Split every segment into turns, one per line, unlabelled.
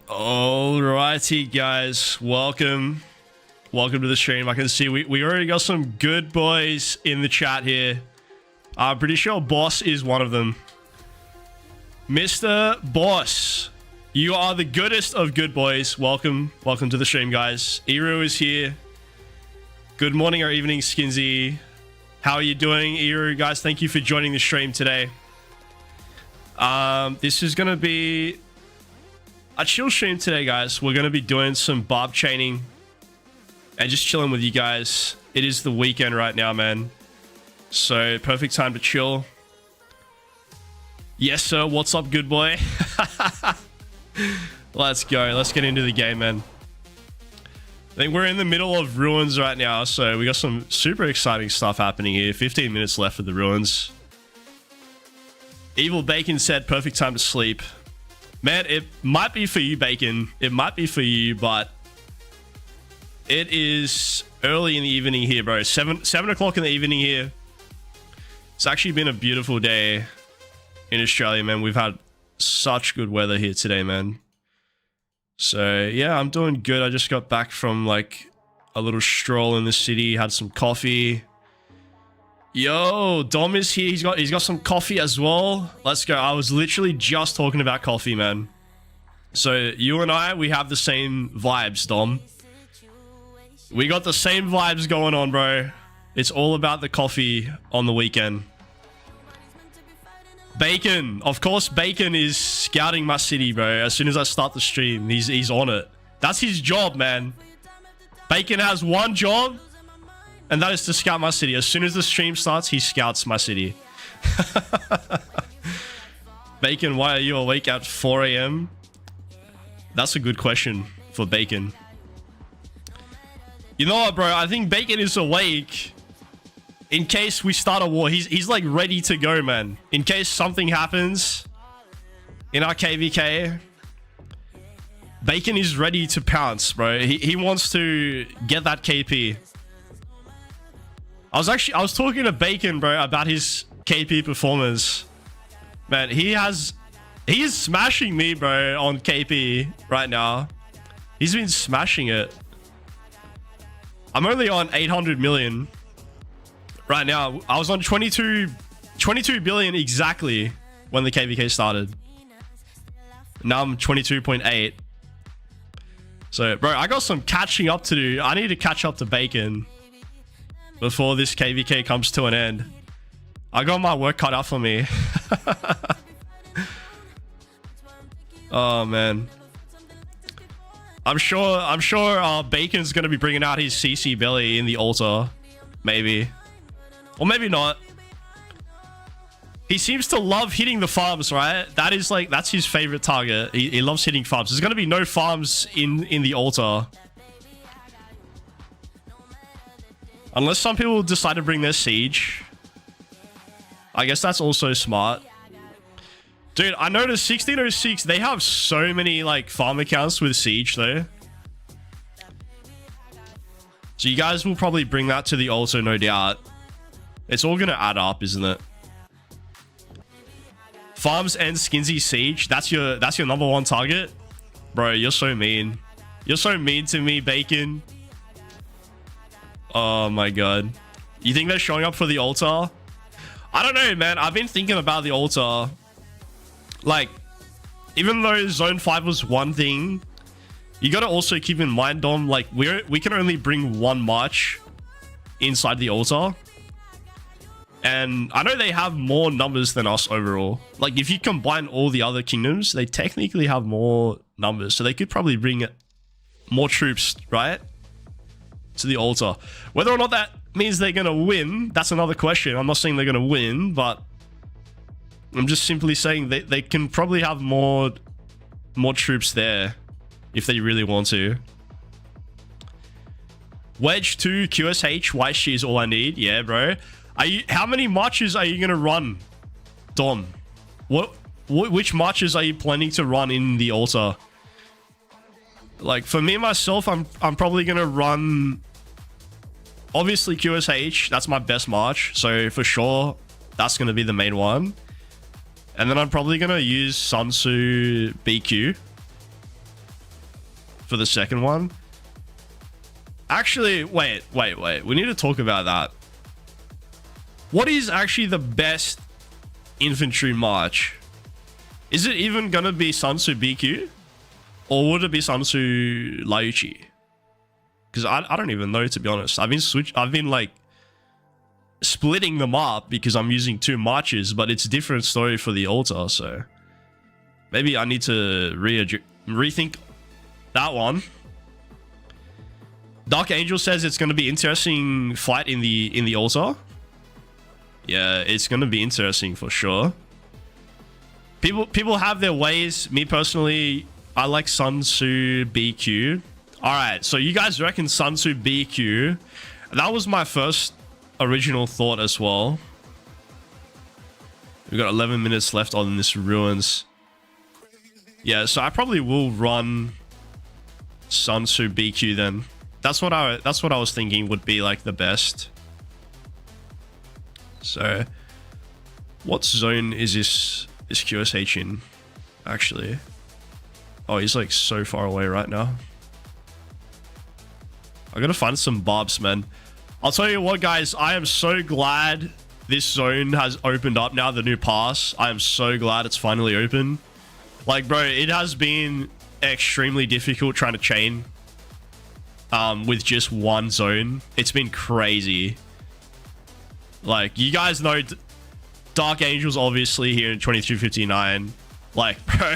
Alrighty, guys, welcome to the stream. I can see we already got some good boys in the chat here. I'm pretty sure Boss is one of them. Mr. Boss, you are the goodest of good boys. Welcome to the stream, guys. Eru is here. Good morning or evening, Skinsy. How are you doing, Eru? Guys, thank you for joining the stream today. This is gonna be a chill stream today, guys. We're gonna be doing some barb chaining and just chilling with you guys. It is the weekend right now, man, so perfect time to chill. Yes, sir. What's up, good boy? Let's go. Let's get into the game, man. I think we're in the middle of ruins right now, so we got some super exciting stuff happening here. 15 minutes left for the ruins. Evil Bacon said perfect time to sleep. Man, it might be for you, Bacon. It might be for you, but it is early in the evening here, bro. 7 o'clock in the evening here. It's actually been a beautiful day in Australia, man. We've had such good weather here today, man. So yeah, I'm doing good. I just got back from like a little stroll in the city, had some coffee. Yo, Dom is here. He's got some coffee as well. Let's go. I was literally just talking about coffee, man. So you and I, we have the same vibes, Dom. We got the same vibes going on, bro. It's all about the coffee on the weekend. Bacon, of course, Bacon is scouting my city, bro. As soon as I start the stream, he's on it. That's his job, man. Bacon has one job, and that is to scout my city. As soon as the stream starts, he scouts my city. Bacon, why are you awake at 4 a.m? That's a good question for Bacon. You know what, bro? I think Bacon is awake in case we start a war. He's like ready to go, man. In case something happens in our KVK, Bacon is ready to pounce, bro. He wants to get that KP. I was talking to Bacon, bro, about his KP performance. Man, he is smashing me, bro, on KP right now. He's been smashing it. I'm only on 800 million right now. I was on 22 billion exactly when the KVK started. Now I'm 22.8. So, bro, I got some catching up to do. I need to catch up to Bacon before this KVK comes to an end. I got my work cut out for me. Oh, man. I'm sure Bacon's gonna be bringing out his CC belly in the altar, maybe, or maybe not. He seems to love hitting the farms, right? That's his favorite target. He loves hitting farms. There's gonna be no farms in the altar, unless some people decide to bring their siege. I guess that's also smart. Dude, I noticed 1606, they have so many like farm accounts with siege though. So you guys will probably bring that to the altar, no doubt. It's all gonna add up, isn't it? Farms and Skinsy siege, that's your number one target? Bro, you're so mean. You're so mean to me, Bacon. Oh my god. You think they're showing up for the altar? I don't know, man. I've been thinking about the altar. Like, even though Zone 5 was one thing, you gotta also keep in mind, Dom, like, we can only bring one march inside the altar. And I know they have more numbers than us overall. Like, if you combine all the other kingdoms, they technically have more numbers. So they could probably bring more troops, right, to the altar. Whether or not that means they're gonna win, that's another question. I'm not saying they're gonna win, but I'm just simply saying they can probably have more troops there if they really want to. Wedge 2 QSH YC is all I need. Yeah, bro. How many marches are you gonna run, Dom? Which marches are you planning to run in the altar? Like, for me myself, I'm probably gonna run, obviously, QSH. That's my best march, so for sure that's gonna be the main one. And then I'm probably going to use Sun Tzu BQ. for the second one. Actually, wait. We need to talk about that. What is actually the best infantry march? Is it even gonna be Sun Tzu BQ? Or would it be Sun Tzu Lauchi? Because I don't even know, to be honest. I've been like splitting them up because I'm using 2 marches, but it's a different story for the altar, so maybe I need to rethink that one. Dark Angel says it's going to be interesting fight in the altar. Yeah, it's going to be interesting for sure. People have their ways. Me personally, I like Sun Tzu BQ. All right, so you guys reckon Sun Tzu BQ? That was my first original thought as well. We've got 11 minutes left on this ruins. Yeah, so I probably will run Sun Tzu BQ then. That's what I was thinking would be like the best. So, what zone is this QSH in? Actually, oh, he's like so far away right now. I gotta find some Barbs, man. I'll tell you what, guys. I am so glad this zone has opened up now. The new pass. I am so glad it's finally open. Like, bro, it has been extremely difficult trying to chain with just one zone. It's been crazy. Like, you guys know Dark Angels obviously here in 2359. Like, bro,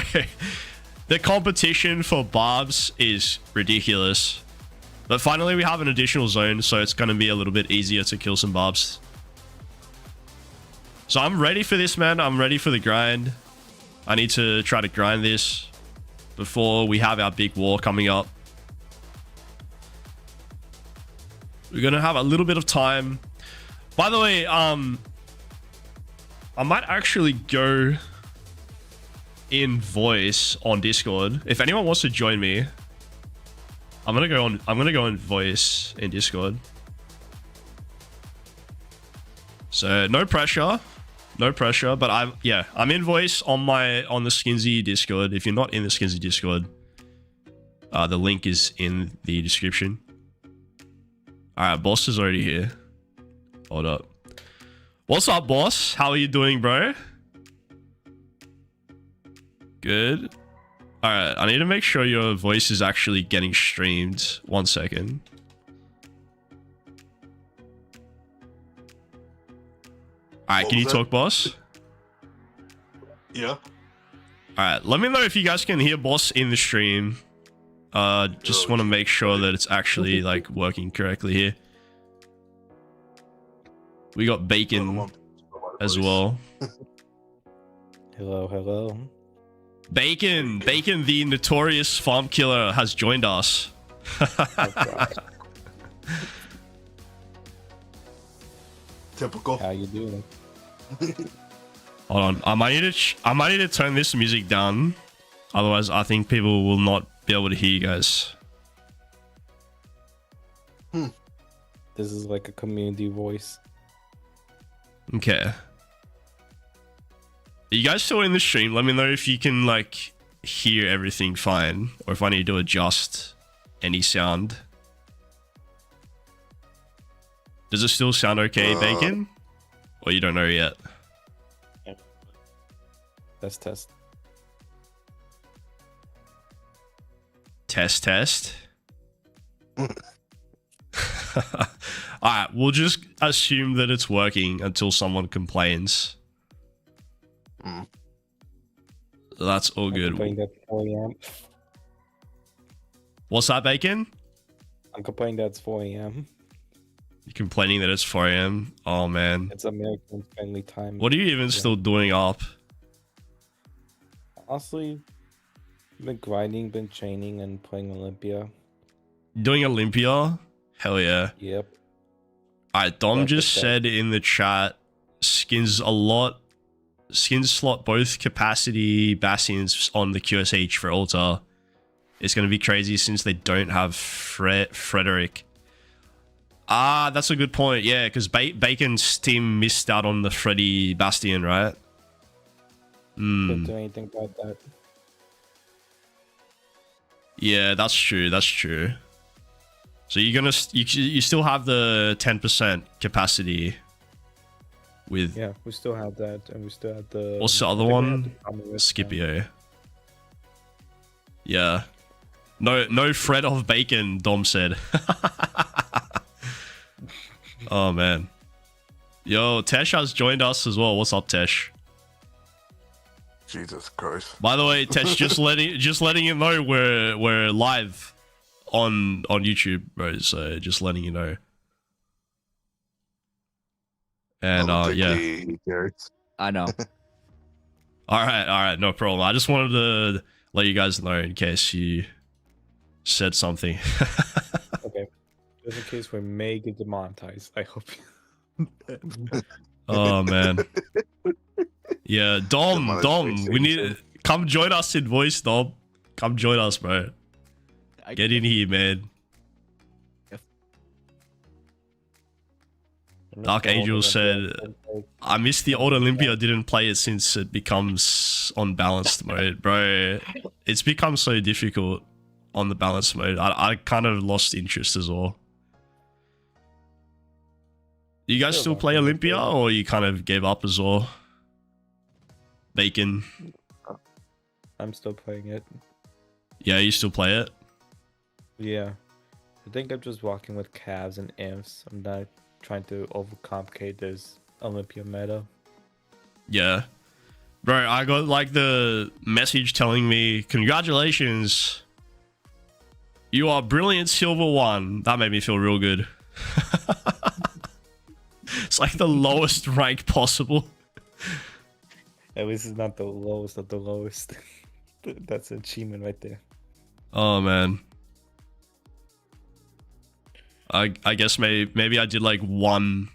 the competition for Barbs is ridiculous. But finally we have an additional zone, so it's going to be a little bit easier to kill some Barbs. So I'm ready for this, man. I'm ready for the grind. I need to try to grind this before we have our big war coming up. We're going to have a little bit of time. By the way, I might actually go in voice on Discord. If anyone wants to join me, I'm gonna go in voice in Discord. So no pressure, but I'm in voice on the Skinsy Discord. If you're not in the Skinsy Discord, the link is in the description. All right, boss is already here. Hold up. What's up, boss? How are you doing, bro? Good. All right, I need to make sure your voice is actually getting streamed. 1 second. All right, can you talk, boss?
Yeah.
All right, let me know if you guys can hear boss in the stream. Just want to make sure that it's actually like working correctly here. We got Bacon as well.
Hello.
Bacon, the notorious farm killer, has joined us.
Typical.
How you doing?
Hold on, I might need to turn this music down. Otherwise, I think people will not be able to hear you guys.
This is like a community voice.
Okay. Are you guys still in the stream? Let me know if you can like hear everything fine, or if I need to adjust any sound. Does it still sound okay, Bacon? Or you don't know yet?
Let's test.
Test. Alright, we'll just assume that it's working until someone complains. That's all good.
I'm complaining that 4 a.m.
What's that, Bacon?
I'm complaining that it's 4 a.m.
You're complaining that it's 4 a.m.? Oh, man.
It's American friendly time.
What are you even still doing up?
Honestly, been grinding, been chaining, and playing Olympia.
Doing Olympia? Hell yeah.
Yep.
Alright, Dom just said in the chat, skins slot both capacity bastions on the QSH for altar. It's going to be crazy since they don't have Frederick. Ah, that's a good point. Yeah, because Bacon's team missed out on the Freddy Bastion, right?
Couldn't do anything about that.
Yeah, that's true. That's true. So you're gonna you still have the 10% capacity with
Yeah, we still have that, and we still have the.
what's the
I
other
think we have
one?
the Commonwealth now.
Scipio. Yeah. No threat of bacon, Dom said. Oh man. Yo, Tesh has joined us as well. What's up, Tesh?
Jesus Christ.
By the way, Tesh, just letting you know we're live on YouTube, bro. So just letting you know. And
I don't think
yeah.
he cares.
I know.
All right, no problem. I just wanted to let you guys know in case you said something.
Okay. Just in case we may get demonetized. I hope.
Oh man. Yeah, Dom, we need come join us in voice, Dom. Come join us, bro. Get in here, man. Dark Angel said, I miss the old Olympia, didn't play it since it becomes on balanced mode. Bro, it's become so difficult on the balanced mode. I kind of lost interest as well. You guys still play Olympia, or you kind of gave up as well? Bacon.
I'm still playing it.
Yeah, you still play it?
Yeah. I think I'm just walking with calves and imps. I'm not trying to overcomplicate this Olympia meta.
Yeah. Bro, I got like the message telling me, congratulations. You are brilliant silver 1. That made me feel real good. It's like the lowest rank possible.
At least it's not the lowest of the lowest. That's an achievement right there.
Oh man. I guess maybe I did like one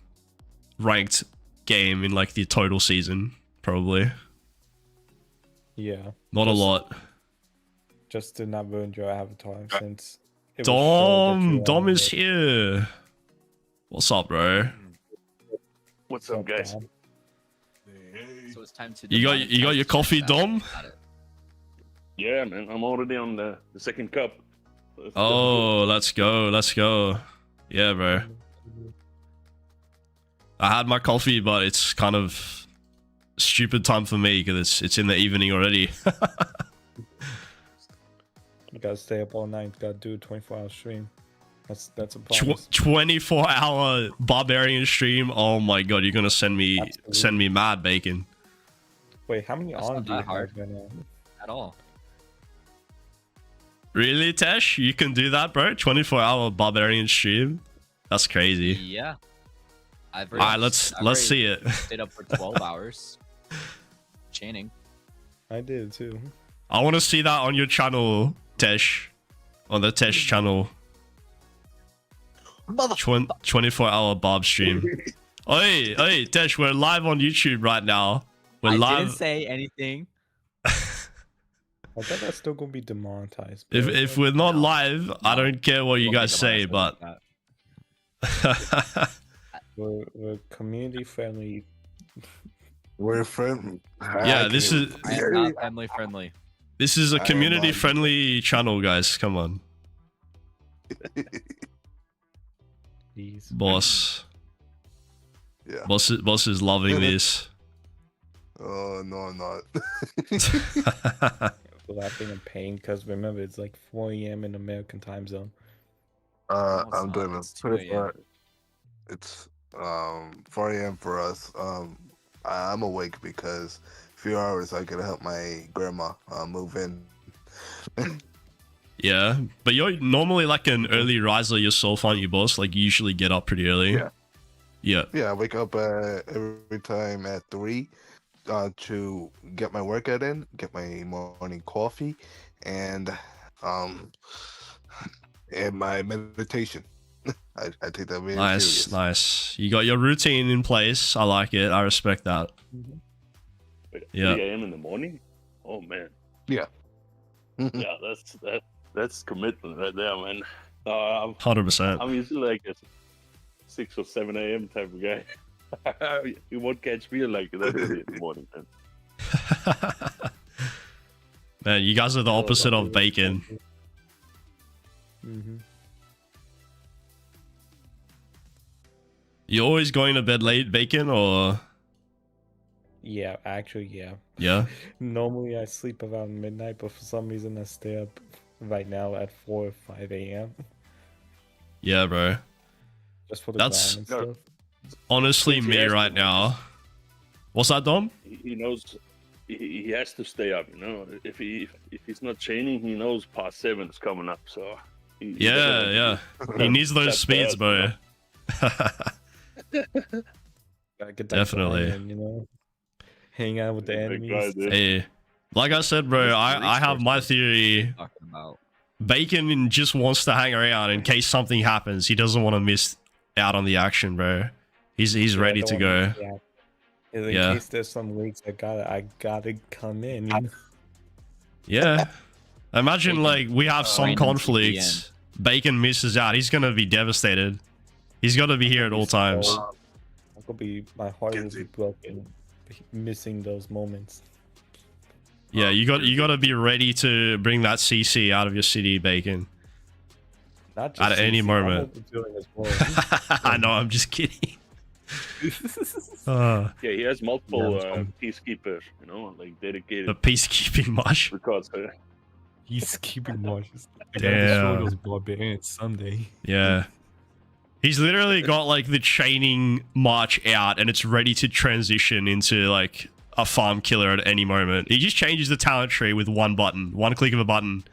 ranked game in like the total season, probably.
Yeah.
Not a lot.
Just to not ruin your avatar since it was shown that you
Dom
are
is here. What's up, bro?
What's up, guys?
Dom.
So it's time to.
You got your coffee, Dom?
Yeah, man, I'm already on the second cup.
Oh, let's go. Yeah, bro. I had my coffee, but it's kind of stupid time for me because it's in the evening already.
You gotta stay up all night. Gotta do a 24-hour stream. That's a promise.
24-hour barbarian stream. Oh my god, you're gonna send me mad bacon.
Wait, how many
That's
on
not
do you
that hard.
have right now?
At all.
Really, Tesh? You can do that, bro? 24-hour barbarian stream? That's crazy.
Yeah. I've
Alright, let's see it.
Stayed up for 12 hours. Chaining.
I did too.
I want to see that on your channel, Tesh. On the Tesh channel. 24-hour Barb stream. Oi, Tesh, we're live on YouTube right now. We're
I
live.
didn't say anything.
I thought that's still gonna be demonetized. bro.
If we're not live, I don't care what you
We'll
guys
make a
say,
last
but
one like that.
We're community friendly.
We're friend.
yeah, this is
I am not family friendly.
a
I am
community
on.
friendly channel, guys. Come on,
Please.
boss.
Yeah.
Boss is loving this.
Oh no, I'm not.
Laughing in pain because remember it's like 4 a.m. in American time zone.
it's
I'm
not.
doing
It's
this.
2 a.m.
It's 4 a.m. for us. I'm awake because a few hours I gotta help my grandma move in.
Yeah, but you're normally like an early riser yourself, aren't you, boss? Like you usually get up pretty early.
Yeah.
Yeah.
Yeah, I wake up every time at 3 to get my workout in, get my morning coffee, and my meditation. I take that very serious.
Nice. You got your routine in place. I like it. I respect that.
Wait,
Yeah.
3 a.m. in the morning? Oh man.
Yeah.
Yeah, that's commitment right there, man. I'm
100%.
usually like a 6 or 7 a.m. type of guy. You won't catch me like that early in the morning, man.
Man, you guys are the opposite of bacon. You always going to bed late, Bacon, or
Yeah, actually, yeah.
yeah?
Normally I sleep around midnight, but for some reason I stay up right now at 4 or 5 a.m.
Yeah, bro.
just for the
That's-
grind and
No.
stuff.
Honestly,
Since he
me
has
right
to-
now. What's that, Dom?
He knows he has to stay up. You know, if he's not chaining, he knows past 7 is coming up. So he doesn't want
Yeah,
to
yeah. He needs those
That's
speeds,
bad,
bro.
Gotta get that
Definitely.
grind in, you know, hang out with the
Yeah, that guy
enemies.
there.
Hey, like I said, bro,
What's the
I have my
resources
theory.
Talking about.
Bacon just wants to hang around in case something happens. He doesn't want to miss out on the action, bro. He's
Yeah,
ready
I
to
don't
go.
wanna- Yeah. In
Yeah.
case there's some weeks I gotta come in. You know?
Yeah. Imagine
Bacon,
like we have some
random
conflicts. Bacon misses out. He's gonna be devastated. He's got to be here at all times.
I'm gonna be, my heart will be broken, missing those moments.
Yeah, you got to be ready to bring that CC out of your city, Bacon.
Not just
At any
CC,
moment.
I'm doing as well.
I know. I'm just kidding.
Yeah, he has multiple
Yeah,
peacekeepers. You know, like dedicated
The peacekeeping march.
because.
He's keeping marches. I
Damn.
gotta destroy those barbarians someday.
Yeah. He's literally got like the chaining march out and it's ready to transition into like a farm killer at any moment. He just changes the talent tree with one button, one click of a button,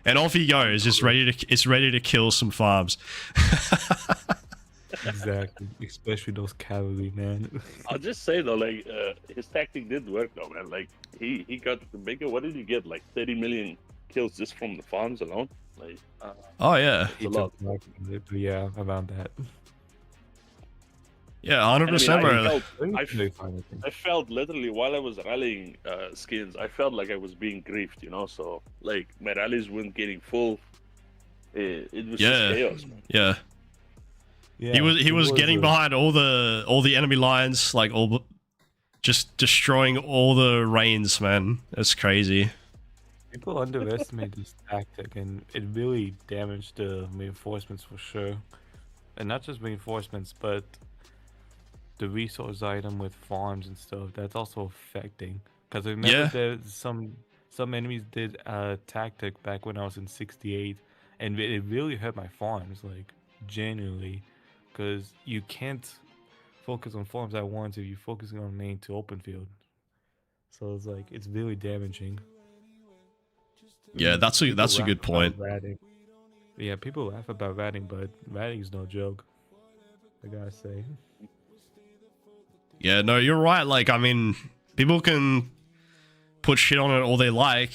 and off he goes. It's ready to kill some farms.
Exactly, especially those cavalry, man.
I'll just say though, like his tactic did work though, man. Like he got the bigger. What did he get? Like 30 million kills just from the farms alone. Like
Oh yeah.
a lot.
Yeah, around that.
Yeah, 100%,
I
bro.
felt- I felt literally while I was rallying skins, I felt like I was being griefed, you know. So like my rallies weren't getting full. It was
Yeah.
just chaos, man.
Yeah.
Yeah,
He was getting behind all the enemy lines, like just destroying all the reins, man. That's crazy.
People underestimate this tactic, and it really damaged the reinforcements for sure. And not just reinforcements, but the resource item with farms and stuff. That's also affecting. Because I remember
Yeah.
there's some enemies did a tactic back when I was in 68, and it really hurt my farms, like genuinely. Because you can't focus on farms at once if you're focusing on main to open field. So it's like it's really damaging.
Yeah, that's a
People
good
laugh about
point.
ratting. Yeah, people laugh about ratting, but ratting is no joke. I gotta say.
Yeah, no, you're right. Like, I mean, people can put shit on it all they like,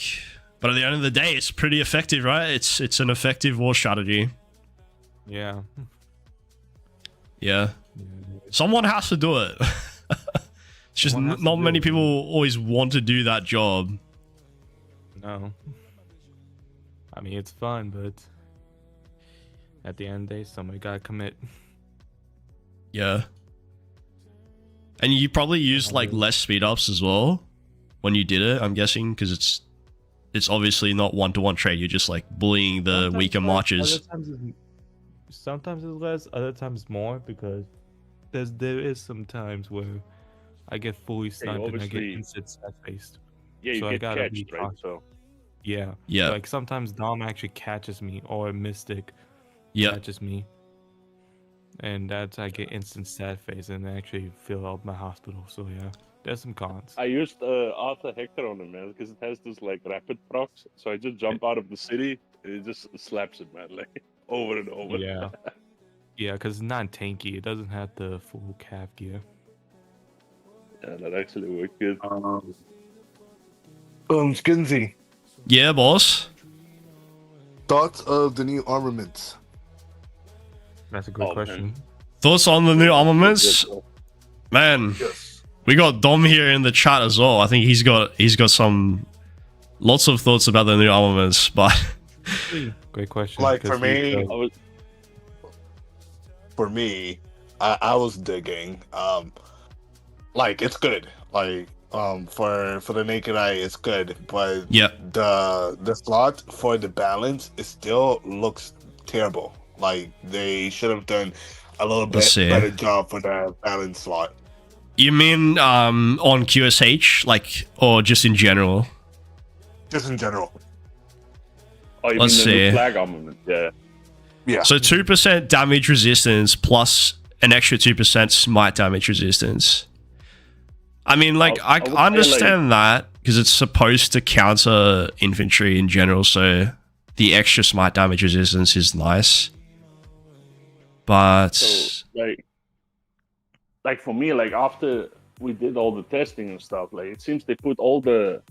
but at the end of the day, it's pretty effective, right? It's an effective war strategy.
Yeah.
Yeah. Someone has to do it. It's just
Someone has to
not
do
many
it.
people always want to do that job.
No. I mean, it's fun, but at the end of the day, somebody gotta commit.
Yeah. And you probably used like less speed ups as well when you did it, I'm guessing, because it's obviously not 1-to-1 trade. You're just like bullying the
Sometimes
weaker
less,
marches.
Sometimes it's less, other times more, because there is some times where I get fully sniped and I get
obviously-
instant set faced.
Yeah, you
So I
get
gotta be
catched, right?
cautious.
So
Yeah.
Yeah.
Like sometimes Dom actually catches me, or Mystic
Yeah.
catches me. And that's I get instant stat phase and actually fill up my hospital. So yeah, there's some cons.
I used Arthur Hector on him, man, because it has this like rapid procs. So I just jump out of the city and it just slaps it, man, like over and over.
Yeah. Yeah, because it's not tanky. It doesn't have the full calf gear.
Yeah, that actually worked good.
Skinsy,
Yeah, boss.
thoughts of the new armaments?
That's a good
Oh, man.
question.
Thoughts on the new armaments? Man,
Yes.
we got Dom here in the chat as well. I think he's got some lots of thoughts about the new armaments, but
Great question.
Like,
'cause
for me-
I was
For me, I was digging. Like it's good. Like for the naked eye, it's good. But
yeah,
the slot for the balance, it still looks terrible. Like they should have done a little
Let's
bit
see.
better job for the balance slot.
You mean on QSH, like, or just in general?
Just in general.
Oh, you
Let's
mean the new
see.
flag armament? Yeah.
Yeah.
So 2% damage resistance plus an extra 2% smite damage resistance. I mean, like,
I
I
would say,
understand that because it's supposed to counter infantry in general, so the extra smite damage resistance is nice. But
So like for me, like after we did all the testing and stuff, like it seems they put all the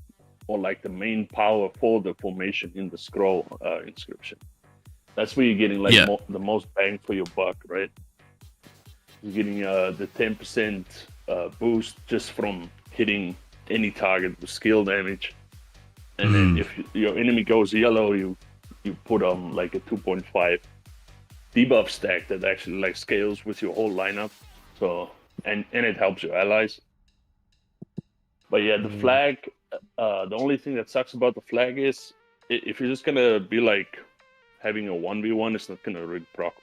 the main power for the formation in the scroll inscription. That's where you're getting like
Yeah.
the most bang for your buck, right? You're getting the 10% boost just from hitting any target with skill damage, and then if your enemy goes yellow, you put on like a 2.5 debuff stack that actually like scales with your whole lineup. So and it helps your allies. But yeah, the flag. The only thing that sucks about the flag is if you're just gonna be like having a 1v1, it's not gonna really proc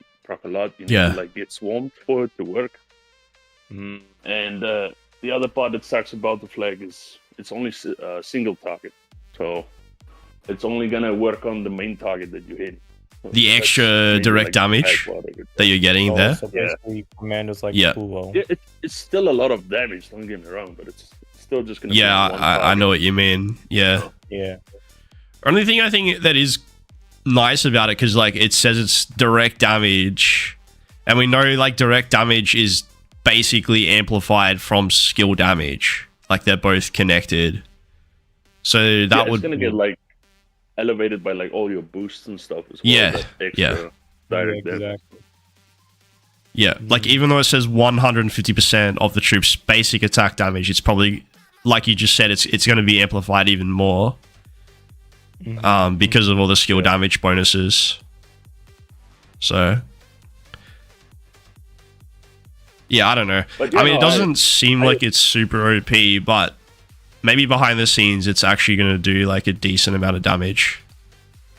a lot. You need
Yeah.
to like get swarmed for it to work. And the other part that sucks about the flag is it's only single target, so it's only gonna work on the main target that you hit. So
the
that's
extra
really,
direct
like, the bad
damage
part of it.
that you're getting
Oh,
there.
so basically, commandos like
Yeah.
Pulo.
Yeah, it's still a lot of damage. Don't get me wrong, but it's still just gonna.
Yeah,
be one
I
target.
know what you mean. Yeah.
Yeah.
Only thing I think that is nice about it, because like it says it's direct damage, and we know like direct damage is basically amplified from skill damage. Like they're both connected. So that
it's
would
gonna get like elevated by like all your boosts and stuff as well.
Yeah,
that extra
yeah.
direct damage.
Exactly.
yeah, like even though it says 150% of the troops' basic attack damage, it's probably, like you just said, it's going to be amplified even more. Because of all the skill damage bonuses. So yeah, I don't know.
But,
I
you
mean,
know,
it doesn't seem
I-
like it's super OP, but maybe behind the scenes it's actually going to do like a decent amount of damage.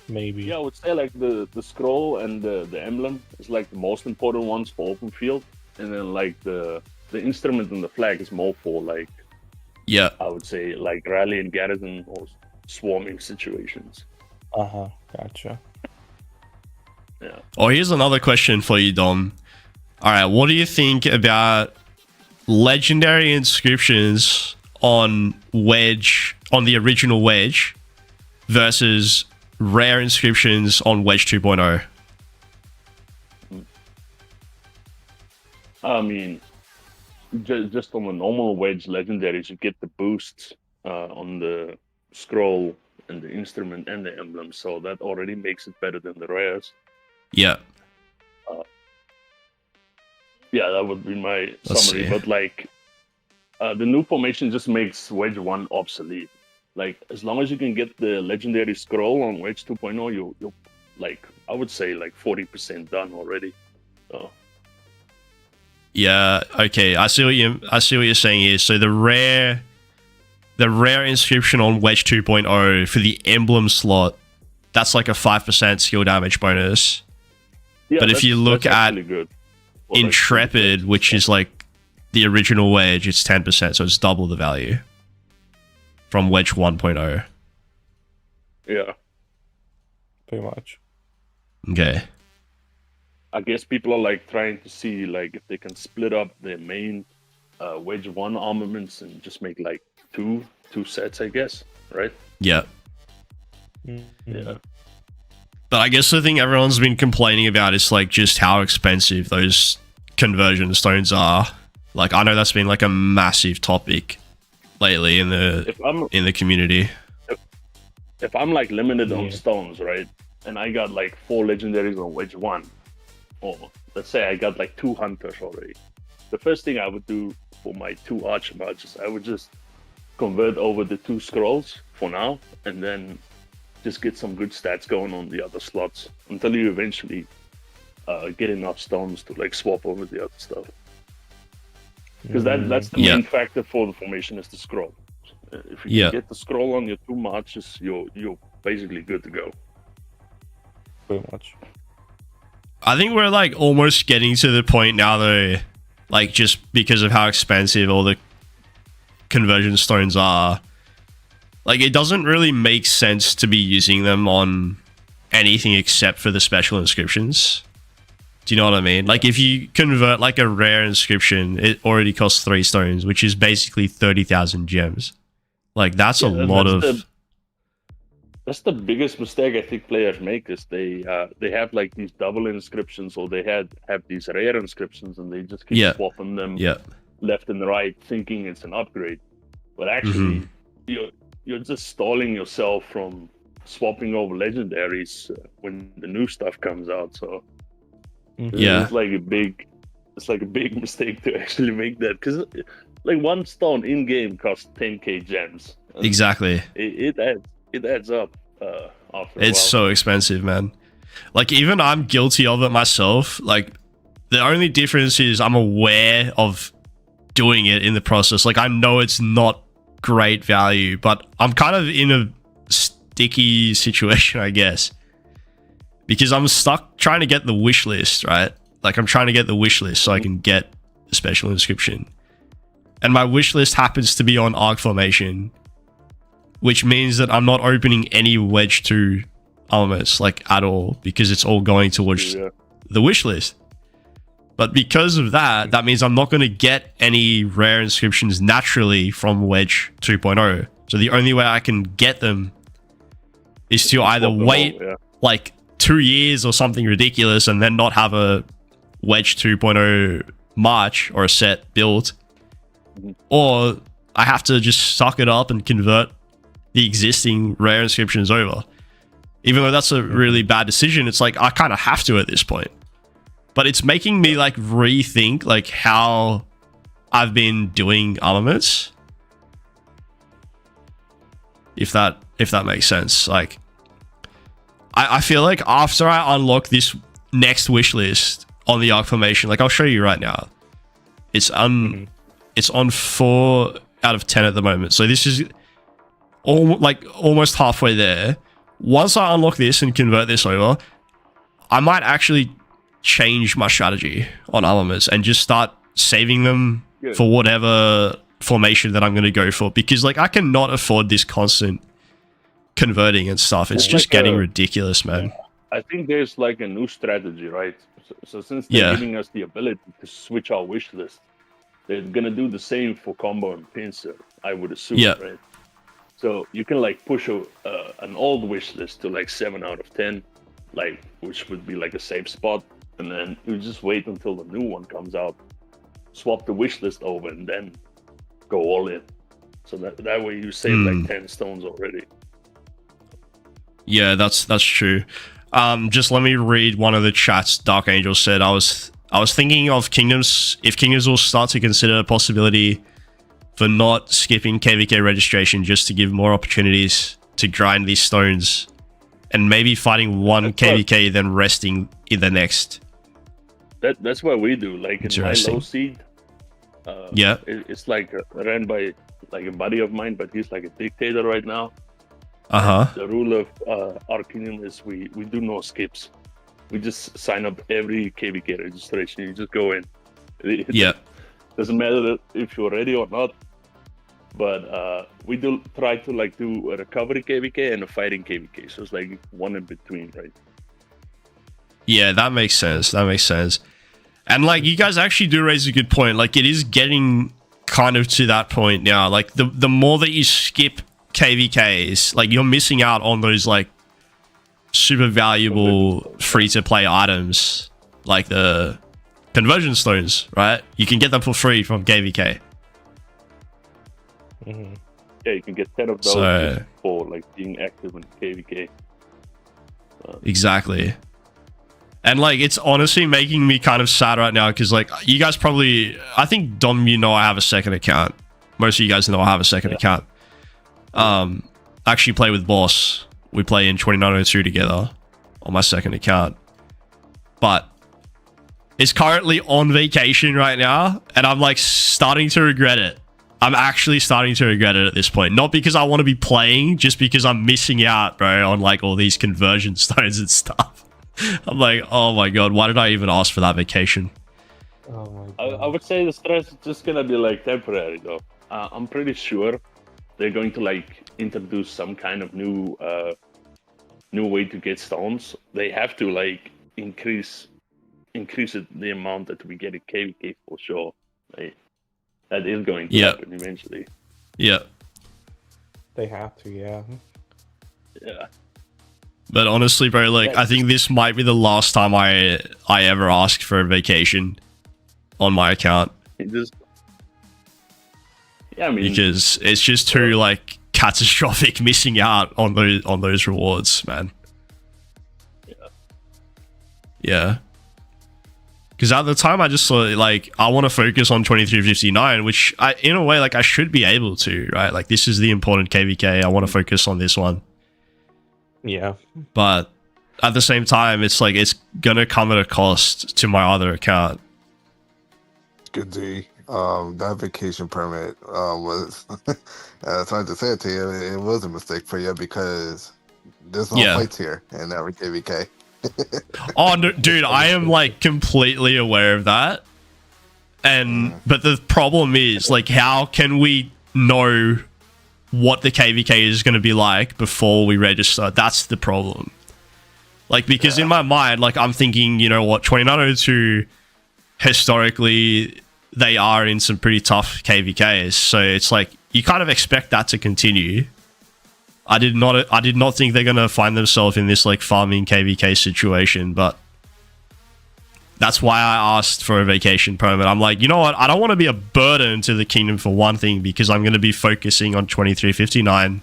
Maybe.
Yeah, I would say like the scroll and the emblem is like the most important ones for open field, and then like the instrument and the flag is more for like,
Yeah.
I would say like rally and garrison or swarming situations.
Gotcha.
Yeah.
Oh, here's another question for you, Dom. All right, what do you think about legendary inscriptions on Wedge, on the original Wedge, versus rare inscriptions on Wedge 2.0?
I mean, just on the normal Wedge legendaries, you get the boosts on the scroll and the instrument and the emblem, so that already makes it better than the rares.
Yeah.
Yeah, that would be my
Let's
summary.
see.
But like, the new formation just makes Wedge 1 obsolete. Like, as long as you can get the legendary scroll on Wedge 2.0, you're like, I would say like 40% done already. So
Yeah, okay. I see what you're saying here. So the rare inscription on Wedge 2.0 for the emblem slot, that's like a 5% skill damage bonus.
yeah,
But if you look
that's
at
actually good. Or, like,
Intrepid, which is like the original Wedge, it's 10%, so it's double the value from Wedge 1.0.
yeah,
Pretty much.
Okay.
I guess people are like trying to see like if they can split up their main Wedge 1 armaments and just make like two sets, I guess, right?
Yeah.
Yeah.
But I guess the thing everyone's been complaining about is like just how expensive those conversion stones are. Like I know that's been like a massive topic lately in the community.
If I'm like limited on
Yeah.
stones, right, and I got like 4 legendaries on Wedge 1, or let's say I got like 2 hunters already, the first thing I would do for my 2 archmages, I would just convert over the 2 scrolls for now, and then just get some good stats going on the other slots until you eventually get enough stones to like swap over the other stuff. Because that's the main factor for the formation is the scroll. If you can get the scroll on your 2 marches, you're basically good to go.
Pretty much.
I think we're like almost getting to the point now though, like just because of how expensive all the conversion stones are, like it doesn't really make sense to be using them on anything except for the special inscriptions. Do you know what I mean? Like if you convert like a rare inscription, it already costs 3 stones, which is basically 30,000 gems. Like that's a lot of...
That's the biggest mistake I think players make, is they have like these double inscriptions, or they have these rare inscriptions, and they just keep swapping them left and right, thinking it's an upgrade. But actually, you're just stalling yourself from swapping over legendaries when the new stuff comes out. So it's like a big mistake to actually make that, because like 1 stone in game costs 10k gems.
Exactly.
It adds up after a
It's
while.
so expensive, man. Like even I'm guilty of it myself. Like the only difference is I'm aware of doing it in the process. Like I know it's not great value, but I'm kind of in a sticky situation, I guess, because I'm stuck trying to get the wish list, right? Like I'm trying to get the wish list so I can get a special inscription, and my wish list happens to be on Arc Formation, which means that I'm not opening any Wedge 2 armors like at all, because it's all going towards the wish list. But because of that, that means I'm not going to get any rare inscriptions naturally from Wedge 2.0. So the only way I can get them is to either wait like 2 years or something ridiculous and then not have a Wedge 2.0 March or a set built, or I have to just suck it up and convert the existing rare inscriptions over. Even though that's a really bad decision, it's like I kind of have to at this point. But it's making me like rethink like how I've been doing armaments. If that makes sense. Like I feel like after I unlock this next wish list on the Arc Formation, like I'll show you right now. It's on 4 out of 10 at the moment. So this is almost halfway there. Once I unlock this and convert this over, I might actually change my strategy on armaments and just start saving them for whatever formation that I'm going to go for, because like I cannot afford this constant converting and stuff. It's just getting ridiculous, man.
I think there's like a new strategy, right? So since they're giving us the ability to switch our wish list, they're gonna do the same for combo and pincer, I would assume, right? So you can like push an old wish list to like 7 out of 10, like, which would be like a safe spot, and then you just wait until the new one comes out, swap the wish list over, and then go all in. So that way you save like 10 stones already.
Yeah, that's true. Just let me read one of the chats. Dark Angel said, I was thinking of kingdoms, if kingdoms will start to consider a possibility for not skipping KVK registration just to give more opportunities to grind these stones, and maybe fighting one KVK then resting in the next.
That's what we do. Like in my low seed, it's like ran by like a buddy of mine, but he's like a dictator right now. The rule of our kingdom is we do no skips. We just sign up every KVK registration. You just go in. It doesn't matter if you're ready or not. But we do try to like do a recovery KVK and a fighting KVK. So it's like one in between, right?
Yeah, that makes sense. That makes sense. And like you guys actually do raise a good point. Like it is getting kind of to that point now. Like the more that you skip KVKs, like you're missing out on those like super valuable free to play items, like the conversion stones, right? You can get them for free from KVK.
Yeah, you can get 10 of those just for like being active in KVK.
Exactly. And like it's honestly making me kind of sad right now, because like you guys probably, I think Dom, you know I have a second account. Most of you guys know I have a second account. I actually play with Boss. We play in 2902 together on my second account. But it's currently on vacation right now, and I'm like starting to regret it. I'm actually starting to regret it at this point. Not because I want to be playing, just because I'm missing out, bro, on like all these conversion stones and stuff. I'm like, oh my god, why did I even ask for that vacation?
Oh my
I
god.
would say the stress is just gonna be like temporary though. I'm pretty sure they're going to like introduce some kind of new way to get stones. They have to like increase the amount that we get at KVK for sure. Like, that is going to happen eventually.
Yeah.
They have to, yeah.
Yeah.
But honestly, bro, like, I think this might be the last time I ever asked for a vacation on my account.
It just, yeah, I mean,
because it's just too like catastrophic missing out on those rewards, man. Yeah. Because at the time I just thought like I want to focus on 2359, which in a way like I should be able to, right? Like this is the important KVK. I want to focus on this one.
Yeah.
But at the same time, it's like it's gonna come at a cost to my other account.
Good D. That vacation permit was. Sorry to say it to you, it was a mistake for you because there's no fights here in every KVK.
Oh, no, dude, I am like completely aware of that. And but the problem is like, how can we know what the KVK is going to be like before we register? That's the problem. Like, because in my mind, like I'm thinking, you know what, 2902 historically they are in some pretty tough KVKs, so it's like you kind of expect that to continue. I did not think they're gonna find themselves in this like farming KVK situation, but that's why I asked for a vacation permit. I'm like, you know what? I don't want to be a burden to the kingdom for one thing, because I'm going to be focusing on 2359,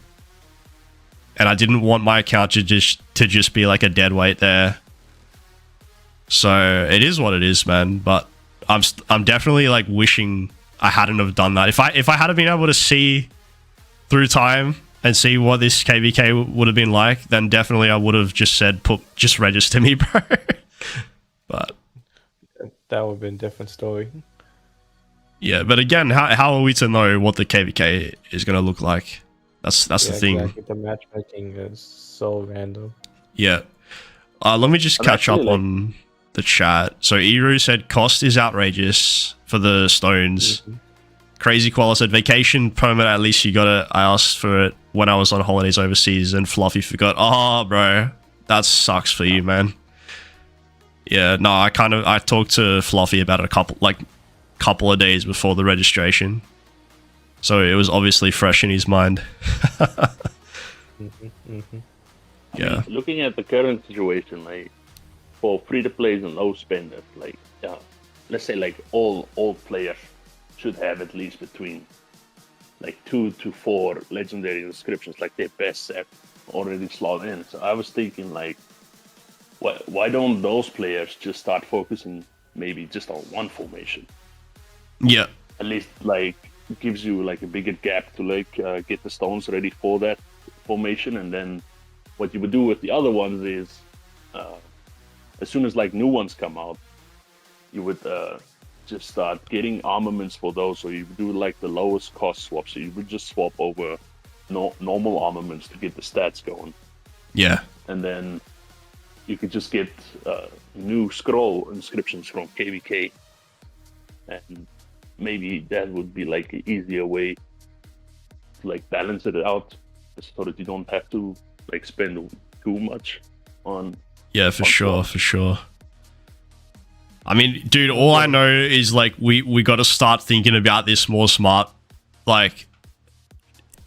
and I didn't want my account to just be like a dead weight there. So it is what it is, man. But I'm definitely like wishing I hadn't have done that. If I had been able to see through time and see what this KVK would have been like, then definitely I would have just said, just register me, bro. But
that would have been a different story.
Yeah, but again, how are we to know what the KVK is going to look like? That's the thing.
Exactly. The matchmaking is so random.
Yeah. Let me just catch up on the chat. So Eru said cost is outrageous for the stones. Crazy Koala said vacation permit, at least you got it. I asked for it when I was on holidays overseas and Fluffy forgot. Oh, bro. That sucks for you, man. Yeah, no, I talked to Fluffy about it a couple of days before the registration. So it was obviously fresh in his mind. Yeah.
I mean, looking at the current situation, like for free-to-plays and low spenders, like let's say like all players should have at least between like 2 to 4 legendary inscriptions, like their best set already slot in. So I was thinking like, why don't those players just start focusing maybe just on one formation?
Yeah.
At least like gives you like a bigger gap to like get the stones ready for that formation, and then what you would do with the other ones is as soon as like new ones come out, you would just start getting armaments for those. So you would do like the lowest cost swap. So you would just swap over normal armaments to get the stats going.
Yeah.
And then you could just get new scroll inscriptions from KVK, and maybe that would be like an easier way to like balance it out, so that you don't have to like spend too much on.
Yeah, for sure. I mean, dude, all I know is like we got to start thinking about this more smart. Like,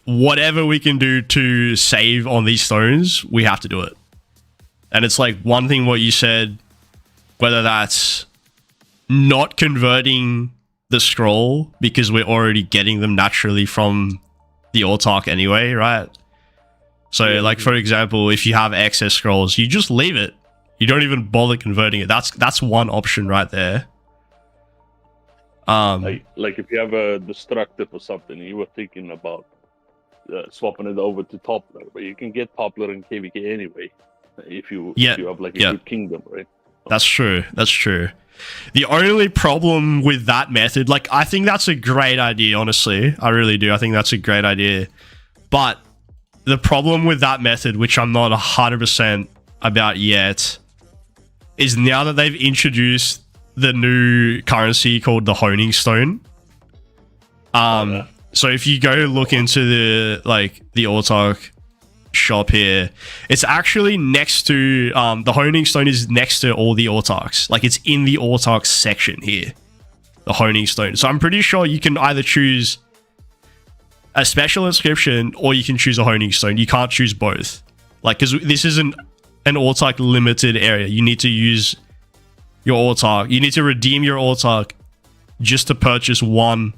whatever we can do to save on these stones, we have to do it. And it's like one thing what you said, whether that's not converting the scroll because we're already getting them naturally from the autarch anyway, right? So like, for example, if you have excess scrolls, you just leave it. You don't even bother converting it. That's one option right there.
Like if you have a destructive or something, you were thinking about swapping it over to Toppler, but you can get Toppler in KVK anyway. If you have like a good kingdom, right?
That's true. The only problem with that method, like, I think that's a great idea, honestly. I really do. I think that's a great idea. But the problem with that method, which I'm not 100% about yet, is now that they've introduced the new currency called the Honing Stone. So if you go look into the Autark shop here, it's actually next to the Honing Stone is next to all the Autarks. Like it's in the Autark section here, the Honing Stone. So I'm pretty sure you can either choose a special inscription or you can choose a Honing Stone. You can't choose both. Like, because this isn't an Autark limited area. You need to use your Autark. You need to redeem your Autark just to purchase one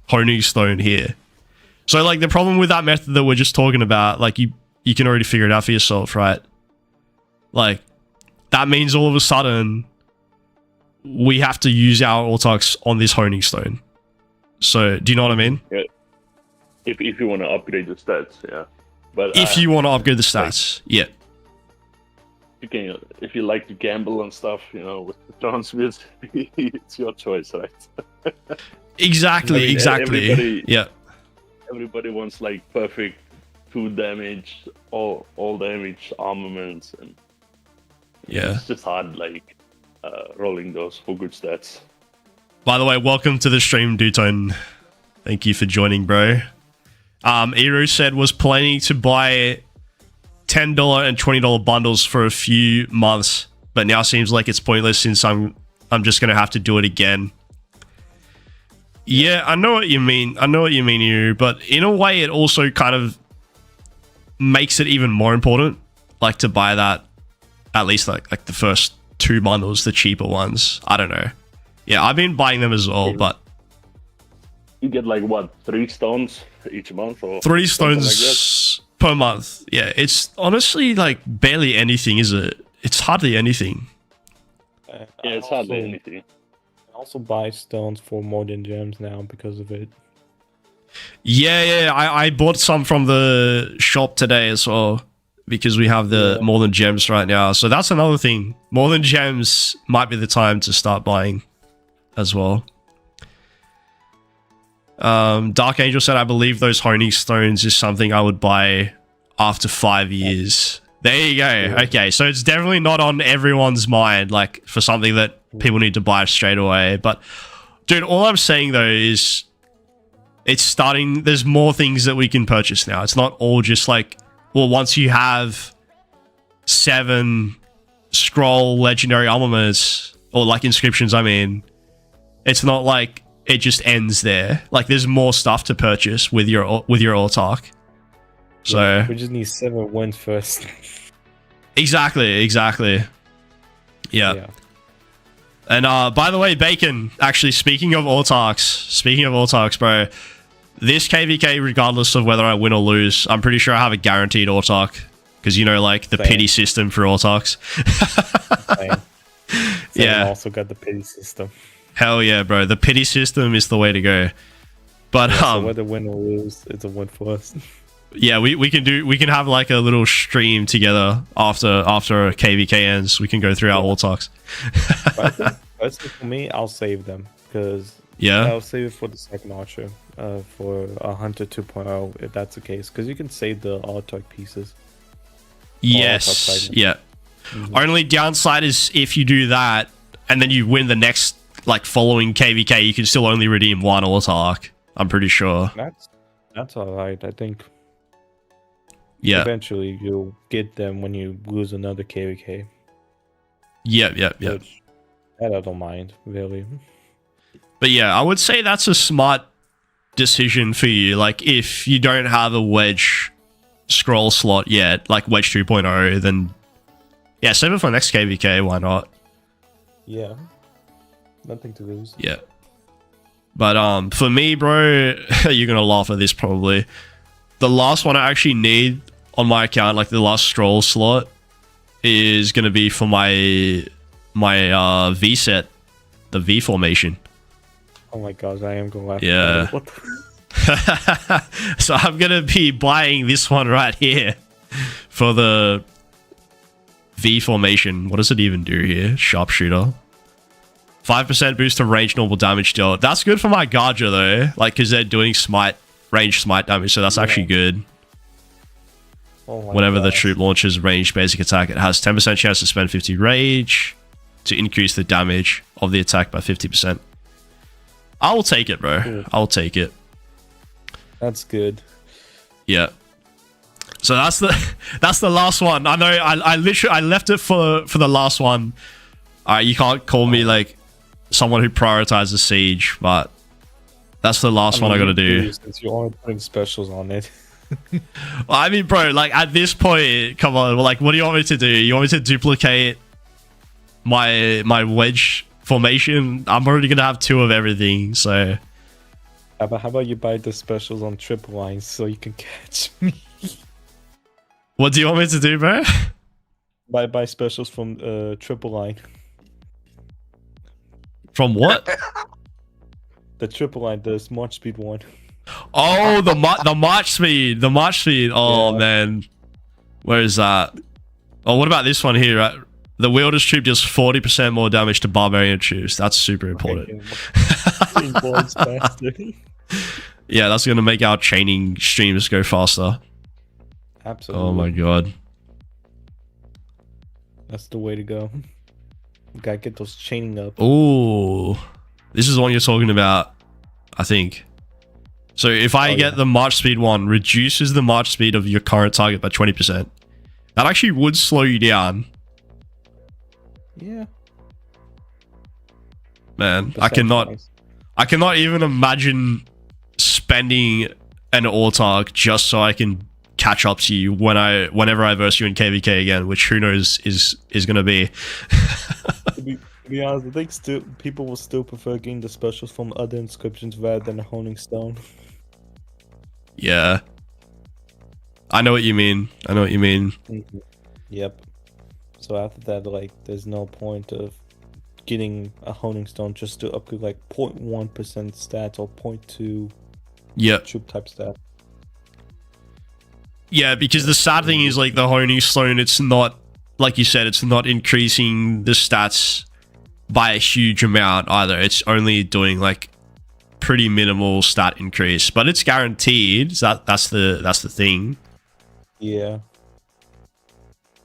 Honing Stone here. So like the problem with that method that we're just talking about, like you can already figure it out for yourself, right? Like that means all of a sudden we have to use our Autarks on this Honing Stone. So do you know what I mean?
Yeah. If you want to upgrade the stats, yeah. But
if you want to upgrade the stats, yeah.
You can, if you like to gamble and stuff, you know, with the transfers, it's your choice, right?
Exactly,
I mean,
exactly. Yeah.
Everybody wants like perfect 2 damage, all damage armaments, and
yeah,
it's just hard like rolling those for good stats.
By the way, welcome to the stream, Dutone. Thank you for joining, bro. Eru said was planning to buy $10 and $20 bundles for a few months, but now seems like it's pointless since I'm just gonna have to do it again. Yeah, I know what you mean. I know what you mean, Eru, but in a way, it also kind of makes it even more important, like to buy that at least like the first 2 bundles, the cheaper ones. I don't know. Yeah, I've been buying them as well, but
you get like what, 3 stones each month, or
3 stones per month. Yeah, it's honestly like barely anything, is it? It's hardly anything.
Yeah, it's hardly anything.
I also buy stones for more than gems now because of it.
Yeah, I bought some from the shop today as well because we have the more than gems right now. So that's another thing. More than gems might be the time to start buying as well. Dark Angel said, I believe those Honing Stones is something I would buy after 5 years. There you go. Yeah. Okay, so it's definitely not on everyone's mind, like for something that people need to buy straight away. But dude, all I'm saying though is it's starting, there's more things that we can purchase now. It's not all just like, well, once you have 7 scroll legendary armaments or like inscriptions, I mean, it's not like it just ends there. Like there's more stuff to purchase with your Autark. So
yeah, we just need 7 wins first.
Exactly. Yeah. And by the way, Bacon, actually speaking of Autarks, bro, this KVK, regardless of whether I win or lose, I'm pretty sure I have a guaranteed Autark. Because, you know, like the pity system for Autarks. Yeah.
I also got the pity system.
Hell yeah, bro. The pity system is the way to go. But
so whether win or lose, it's a win for us.
Yeah, we can have like a little stream together after KVK ends. We can go through our Autarks.
Personally, for me, I'll save them because I'll save it for the second archer, for a Hunter 2.0 if that's the case, because you can save the Autark pieces.
Yes, yeah. Only downside is if you do that and then you win the next like following KVK, you can still only redeem 1 Autark. I'm pretty sure.
That's all right. I think.
Yeah.
Eventually, you'll get them when you lose another KVK.
Yep.
That I don't mind, really.
But yeah, I would say that's a smart decision for you. Like, if you don't have a wedge scroll slot yet, like wedge 2.0, then yeah, save it for next KVK. Why not?
Yeah. Nothing to lose.
Yeah. But for me, bro, you're gonna laugh at this probably. The last one I actually need on my account, like the last scroll slot, is gonna be for my V set, the V formation.
Oh my gosh, I am gonna laugh.
Yeah.
What
So I'm gonna be buying this one right here for the V formation. What does it even do here? Sharpshooter. 5% boost to range normal damage dealt. That's good for my Garja though, like because they're doing range smite damage, so that's actually good.
Oh my
Whenever the
gosh.
troop launches ranged basic attack, it has 10% chance to spend 50 rage. to increase the damage of the attack by 50%. I will take it, bro.
Cool.
I'll take it.
That's good.
Yeah. So that's the last one. I know I literally left it for the last one. You can't call me like someone who prioritizes Siege, but that's the last one I gotta do.
Since you're only putting specials on it.
Well, I mean, bro, like at this point, come on, like what do you want me to do? You want me to duplicate my wedge formation? I'm already gonna have 2 of everything, so.
How about you buy the specials on triple lines so you can catch me?
What do you want me to do, bro?
Buy specials from triple line.
From what?
The triple line, the smart speed one.
Oh, the march speed. The march speed. Oh, yeah. Man. Where is that? Oh, what about this one here, right? The wielder's troop does 40% more damage to barbarian troops. That's super important. Yeah, that's going to make our chaining streams go faster.
Absolutely.
Oh my god.
That's the way to go. You gotta get those chaining up.
Ooh. This is the one you're talking about, I think. So if I get the march speed one, reduces the march speed of your current target by 20%. That actually would slow you down.
Yeah.
Man, I cannot even imagine spending an autark just so I can catch up to you whenever I verse you in KVK again, which who knows is gonna be.
to be honest, I think people will still prefer getting the specials from other inscriptions rather than a honing stone.
Yeah. I know what you mean.
Mm-hmm. Yep. So after that, like, there's no point of getting a honing stone just to upgrade like 0.1% stats or 0.2 troop type stat.
Yeah, because the sad thing is, like, the honing stone, it's not, like you said, it's not increasing the stats by a huge amount either. It's only doing like pretty minimal stat increase, but it's guaranteed. So that's the thing.
Yeah.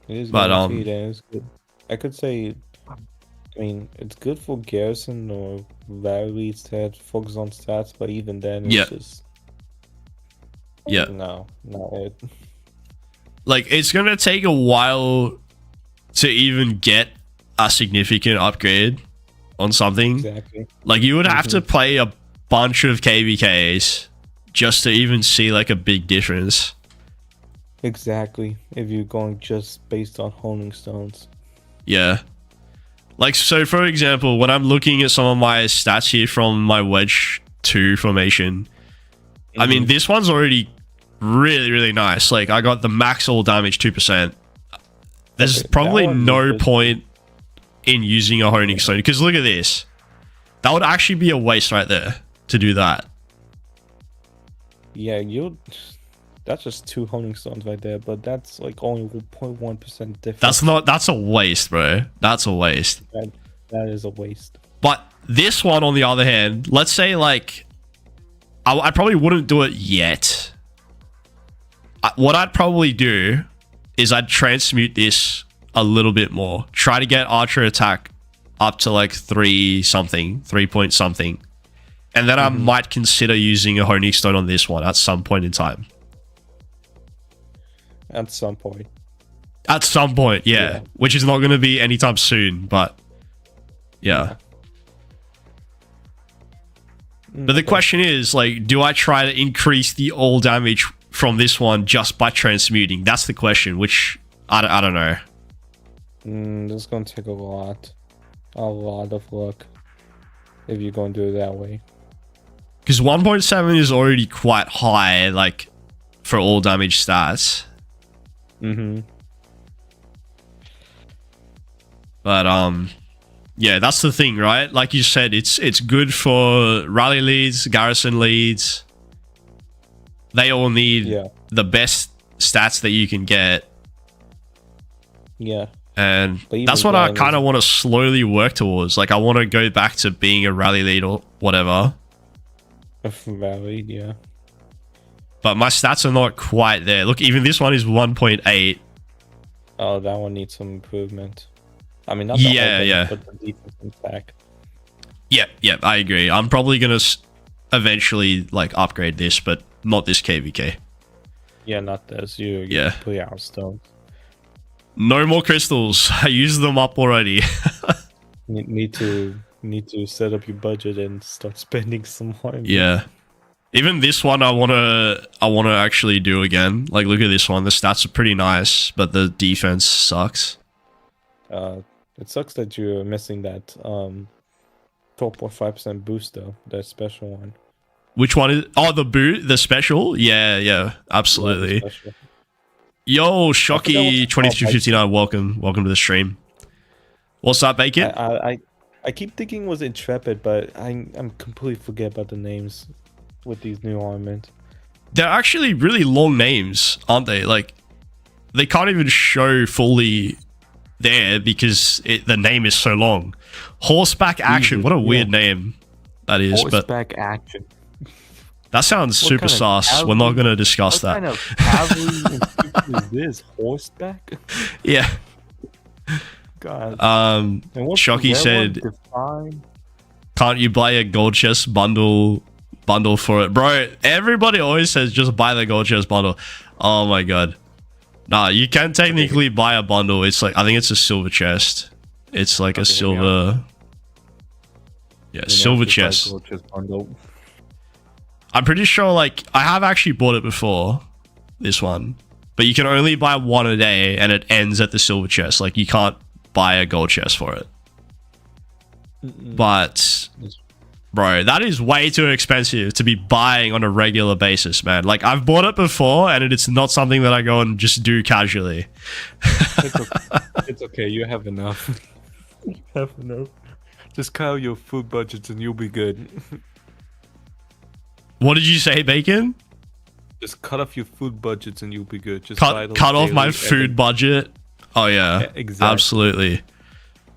It is
but
guaranteed and it's good. I could say, I mean, it's good for garrison or rally stats, focus on stats, but even then it's just no, not it.
Like, it's gonna take a while to even get a significant upgrade on something.
Exactly.
Like, you would have to play a bunch of KVKs just to even see like a big difference.
Exactly. If you're going just based on honing stones.
Yeah. Like, so for example, when I'm looking at some of my stats here from my Wedge 2 formation, I mean, this one's already really, really nice. Like, I got the max all damage 2%. There's probably no point in using a honing stone, because look at this. That would actually be a waste right there to do that.
Yeah, that's just 2 honing stones right there, but that's like only 0.1% difference.
That's a waste, bro. That's a waste.
That is a waste.
But this one, on the other hand, let's say like I probably wouldn't do it yet. What I'd probably do is I'd transmute this a little bit more. Try to get archer attack up to like 3 point something. And then I might consider using a honing stone on this one at some point in time.
At some point.
At some point, yeah. Which is not going to be anytime soon, but yeah. But the question is, like, do I try to increase the all damage from this one just by transmuting? That's the question, which I don't know.
This is going to take a lot of luck if you're going to do it that way.
Because 1.7 is already quite high, like, for all damage stats. But yeah, that's the thing, right? Like you said, it's good for rally leads, garrison leads. They all need the best stats that you can get.
Yeah.
And that's what I kind of want to slowly work towards. Like, I want to go back to being a rally lead or whatever.
Rally, yeah.
But my stats are not quite there. Look, even this one is 1.8.
Oh, that one needs some improvement. I mean, not the
Yeah,
offense,
yeah.
but the defense intact.
Yeah, I agree. I'm probably gonna eventually like upgrade this, but not this KVK.
Yeah, not this. You
Yeah.
put out stones.
No more crystals. I used them up already.
Need to set up your budget and start spending some more.
Yeah. Even this one I wanna actually do again. Like look at this one. The stats are pretty nice, but the defense sucks.
It sucks that you're missing that 12.5% boost though, that special one.
Which one is the special? Yeah, absolutely.
Yeah, the special.
Yo, Shocky 2259, welcome to the stream. What's up, Bacon?
I keep thinking it was Intrepid, but I'm completely forget about the names with these new armaments.
They're actually really long names, aren't they? Like, they can't even show fully there because the name is so long. Horseback Action, what a weird name that is.
Horseback Action.
That sounds super sus. We're not going to discuss that.
What kind of cavalry is this? Horseback?
Yeah.
God.
Shocky said, can't you buy a gold chest bundle for it? Bro, everybody always says just buy the gold chest bundle. Oh my god. Nah, you can technically buy a bundle. It's like, I think it's a silver chest. It's like a silver... Yeah, silver chest.
Gold chest bundle.
I'm pretty sure, like, I have actually bought it before, this one. But you can only buy one a day, and it ends at the silver chest. Like, you can't buy a gold chest for it. But, bro, that is way too expensive to be buying on a regular basis, man. Like, I've bought it before, and it's not something that I go and just do casually.
It's okay, you have enough. You have enough. Just cut out your food budgets and you'll be good.
What did you say, Bacon?
Just cut off your food budgets and you'll be good. Just
cut off my food budget. Oh yeah,
exactly.
Absolutely.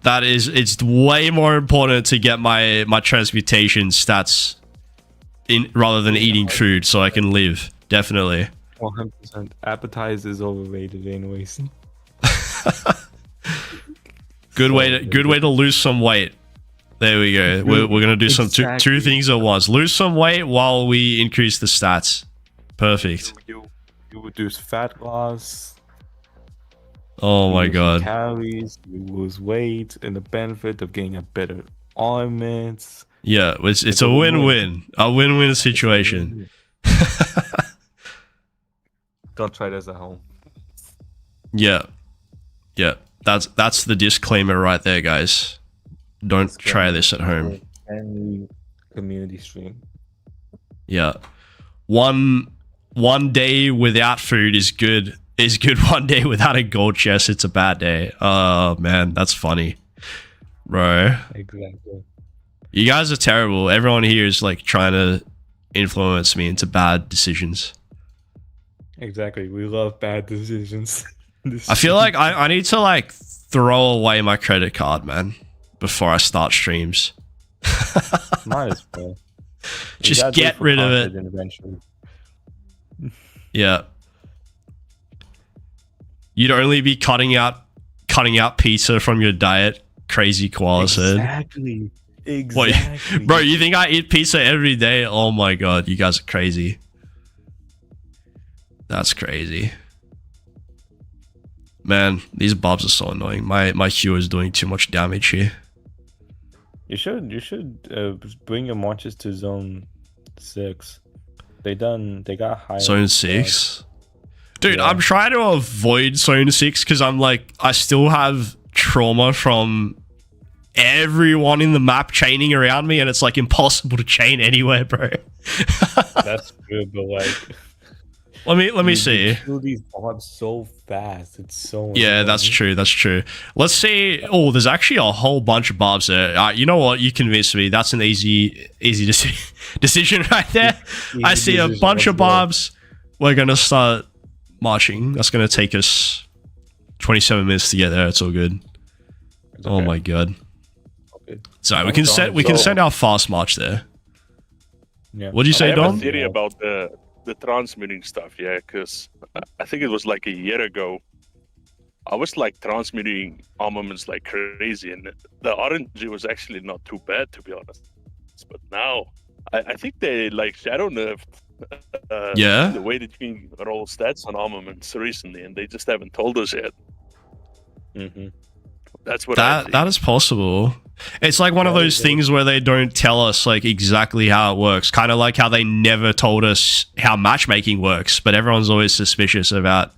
It's way more important to get my transportation stats in rather than eating food so I can live. Definitely.
100%. Appetizer is overrated anyways.
Good way to lose some weight. There we go. We're gonna do two things at once. Lose some weight while we increase the stats. Perfect.
You reduce fat loss.
Oh my god.
Calories. You lose weight, and the benefit of getting a better armament.
Yeah, it's a win-win. A win-win situation.
Don't try this at home.
Yeah. That's the disclaimer right there, guys. Don't try this at home.
Any community stream.
Yeah. One day without food is good. Is good. One day without a gold chest, it's a bad day. Oh man, that's funny. Bro.
Exactly.
You guys are terrible. Everyone here is like trying to influence me into bad decisions.
Exactly. We love bad decisions.
I feel like I need to like throw away my credit card, man, before I start streams.
Might as well.
Just get rid of it.
Eventually.
Yeah. You'd only be cutting out pizza from your diet. Crazy koala said.
Exactly.
Wait, bro, you think I eat pizza every day? Oh my god, you guys are crazy. That's crazy. Man, these bobs are so annoying. My Q is doing too much damage here.
You should bring your marches to zone 6. They got high.
Zone 6? Dude, yeah. I'm trying to avoid zone 6 because I'm like, I still have trauma from everyone in the map chaining around me, and it's like impossible to chain anywhere, bro.
That's good, but like,
let me see.
Kill these bobs so fast. It's so
yeah, annoying. That's true. Let's see. Oh, there's actually a whole bunch of bobs there. You know what? You convinced me. That's an easy decision right there. I see a bunch of bobs. We're gonna start marching. That's gonna take us 27 minutes to get there. It's all good. It's okay. Oh my god. Okay. Sorry, we can send our fast march there. Yeah. What did you say, Dom?
I have a theory about the transmitting stuff, yeah, because I think it was like a year ago I was like transmitting armaments like crazy, and the RNG was actually not too bad, to be honest. But now, I think they like shadow nerfed
Yeah,
the way that you can roll stats on armaments recently, and they just haven't told us yet.
Mm-hmm.
That's what I
that
think.
that is possible. It's like one of those things where they don't tell us like exactly how it works. Kind of like how they never told us how matchmaking works, but everyone's always suspicious about,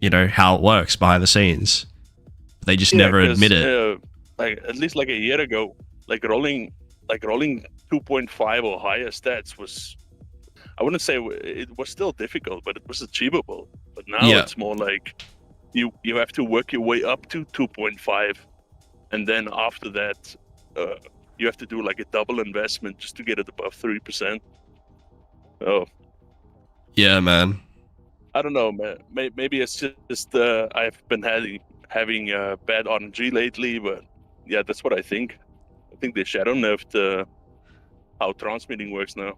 you know, how it works behind the scenes. They just never admit it.
Like at least like a year ago, like rolling 2.5 or higher stats was, I wouldn't say it was still difficult, but it was achievable. But now it's more like you have to work your way up to 2.5, and then after that, you have to do like a double investment just to get it above 3%. Oh,
Yeah, man.
I don't know, man. Maybe it's just I've been having bad RNG lately, but yeah, that's what I think. I think they shadow nerfed how transmitting works now.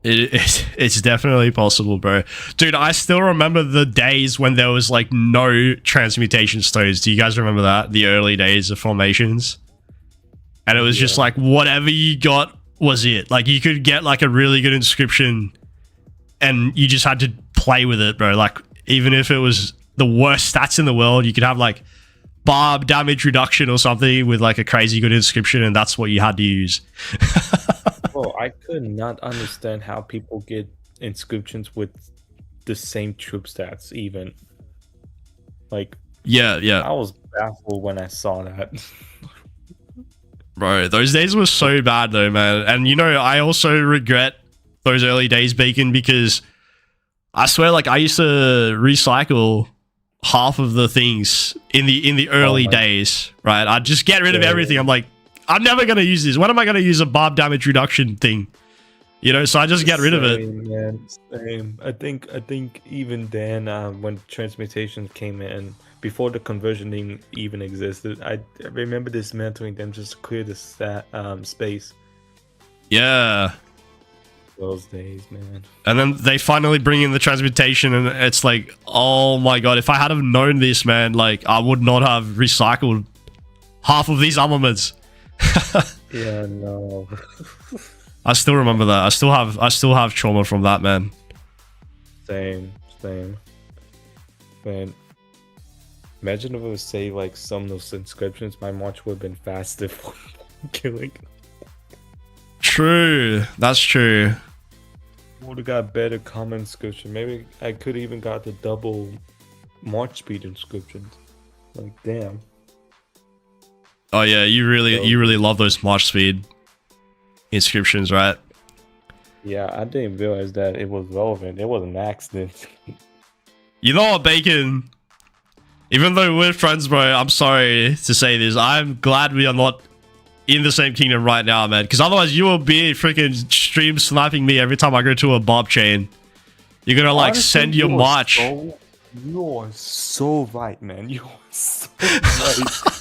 It's definitely possible, bro. Dude, I still remember the days when there was like no transmutation stones. Do you guys remember that? The early days of formations? And it was just like whatever you got was it. Like you could get like a really good inscription and you just had to play with it, bro. Like even if it was the worst stats in the world, you could have like barb damage reduction or something with like a crazy good inscription, and that's what you had to use.
Bro, I could not understand how people get inscriptions with the same troop stats even. Like,
yeah.
I was baffled when I saw that.
Bro, those days were so bad though, man. And you know, I also regret those early days, Bacon, because I swear, like I used to recycle half of the things in the early days, right? I'd just get rid of everything. I'm like, I'm never gonna use this. When am I gonna use a barb damage reduction thing? You know, so I just get rid of it.
Man, same. I think even then, when transmutation came in, before the conversion even existed, I remember dismantling them just to clear the space.
Yeah.
Those days, man.
And then they finally bring in the transmutation, and it's like, oh my god, if I had have known this, man, like I would not have recycled half of these armaments.
Yeah, no.
I still remember that. I still have trauma from that, man.
Same. Man, imagine if it was say like some of those inscriptions, my march would have been faster for killing.
True, that's true.
Would have got better common inscription. Maybe I could even got the double march speed inscriptions. Like damn.
Oh yeah, you really love those march speed inscriptions, right?
Yeah, I didn't realize that it was relevant. It was an accident.
You know what, Bacon? Even though we're friends, bro, I'm sorry to say this. I'm glad we are not in the same kingdom right now, man. Because otherwise you will be freaking stream sniping me every time I go to a bob chain. You're gonna like send your march.
You are so right, man. You are so right.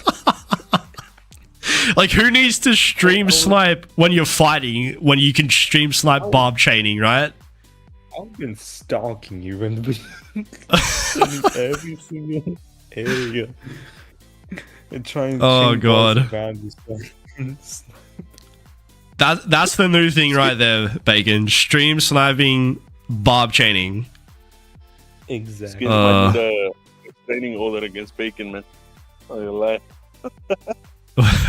Like, who needs to stream snipe when you're fighting when you can stream snipe barb chaining, right?
I've been stalking you in the every single area and trying to around you.
That's the new thing right there, Bacon. Stream sniping barb chaining.
Exactly.
I did a training order against Bacon, man. Not gonna lie.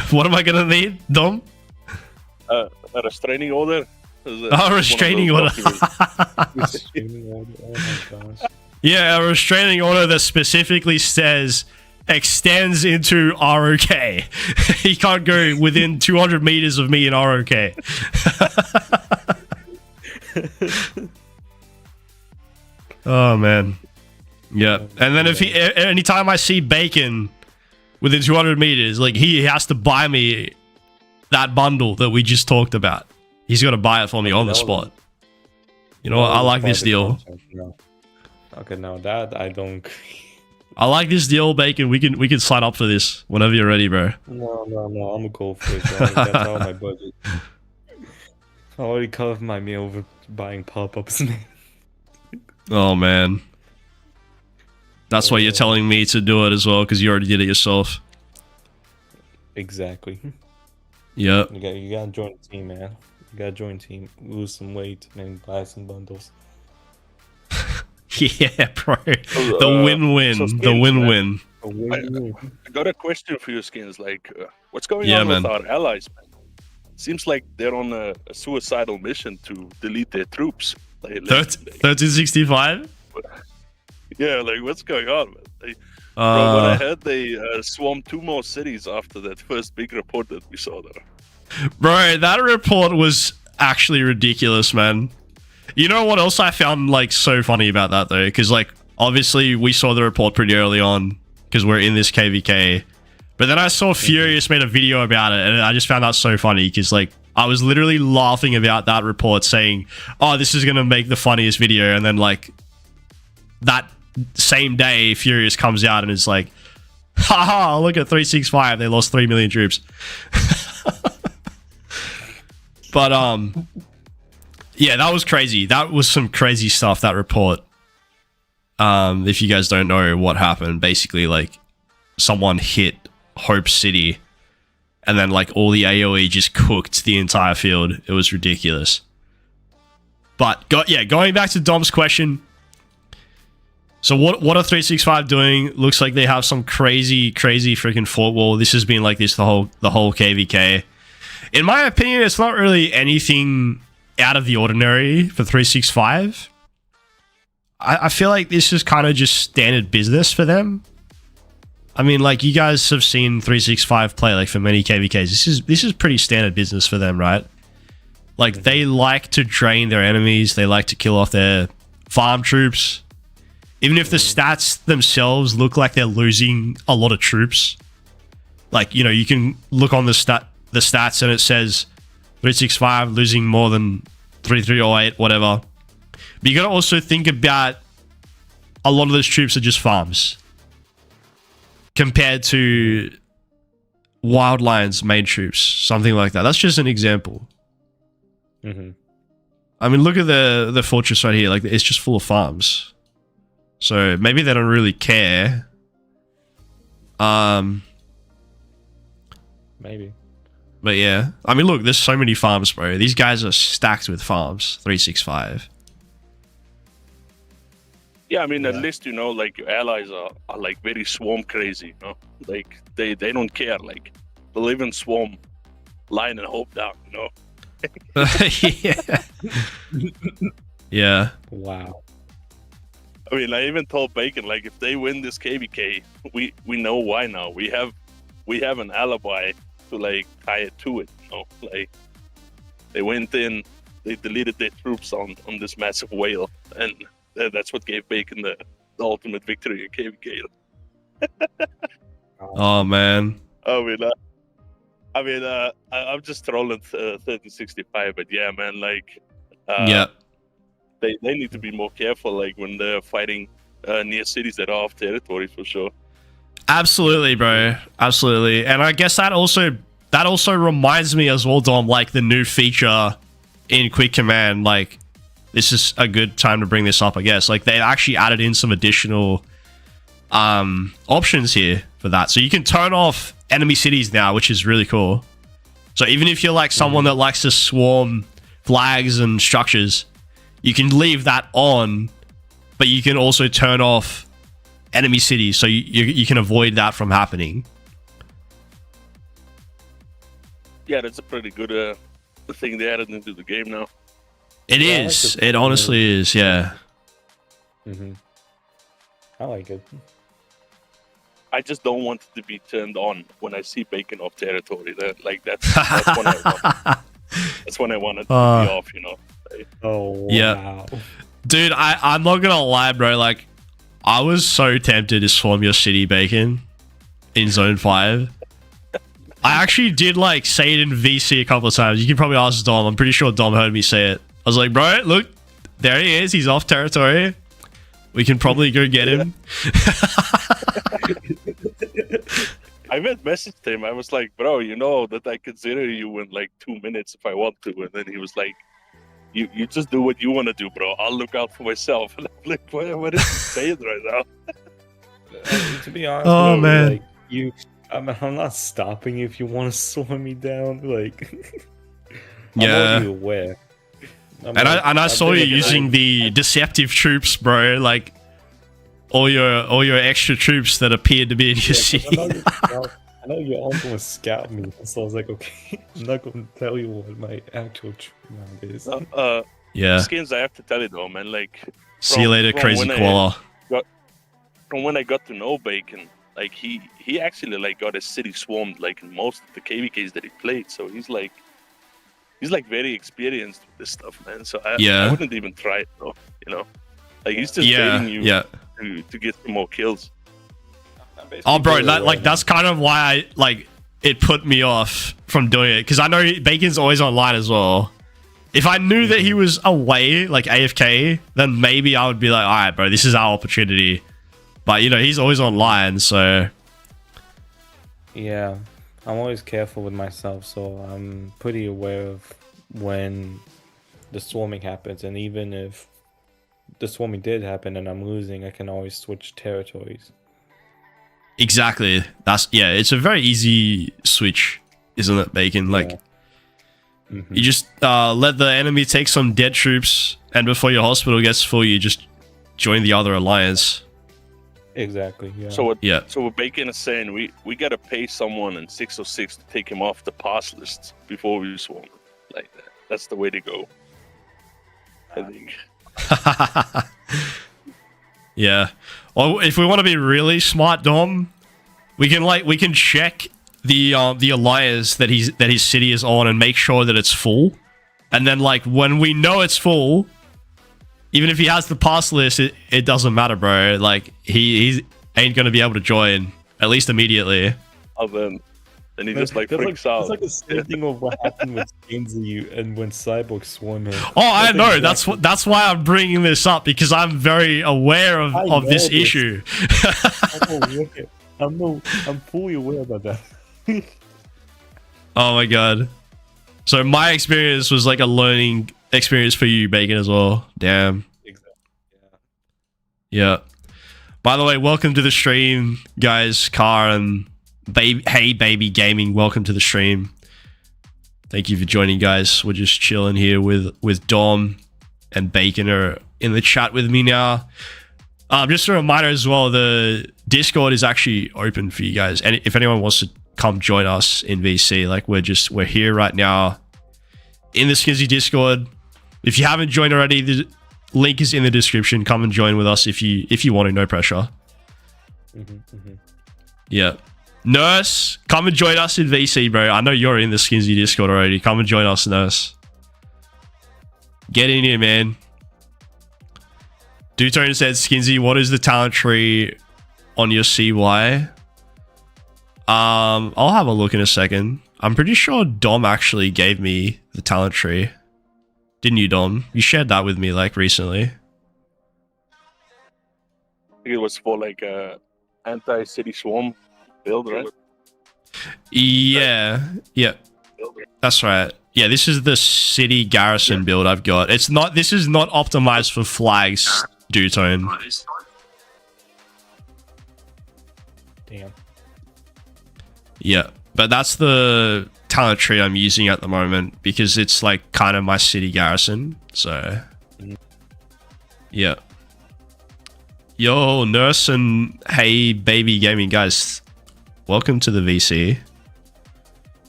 What am I gonna need, Dom?
A restraining order.
A restraining order.
Oh my gosh.
Yeah, a restraining order that specifically says extends into ROK. He can't go within 200 meters of me in ROK. Oh man. Yeah. And then if anytime I see Bacon within 200 meters, like he has to buy me that bundle that we just talked about. He's got to buy it for me on the spot. You know what? I like this deal.
No. Okay, now that I don't.
I like this deal, Bacon. We can sign up for this whenever you're ready, bro.
No. I'm a goldfish. That's all my budget. I already covered my meal with buying pop-ups.
Oh man. That's why you're telling me to do it as well, because you already did it yourself.
Exactly.
Yeah.
You gotta join the team, man. You gotta join the team, lose some weight, and buy some bundles.
Yeah, bro. The win-win.
so Skins,
the win-win.
I got a question for you, Skins. Like, what's going
Yeah,
on
man.
with our allies, man? Seems like they're on a suicidal mission to delete their troops.
1365?
Yeah, like, what's going on, man? From what I heard, they swarmed 2 more cities after that first big report that we saw there.
Bro, that report was actually ridiculous, man. You know what else I found, like, so funny about that, though? Because, like, obviously, we saw the report pretty early on, because we're in this KVK. But then I saw Furious made a video about it, and I just found that so funny, because, like, I was literally laughing about that report, saying, oh, this is going to make the funniest video, and then, like, that same day, Furious comes out and is like, haha, look at 365, they lost 3 million troops. But, yeah, that was crazy. That was some crazy stuff, that report. If you guys don't know what happened, basically, like, someone hit Hope City, and then, like, all the AoE just cooked the entire field. It was ridiculous. But, going back to Dom's question. So what are 365 doing? Looks like they have some crazy freaking fort wall. This has been like this the whole KVK. In my opinion, it's not really anything out of the ordinary for 365. I feel like this is kind of just standard business for them. I mean, like, you guys have seen 365 play, like, for many KVKs. This is pretty standard business for them, right? Like, they like to drain their enemies. They like to kill off their farm troops. Even if the stats themselves look like they're losing a lot of troops. Like, you know, you can look on the stats and it says 365 losing more than 3308, whatever. But you gotta also think about a lot of those troops are just farms. Compared to Wildlion's main troops. Something like that. That's just an example. I mean, look at the fortress right here. Like, it's just full of farms. So maybe they don't really care.
Maybe.
But yeah. I mean, look, there's so many farms, bro. These guys are stacked with farms. 365.
Yeah, I mean, at least, you know, like, your allies are like, very swarm crazy, you know? Like, they don't care. Like, they live in swarm, line and hope down, you know?
Yeah. Yeah.
Wow.
I mean, I even told Bacon, like, if they win this KVK, we know why now. We have an alibi to, like, tie it to it, you know? Like, they went in, they deleted their troops on this massive whale, and that's what gave Bacon the ultimate victory in KVK.
Oh, man.
I'm just trolling 1365, but yeah, man, like,
Yeah.
They need to be more careful, like, when they're fighting near cities that are off territory, for sure.
Absolutely, bro. Absolutely. And I guess that also reminds me as well, Dom, like, the new feature in Quick Command. Like, this is a good time to bring this up, I guess. Like, they actually added in some additional options here for that. So you can turn off enemy cities now, which is really cool. So even if you're like someone that likes to swarm flags and structures, you can leave that on, but you can also turn off enemy cities, so you can avoid that from happening.
Yeah, that's a pretty good thing they added into the game now.
It is. It honestly is, yeah.
I like it.
I just don't want it to be turned on when I see Bacon off territory. That's when I want. That's when I want it to be off, you know.
Oh, wow.
Yeah. Dude, I'm not gonna lie, bro. Like, I was so tempted to swarm your city, Bacon, in Zone 5. I actually did, like, say it in VC a couple of times. You can probably ask Dom. I'm pretty sure Dom heard me say it. I was like, bro, look, there he is. He's off territory. We can probably go get him.
I messaged him. I was like, bro, you know that I consider you in like 2 minutes if I want to. And then he was like, you just do what you want to do, bro. I'll look out for myself. And I'm like, what is he saying right now?
to be honest,
Oh,
bro,
man.
like I'm not stopping you if you want to swarm me down. Like, I'm already aware.
I saw you using the deceptive troops, bro. Like all your extra troops that appeared to be in your city.
I know you're all going to scout me, so I was like, okay, I'm not going to tell you what my actual troop amount is.
Yeah.
Skins, I have to tell you though, man. Like,
See you later, crazy koala.
From when I got to know Bacon, like he actually like got his city swarmed like in most of the KVKs that he played. So he's like very experienced with this stuff, man. So I wouldn't even try it though, you know. Like he's just baiting you to get some more kills.
Oh, bro, that's kind of why it put me off from doing it, because I know Bacon's always online as well. If I knew that he was away, like AFK, then maybe I would be like, all right, bro, this is our opportunity. But, you know, he's always online, so...
Yeah, I'm always careful with myself, so I'm pretty aware of when the swarming happens. And even if the swarming did happen and I'm losing, I can always switch territories.
Exactly. It's a very easy switch, isn't it, Bacon? Like, you just let the enemy take some dead troops, and before your hospital gets full, you just join the other alliance.
Exactly. Yeah.
So what Bacon is saying, we gotta pay someone in 606 to take him off the pass list before we swarm. Like that. That's the way to go, I think.
Yeah. Or if we want to be really smart, Dom, we can check the alliance that his city is on and make sure that it's full. And then like when we know it's full, even if he has the pass list, it doesn't matter, bro. Like he ain't gonna be able to join, at least immediately.
Oh, then he just like freaks out.
It's like the same thing of what happened with Skinzy and when Cyborg swarmed him.
Oh, I know. That's why I'm bringing this up, because I'm very aware of this issue.
I'm fully aware about that.
Oh my god. So my experience was like a learning experience for you, Bacon, as well. Damn.
Exactly.
Yeah. By the way, welcome to the stream, guys. Car and Hey Baby Gaming, welcome to the stream. Thank you for joining, guys. We're just chilling here with Dom and Bacon are in the chat with me now. Just a reminder as well, the Discord is actually open for you guys, and if anyone wants to come join us in VC, like we're here right now in the Skizzy Discord. If you haven't joined already, the link is in the description. Come and join with us if you want to. No pressure. Yeah. Nurse, come and join us in VC, bro. I know you're in the Skizzy Discord already. Come and join us, Nurse. Get in here, man. Dutone said, Skinsy, what is the talent tree on your CY? I'll have a look in a second. I'm pretty sure Dom actually gave me the talent tree. Didn't you, Dom? You shared that with me like recently.
I think it was for like a anti-city swarm build, right?
Yeah. That's right. Yeah, this is the city garrison build I've got. This is not optimized for flags, Dutone.
Damn.
Yeah, but that's the talent tree I'm using at the moment because it's like kind of my city garrison. So, yeah. Yo, Nurse and Hey Baby Gaming, guys, welcome to the VC.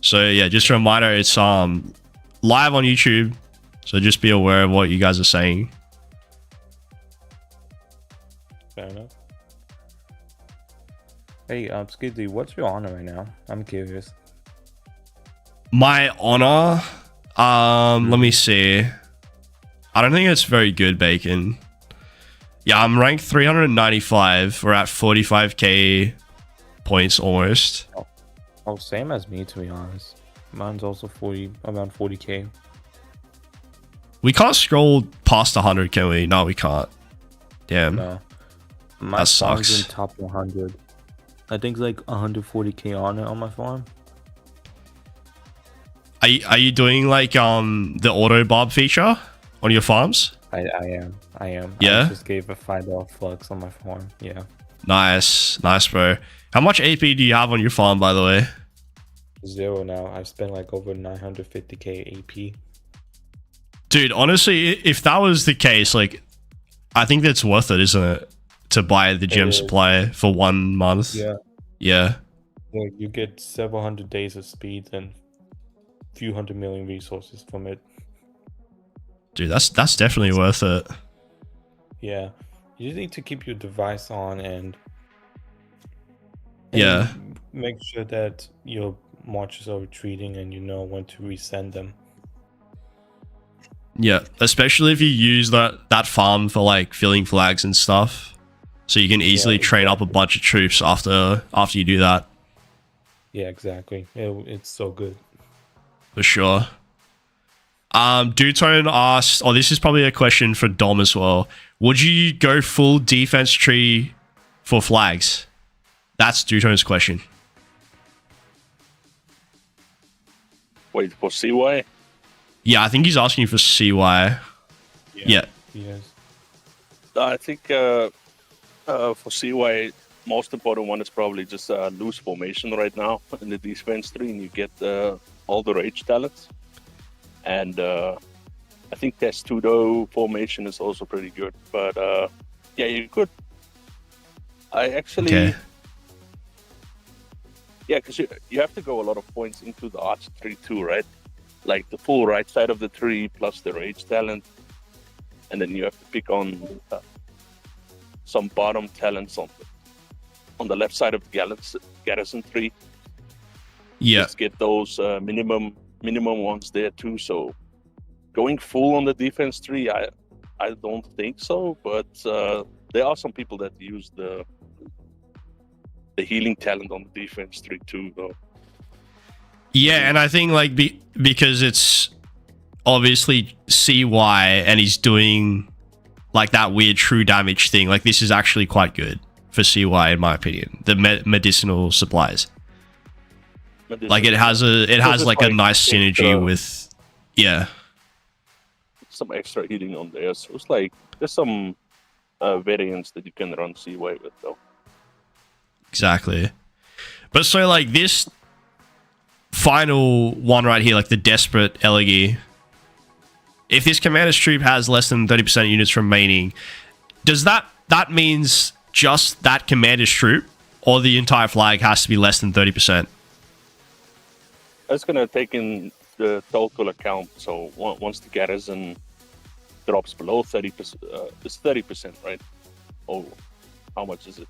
So yeah, just a reminder, it's live on YouTube, so just be aware of what you guys are saying.
Fair enough. Hey, Skizzy, what's your honor right now? I'm curious.
My honor, let me see. I don't think it's very good, Bacon. Yeah, I'm ranked 395. We're at 45k points almost.
Oh, same as me, to be honest. Mine's also around 40k.
We can't scroll past 100, can we? No, we can't. Damn.
No. My
that
farm's
sucks.
in top 100. I think it's like 140k honor on my farm.
Are you doing like the auto barb feature on your farms?
I am.
Yeah?
I just gave a $5 flux on my farm. Yeah.
Nice, bro. How much AP do you have on your farm, by the way?
0 now. I've spent like over 950k AP.
Dude, honestly, if that was the case, like, I think that's worth it, isn't it? To buy the gem supply for 1 month.
Yeah.
Yeah.
Well, you get several hundred days of speed and few 100 million resources from it.
Dude, that's definitely worth it.
Yeah. You just need to keep your device on and
yeah,
make sure that your marches are retreating and you know when to resend them.
Yeah, especially if you use that farm for like filling flags and stuff, so you can easily train up a bunch of troops after you do that.
Yeah, exactly. It's so good.
For sure. Dutone asked, this is probably a question for Dom as well. Would you go full defense tree for flags? That's Dutone's question.
Wait, for CY?
Yeah, I think he's asking you for CY. Yeah.
Yes.
I think for CY, most important one is probably just loose formation right now in the defense tree, and you get all the rage talents. And I think Testudo formation is also pretty good. But yeah, you could. I actually.
Okay.
Yeah, because you have to go a lot of points into the arch tree too, right? Like the full right side of the tree plus the rage talent. And then you have to pick on some bottom talents on the left side of the garrison tree.
Yeah.
Just get those minimum ones there too. So going full on the defense tree, I don't think so. But there are some people that use the healing talent on the defense tree too, though.
Yeah, and I think like because it's obviously CY and he's doing like that weird true damage thing. Like this is actually quite good for CY in my opinion. The medicinal supplies. Like it has like a nice synergy with, yeah.
Some extra healing on there, so it's like there's some variants that you can run CY with though.
Exactly. But so like this final one right here, like the Desperate Elegy, if this commander's troop has less than 30% units remaining, does that means just that commander's troop, or the entire flag has to be less than 30%?
That's gonna take in the total account. So once the garrison drops below 30%, it's 30%, right? Oh, how much is it?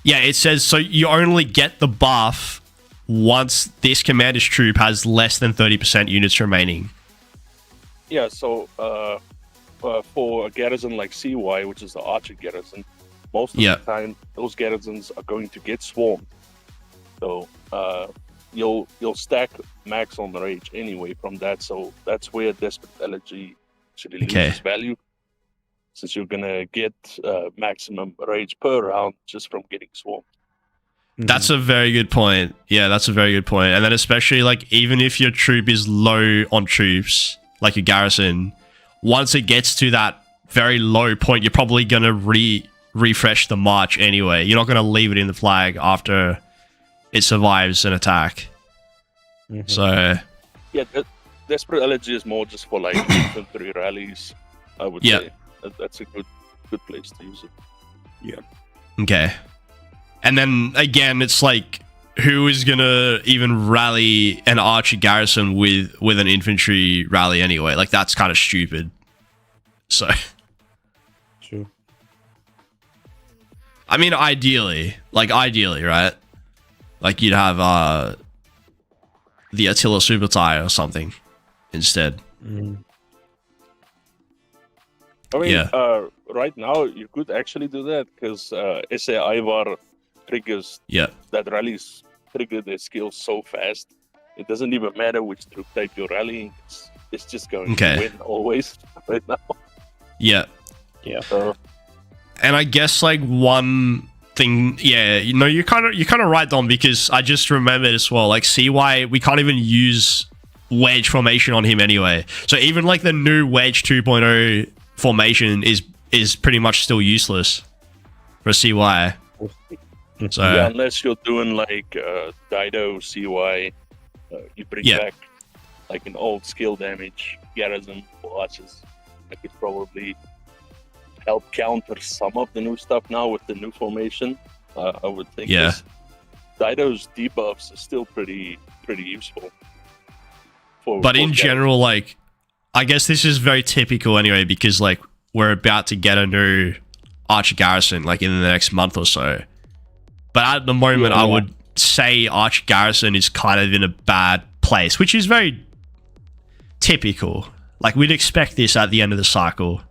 Yeah, it says so you only get the buff once this commander's troop has less than 30% units remaining.
Yeah, so for a garrison like CY, which is the archer garrison, most of the time those garrisons are going to get swarmed. So you'll stack max on the rage anyway from that. So that's where Desperate Elegy actually loses value, since you're gonna get maximum rage per round just from getting swarmed.
That's a very good point. Yeah, that's a very good point. And then especially like even if your troop is low on troops, like your garrison, once it gets to that very low point, you're probably gonna refresh the march anyway. You're not gonna leave it in the flag after it survives an attack. So
yeah, Desperate Elegy is more just for like infantry rallies, I would say. That's a good place to use it.
Yeah.
Okay. And then again, it's like, who is gonna even rally an archer garrison with an infantry rally anyway? Like that's kind of stupid. So.
True.
I mean, ideally, right? Like you'd have the Attila Subutai or something instead.
I mean, right now you could actually do that because SA Ivar triggers that rallies trigger their skills so fast. It doesn't even matter which troop type you're rallying. It's just going to win always right now.
Yeah.
So,
and I guess like one thing, you're kind of right, Dom, because I just remembered as well, like CY, we can't even use wedge formation on him anyway. So even like the new wedge 2.0 formation is pretty much still useless for CY. So
Yeah, unless you're doing like Dido, CY, you bring
Yeah.
back like an old skill damage garrison for archers. That could probably help counter some of the new stuff now with the new formation. I would think.
Yeah.
'cause Dido's debuffs are still pretty useful.
But in general, like, I guess this is very typical anyway, because like we're about to get a new Archer Garrison like in the next month or so. But at the moment, I would say Archer Garrison is kind of in a bad place, which is very typical. Like we'd expect this at the end of the cycle.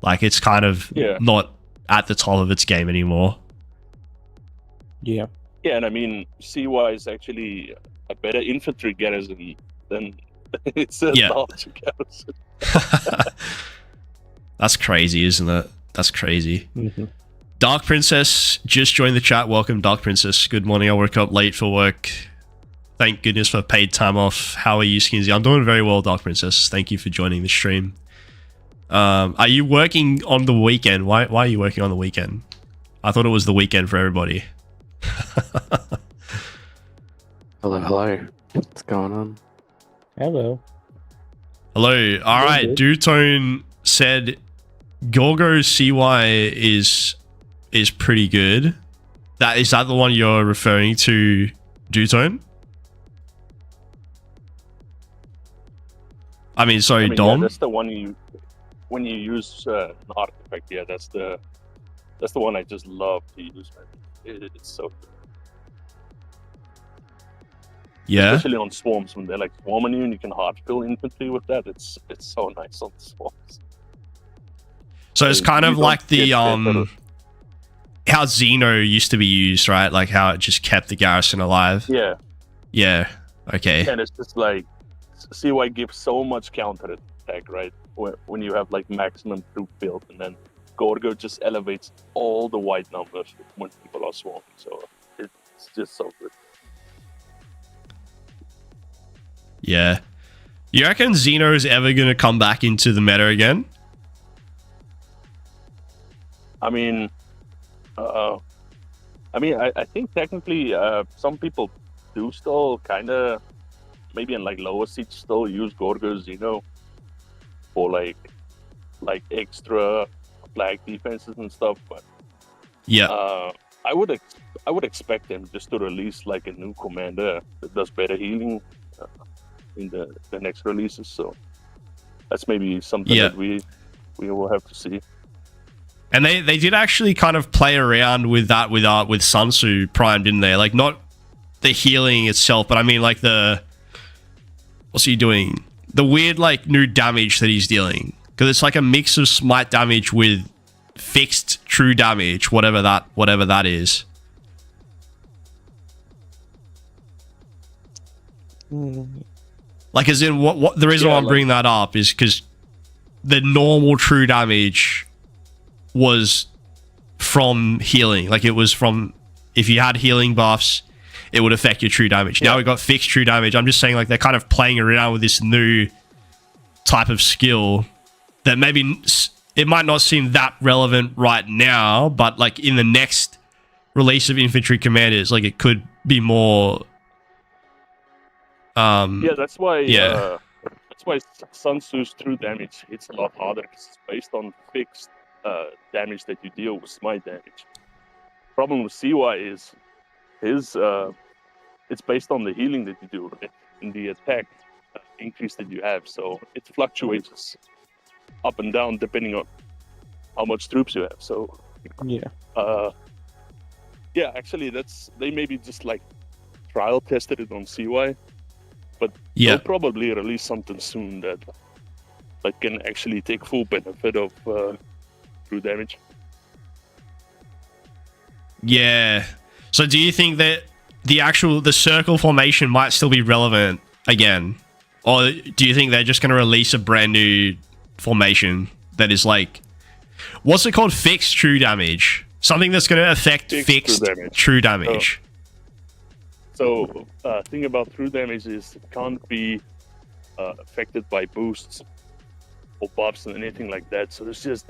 Like it's kind of not at the top of its game anymore.
Yeah.
Yeah, and I mean, CY is actually a better infantry garrison than it's a Archer garrison.
That's crazy, isn't it? That's crazy.
Mm-hmm.
Dark Princess just joined the chat. Welcome, Dark Princess. Good morning. I woke up late for work. Thank goodness for paid time off. How are you, Skinsy? I'm doing very well, Dark Princess. Thank you for joining the stream. Are you working on the weekend? Why are you working on the weekend? I thought it was the weekend for everybody.
Hello. What's going on?
Hello.
Hello. All right. Dutone said Gorgo CY is pretty good. Is that the one you're referring to, Dutone? I mean, Dom.
Yeah, that's the one when you use an artifact. Yeah, that's the one I just love to use, man. It's so good.
Yeah.
Especially on swarms when they're like swarming you and you can hard fill infantry with that. It's so nice on the swarms.
So it's kind of like the how Xeno used to be used, right? Like how it just kept the garrison alive.
Yeah.
Yeah. Okay.
And it's just like CY gives so much counter attack, right? When you have like maximum troop build, and then Gorgo just elevates all the white numbers when people are swarming. So it's just so good.
Yeah. You reckon Xeno is ever going to come back into the meta again?
I mean, I think technically some people do still kind of, maybe in like lower siege, still use Gorgo Xeno for like extra flag defenses and stuff. But
yeah,
I would expect them just to release like a new commander that does better healing in the next releases. So that's maybe something that we will have to see.
And they did actually kind of play around with that with Sun Tzu Prime, didn't they? Like not the healing itself, but I mean like what's he doing? The weird like new damage that he's dealing, because it's like a mix of smite damage with fixed true damage, whatever that is. Like as in what the reason why I'm bringing that up is because the normal true damage was from healing. Like it was from, if you had healing buffs, it would affect your true damage. Now we've got fixed true damage. I'm just saying like they're kind of playing around with this new type of skill that maybe it might not seem that relevant right now, but like in the next release of Infantry Commanders, like it could be more
that's why Sun Tzu's true damage hits a lot harder, because it's based on fixed damage that you deal with smite damage. Problem with CY is it's based on the healing that you do, right? And the attack increase that you have, so it fluctuates up and down depending on how much troops you have. So actually they maybe just like trial tested it on CY, but they'll probably release something soon that like can actually take full benefit of true damage.
Yeah. So do you think that the circle formation might still be relevant again? Or do you think they're just going to release a brand new formation that is like, what's it called? Fixed true damage. Something that's going to affect fixed true damage.
So thing about true damage is it can't be affected by boosts or buffs and anything like that. So it's just,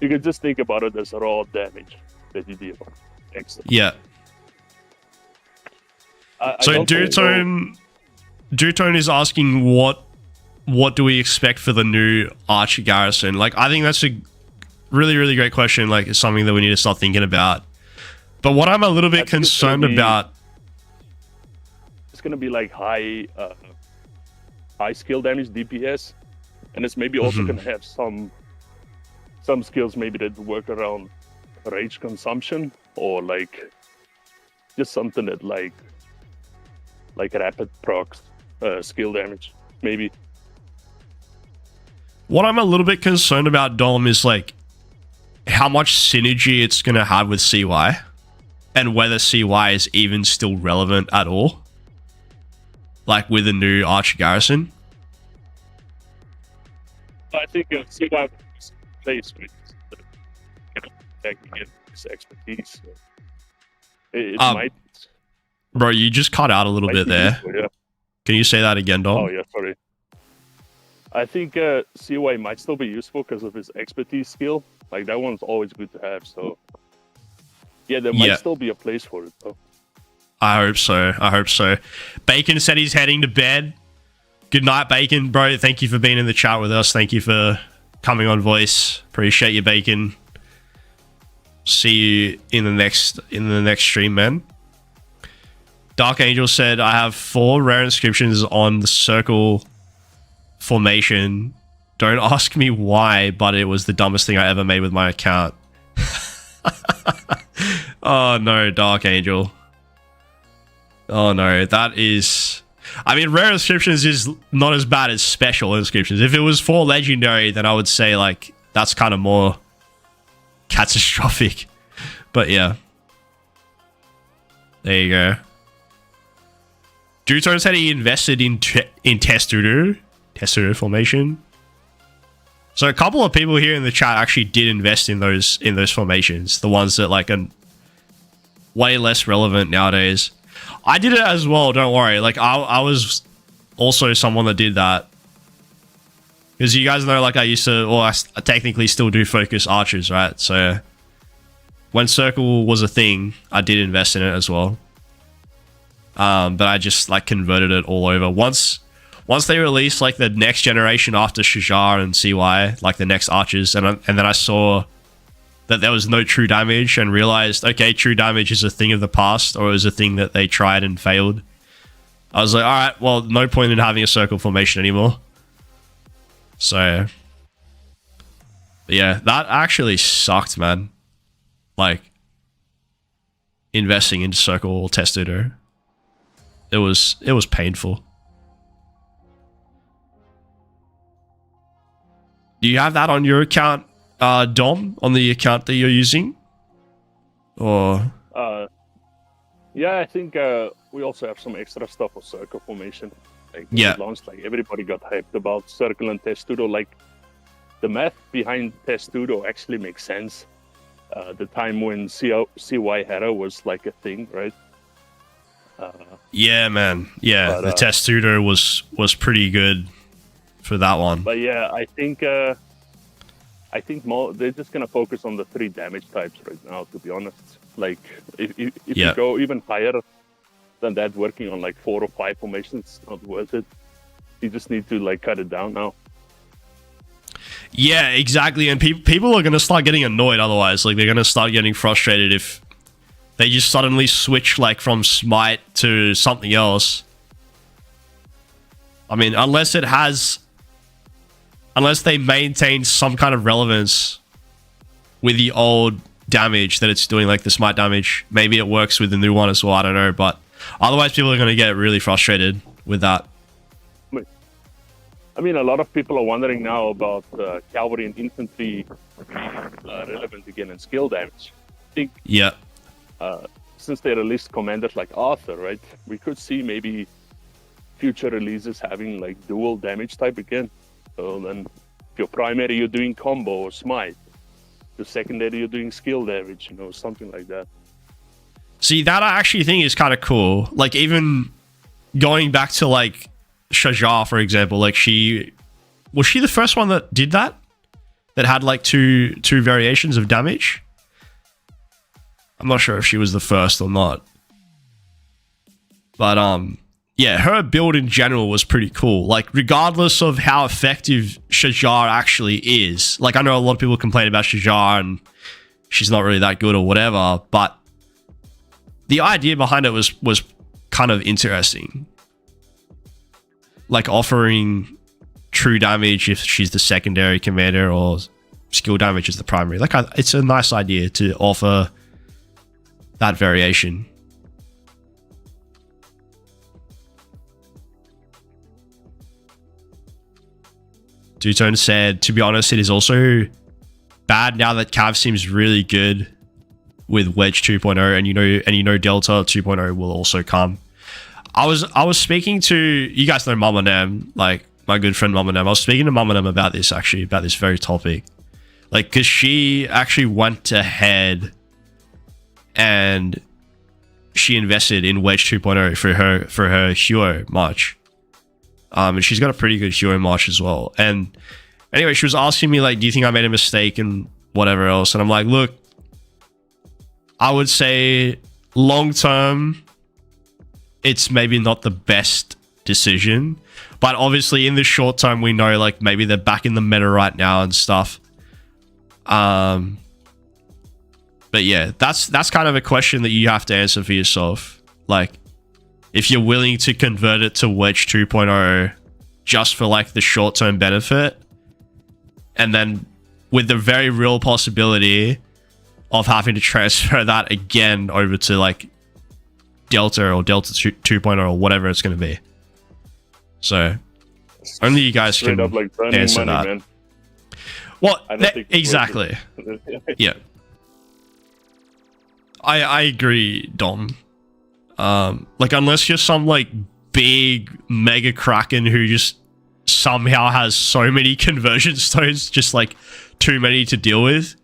you can just think about it as raw damage that you deal. Excellent.
Yeah. So Dutone is asking what do we expect for the new Archer garrison? Like, I think that's a really, really great question. Like, it's something that we need to start thinking about. But what I'm a little bit concerned about,
it's gonna be like high skill damage DPS, and it's maybe also gonna have some skills maybe that work around rage consumption, or like just something that like rapid procs skill damage maybe.
what I'm a little bit concerned about, Dom, is like how much synergy it's gonna have with CY, and whether CY is even still relevant at all, like with the new Archer garrison.
I think CY is a place with technical expertise. So it might.
Bro, you just cut out a little bit there.
Useful, yeah.
Can you say that again, Dom?
Oh yeah, sorry. I think CY might still be useful because of his expertise skill. Like, that one's always good to have. So yeah, there might still be a place for it though.
I hope so. Bacon said he's heading to bed. Good night, Bacon, bro. Thank you for being in the chat with us. Thank you for coming on voice. Appreciate you, Bacon. See you in the next stream, man. Dark Angel said, I have 4 rare inscriptions on the circle formation. Don't ask me why, but it was the dumbest thing I ever made with my account. Oh no, Dark Angel. Oh no, that is... I mean, rare inscriptions is not as bad as special inscriptions. If it was 4 legendary, then I would say, like, that's kind of more catastrophic. But yeah. There you go. Dutone said he invested in Testudo formation. So a couple of people here in the chat actually did invest in those formations, the ones that like are way less relevant nowadays. I did it as well, don't worry. Like, I was also someone that did that. Because you guys know, like, I used to, or I technically still do focus archers, right? So when circle was a thing, I did invest in it as well. But I just like converted it all over. Once they released like the next generation after Shajar and CY, like the next archers, and then I saw that there was no true damage and realized, okay, true damage is a thing of the past, or it was a thing that they tried and failed. I was like, all right, well, no point in having a circle formation anymore. So yeah, that actually sucked, man. Like investing into circle Testudo. It was painful. Do you have that on your account, Dom, on the account that you're using? Or
yeah, I think we also have some extra stuff for circle formation. Like,
yeah,
launched, like, everybody got hyped about circle and Testudo. Like, the math behind Testudo actually makes sense. The time when CY Hera was like a thing, right?
Yeah, man. Yeah, but, the Testudo was pretty good for that one.
But yeah, I think more they're just gonna focus on the 3 damage types right now. To be honest, like if you go even higher than that, working on like 4 or 5 formations, it's not worth it. You just need to like cut it down now.
Yeah, exactly. And people are gonna start getting annoyed otherwise. Like, they're gonna start getting frustrated if they just suddenly switch like from Smite to something else. I mean, unless they maintain some kind of relevance with the old damage that it's doing, like the Smite damage, maybe it works with the new one as well, I don't know. But otherwise, people are going to get really frustrated with that.
I mean, a lot of people are wondering now about cavalry and infantry relevant again in skill damage. I think,
yeah.
Since they released commanders like Arthur, right, we could see maybe future releases having like dual damage type again. So then, if your primary you're doing combo or smite, the secondary you're doing skill damage, you know, something like that.
See, that I actually think is kind of cool. Like, even going back to like Shajar, for example, like was she the first one that did that? That had like two variations of damage? I'm not sure if she was the first or not. But yeah, her build in general was pretty cool. Like, regardless of how effective Shajar actually is. Like, I know a lot of people complain about Shajar and she's not really that good or whatever, but the idea behind it was kind of interesting. Like, offering true damage if she's the secondary commander or skill damage is the primary. Like, it's a nice idea to offer that variation. Dutone said, to be honest, it is also bad now that Cav seems really good with Wedge 2.0, and you know Delta 2.0 will also come. I was speaking to, you guys know Mama Nam, like my good friend Mama Nam. I was speaking to Mama Nam about this very topic. Like, because she actually went ahead and she invested in Wedge 2.0 for her Hero March. And she's got a pretty good Hero March as well. And anyway, she was asking me, like, do you think I made a mistake and whatever else? And I'm like, look, I would say long term, it's maybe not the best decision. But obviously in the short term, we know, like, maybe they're back in the meta right now and stuff. But yeah, that's kind of a question that you have to answer for yourself. Like, if you're willing to convert it to Wedge 2.0 just for, like, the short-term benefit, and then with the very real possibility of having to transfer that again over to, like, Delta or Delta 2.0 or whatever it's going to be. So, only you guys
Straight
can
up, like, burning
answer
money,
that.
man.
Well,
I don't think it's
exactly.
worth
Yeah. I agree, Dom. Like, unless you're some, like, big mega kraken who just somehow has so many conversion stones, just, like, too many to deal with,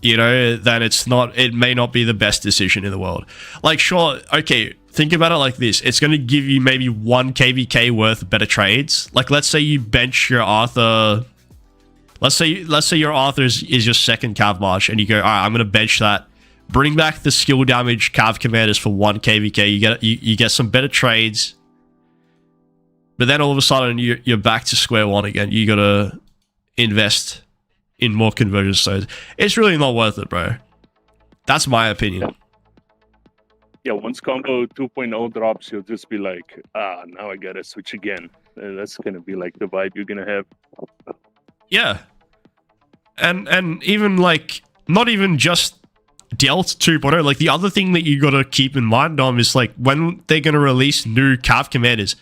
you know, then it may not be the best decision in the world. Like, sure, okay, think about it like this. It's going to give you maybe 1 KVK worth of better trades. Like, let's say you bench your Arthur. Let's say your Arthur is your second Cav March, and you go, all right, I'm going to bench that. Bring back the skill damage Cav commanders for 1 KVK. You get some better trades. But then all of a sudden, you're back to square one again. You got to invest in more conversion stones. It's really not worth it, bro. That's my opinion.
Yeah, once combo 2.0 drops, you'll just be like, now I gotta switch again. And that's gonna be like the vibe you're gonna have.
Yeah. And even, like, not even just Delta 2.0, like, the other thing that you gotta keep in mind, Dom, is, like, when they're gonna release new Cav commanders.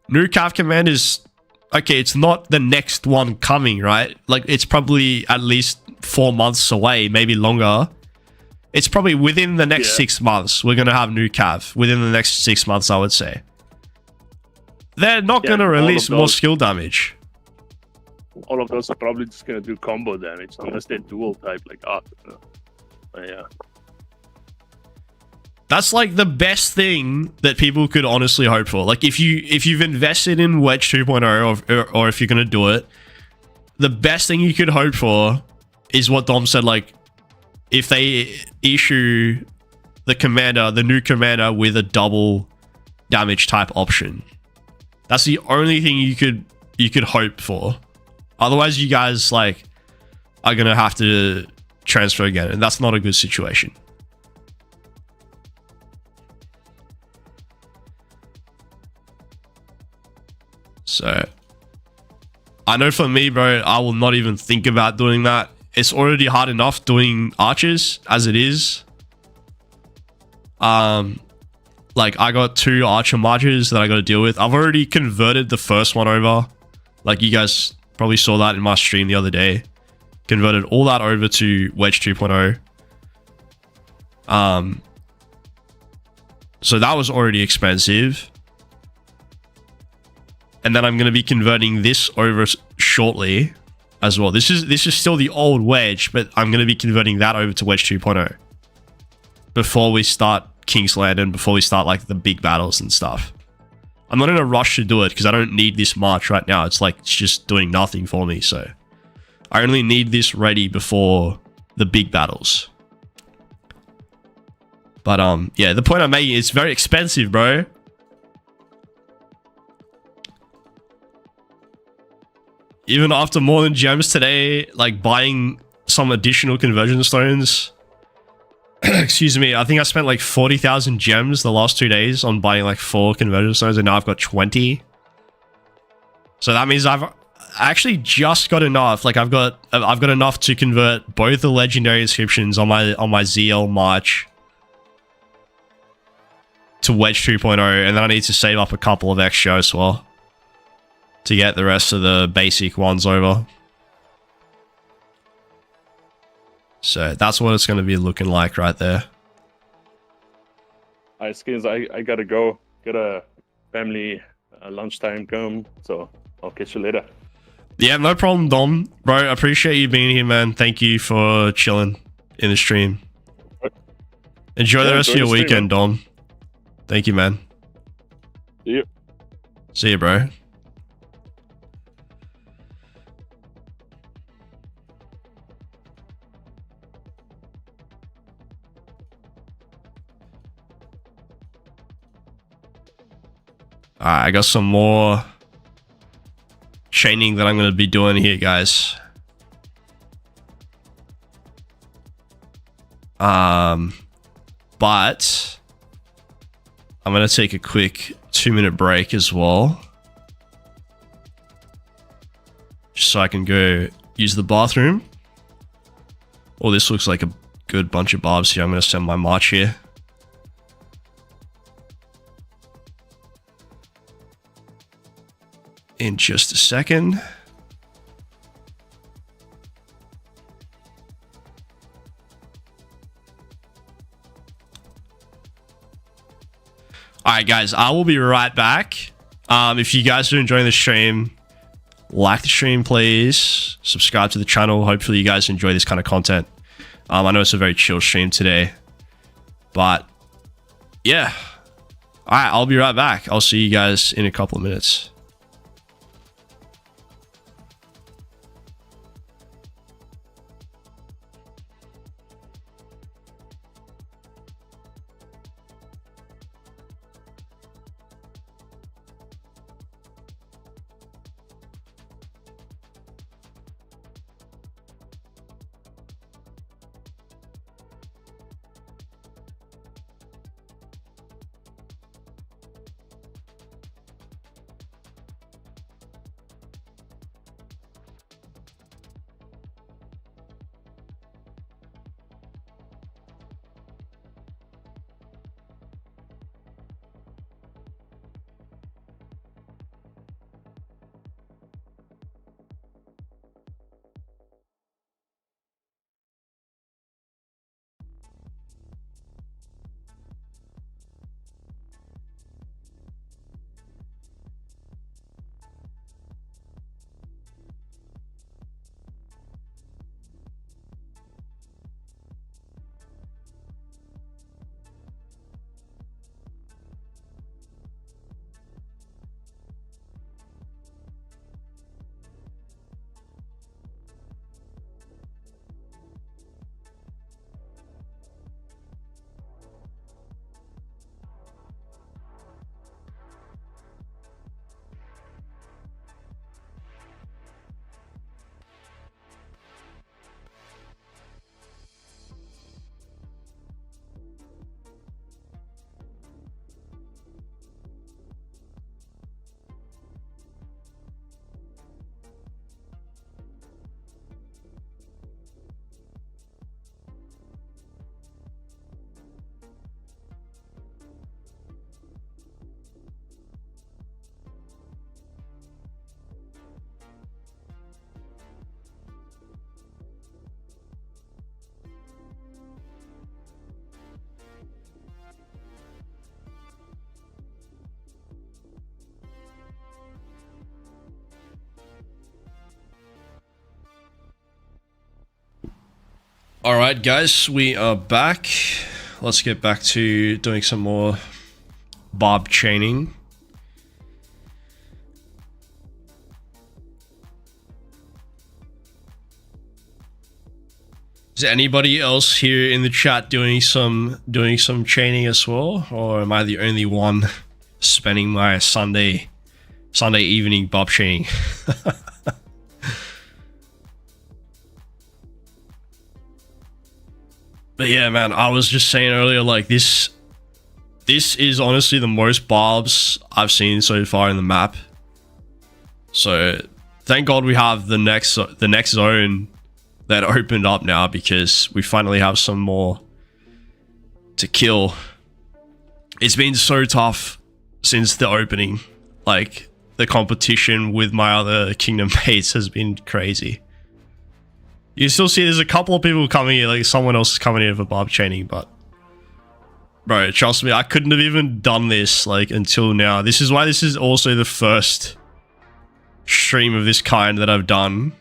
New Cav commanders, okay, it's not the next one coming, right? Like, it's probably at least 4 months away, maybe longer. It's probably within the next 6 months, we're gonna have new Cav. Within the next 6 months, I would say. They're not gonna release more skill damage.
All of those are probably just gonna do combo damage, unless they're dual type, like Arthur. Yeah.
That's, like, the best thing that people could honestly hope for. Like, if you've invested in Wedge 2.0 or if you're gonna do it, the best thing you could hope for is what Dom said, like, if they issue the new commander with a double damage type option. That's the only thing you could hope for. Otherwise, you guys, like, are gonna have to transfer again, and that's not a good situation. So, I know for me, bro, I will not even think about doing that. It's already hard enough doing archers as it is. Like, I got 2 archer marches that I got to deal with. I've already converted the first one over. Like, you guys probably saw that in my stream the other day. Converted all that over to Wedge 2.0. So that was already expensive. And then I'm going to be converting this over shortly as well. This is still the old Wedge, but I'm going to be converting that over to Wedge 2.0 before we start Kingsland and before we start, like, the big battles and stuff. I'm not in a rush to do it because I don't need this march right now. It's just doing nothing for me. So I only need this ready before the big battles. But yeah, the point I'm making is very expensive, bro. Even after more than gems today, like buying some additional conversion stones. Excuse me, I think I spent like 40,000 gems the last 2 days on buying like 4 conversion stones, and now I've got 20. So that means I've actually just got enough. Like I've got enough to convert both the legendary inscriptions on my ZL March to Wedge 2.0, and then I need to save up a couple of extra as well to get the rest of the basic ones over. So that's what it's going to be looking like right there.
Alright, Skins, I gotta go. Got a family lunchtime come, so I'll catch you later.
Yeah, no problem, Dom. Bro, I appreciate you being here, man. Thank you for chilling in the stream. Enjoy the rest of your weekend, Dom. Thank you, man.
See you.
See you, bro. Alright, I got some more chaining that I'm going to be doing here, guys. But I'm going to take a quick 2-minute break as well, just so I can go use the bathroom. Oh, this looks like a good bunch of barbs here. I'm going to send my march here. In just a second. All right, guys, I will be right back. If you guys are enjoying the stream, like the stream, please. Subscribe to the channel. Hopefully you guys enjoy this kind of content. I know it's a very chill stream today, but yeah. All right, I'll be right back. I'll see you guys in a couple of minutes. All right, guys, we are back. Let's get back to doing some more barb chaining. Is anybody else here in the chat doing some chaining as well, or am I the only one spending my Sunday evening bob chaining? But yeah, man, I was just saying earlier, like this is honestly the most barbs I've seen so far in the map. So thank God we have the next zone that opened up now, because we finally have some more to kill. It's been so tough since the opening. Like, the competition with my other kingdom mates has been crazy. You still see there's a couple of people coming in, like someone else is coming in for barb chaining, but bro, trust me, I couldn't have even done this like until now. This is why this is also the first stream of this kind that I've done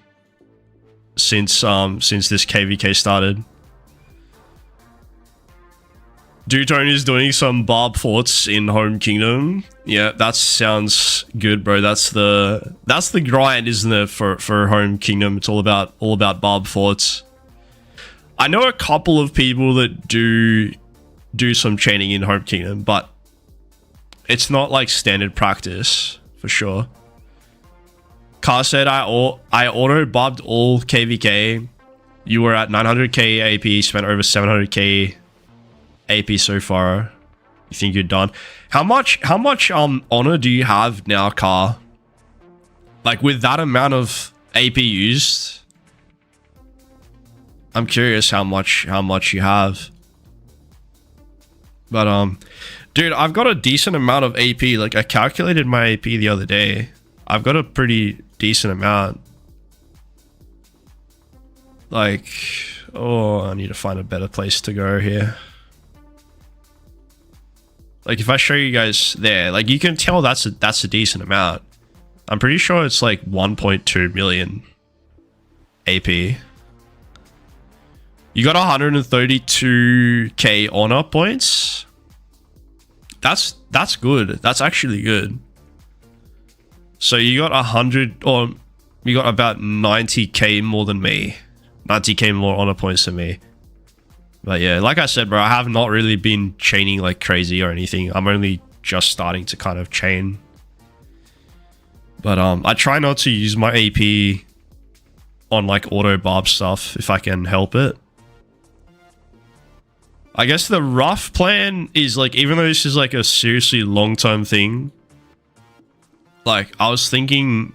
since this KVK started. Dutone is doing some barb forts in home kingdom. Yeah, that sounds good, bro. That's the grind, isn't it, for home kingdom? It's all about barb forts. I know a couple of people that do some chaining in home kingdom, but it's not like standard practice for sure. Car said I auto bobbed all KVK. You were at 900k AP, spent over 700k AP so far. You think you're done? How much honor do you have now, Car? Like, with that amount of AP used, I'm curious how much you have. But dude, I've got a decent amount of AP. Like, I calculated my AP the other day. I've got a pretty decent amount. Like, oh, I need to find a better place to go here. Like, if I show you guys there, like, you can tell that's a decent amount. I'm pretty sure it's like 1.2 million AP. You got 132k honor points. That's good. That's actually good. So you got 100, or you got about 90k more than me. 90k more honor points than me. But yeah, like I said, bro, I have not really been chaining like crazy or anything. I'm only just starting to kind of chain. But I try not to use my AP on like auto barb stuff if I can help it. I guess the rough plan is, like, even though this is like a seriously long-term thing, like, I was thinking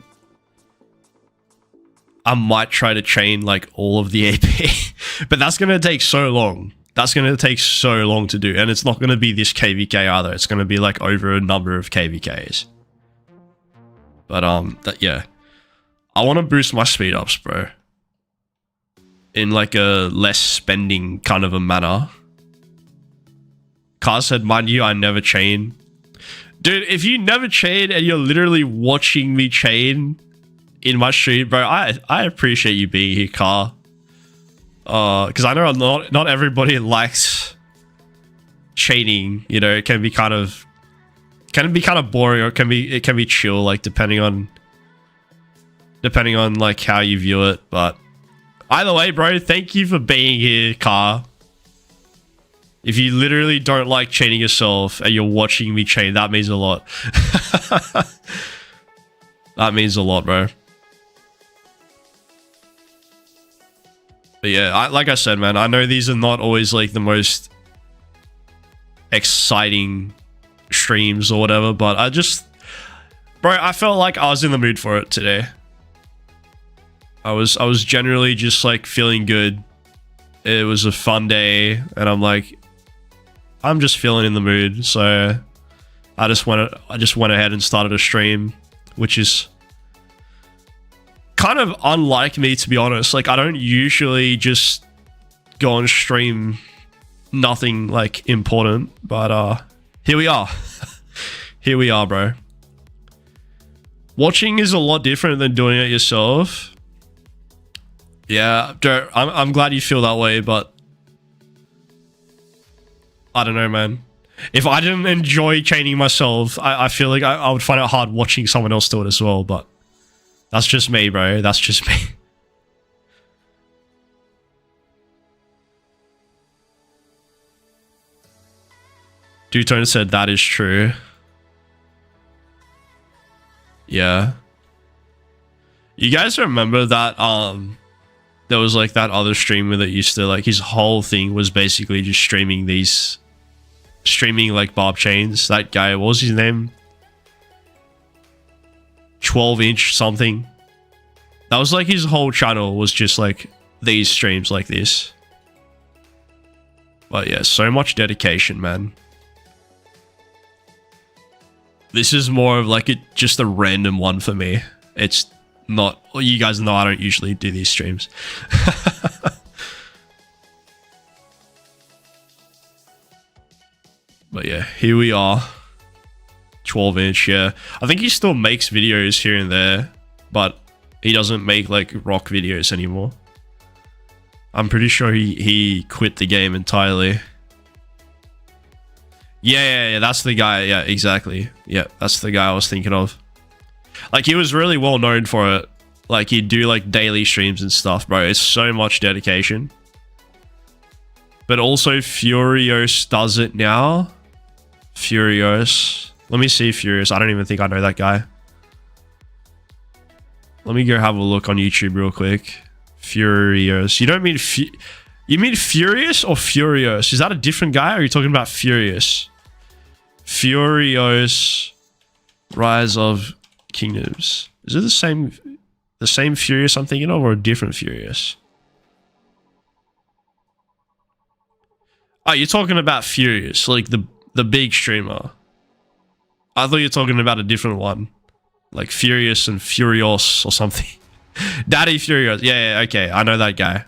I might try to chain like all of the AP, but that's going to take so long. That's going to take so long to do. And it's not going to be this KVK either. It's going to be like over a number of KVKs. But yeah, I want to boost my speed ups, bro, in like a less spending kind of a manner. Car said, mind you, I never chain. Dude, if you never chain and you're literally watching me chain in my stream, bro, I appreciate you being here, Car. Because I know not everybody likes chaining. You know, it can be kind of boring, or it can be chill, like depending on like how you view it. But either way, bro, thank you for being here, Car. If you literally don't like chaining yourself and you're watching me chain, that means a lot. That means a lot, bro. But yeah, like I said, man, I know these are not always like the most exciting streams or whatever, but bro, I felt like I was in the mood for it today. I was generally just like feeling good. It was a fun day, and I'm like, I'm just feeling in the mood, so I just went ahead and started a stream, which is kind of unlike me, to be honest. Like, I don't usually just go on stream nothing like important, but here we are. Here we are, bro. Watching is a lot different than doing it yourself. Yeah, I'm glad you feel that way, but I don't know, man. If I didn't enjoy chaining myself, I feel like I would find it hard watching someone else do it as well, but that's just me, bro. That's just me. Dutone said that is true. Yeah. You guys remember that there was like that other streamer that used to like his whole thing was basically just streaming like Barb chains. That guy, what was his name? 12-inch something. That was like his whole channel was just like these streams like this. But yeah, so much dedication, man. This is more of like just a random one for me. It's not, well, you guys know I don't usually do these streams. But yeah, here we are. 12-inch, yeah. I think he still makes videos here and there, but he doesn't make like rock videos anymore. I'm pretty sure he quit the game entirely. Yeah, that's the guy. Yeah, exactly. Yeah, that's the guy I was thinking of. Like, he was really well known for it. Like, he'd do like daily streams and stuff, bro. It's so much dedication. But also Furios does it now. Furios. Let me see Furious. I don't even think I know that guy. Let me go have a look on YouTube real quick. Furious. You don't mean you mean Furious or Furious? Is that a different guy or are you talking about Furious? Furious Rise of Kingdoms. Is it the same Furious I'm thinking of or a different Furious? Oh, you're talking about Furious, like the big streamer. I thought you were talking about a different one. Like Furious and Furios or something. Daddy Furious. Yeah, okay. I know that guy.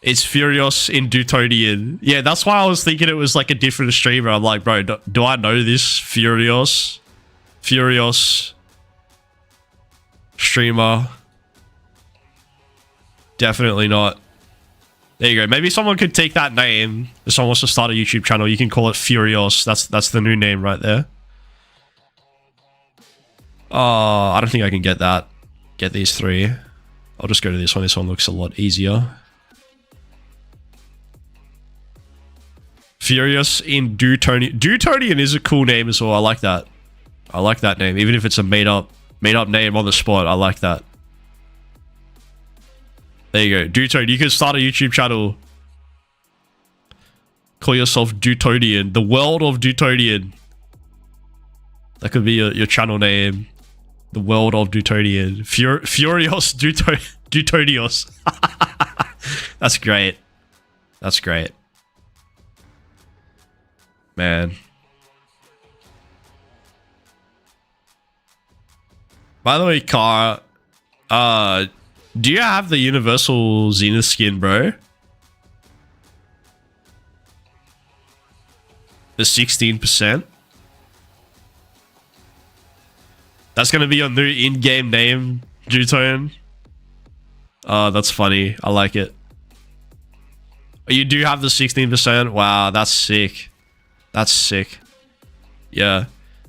It's Furios in Dutonian. Yeah, that's why I was thinking it was like a different streamer. I'm like, bro, do I know this Furios streamer? Definitely not. There you go. Maybe someone could take that name. If someone wants to start a YouTube channel, you can call it Furios. That's the new name right there. Oh, I don't think I can get that. Get these three. I'll just go to this one. This one looks a lot easier. Furious in Dutonian. Dutonian is a cool name as well. I like that. I like that name. Even if it's a made up name on the spot, I like that. There you go. Dutonian. You can start a YouTube channel. Call yourself Dutonian. The world of Dutonian. That could be your channel name. The world of Dutonian. Furios Dutonios. That's great. That's great. Man. By the way, Car, do you have the Universal Zenith skin, bro? The 16%? That's gonna be your new in-game name, Jutone. That's funny. I like it. You do have the 16%? Wow, that's sick. That's sick. Yeah.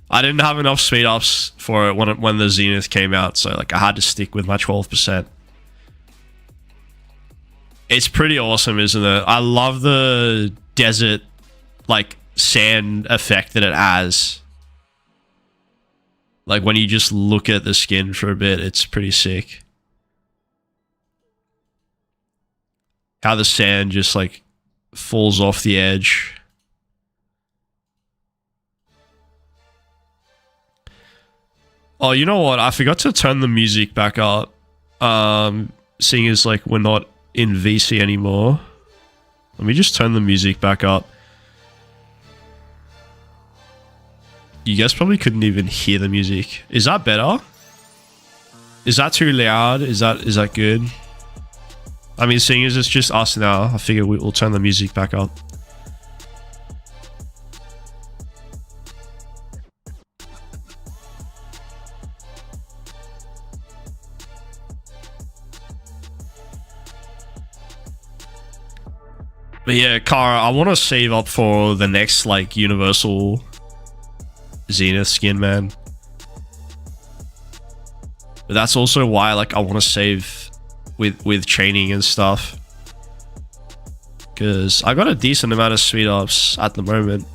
I didn't have enough speed ups for it when the Zenith came out, so like I had to stick with my 12%. It's pretty awesome, isn't it? I love the desert, like, sand effect that it has. Like, when you just look at the skin for a bit, it's pretty sick. How the sand just, like, falls off the edge. Oh, you know what? I forgot to turn the music back up. Seeing as, like, we're not in VC anymore. Let me just turn the music back up. You guys probably couldn't even hear the music. Is that better? Is that too loud? Is that good? I mean, seeing as it's just us now, I figure we'll turn the music back up. But yeah, Kara, I want to save up for the next, like, Universal Zenith skin, man. But that's also why, like, I want to save with chaining and stuff. because I got a decent amount of speed ups at the moment.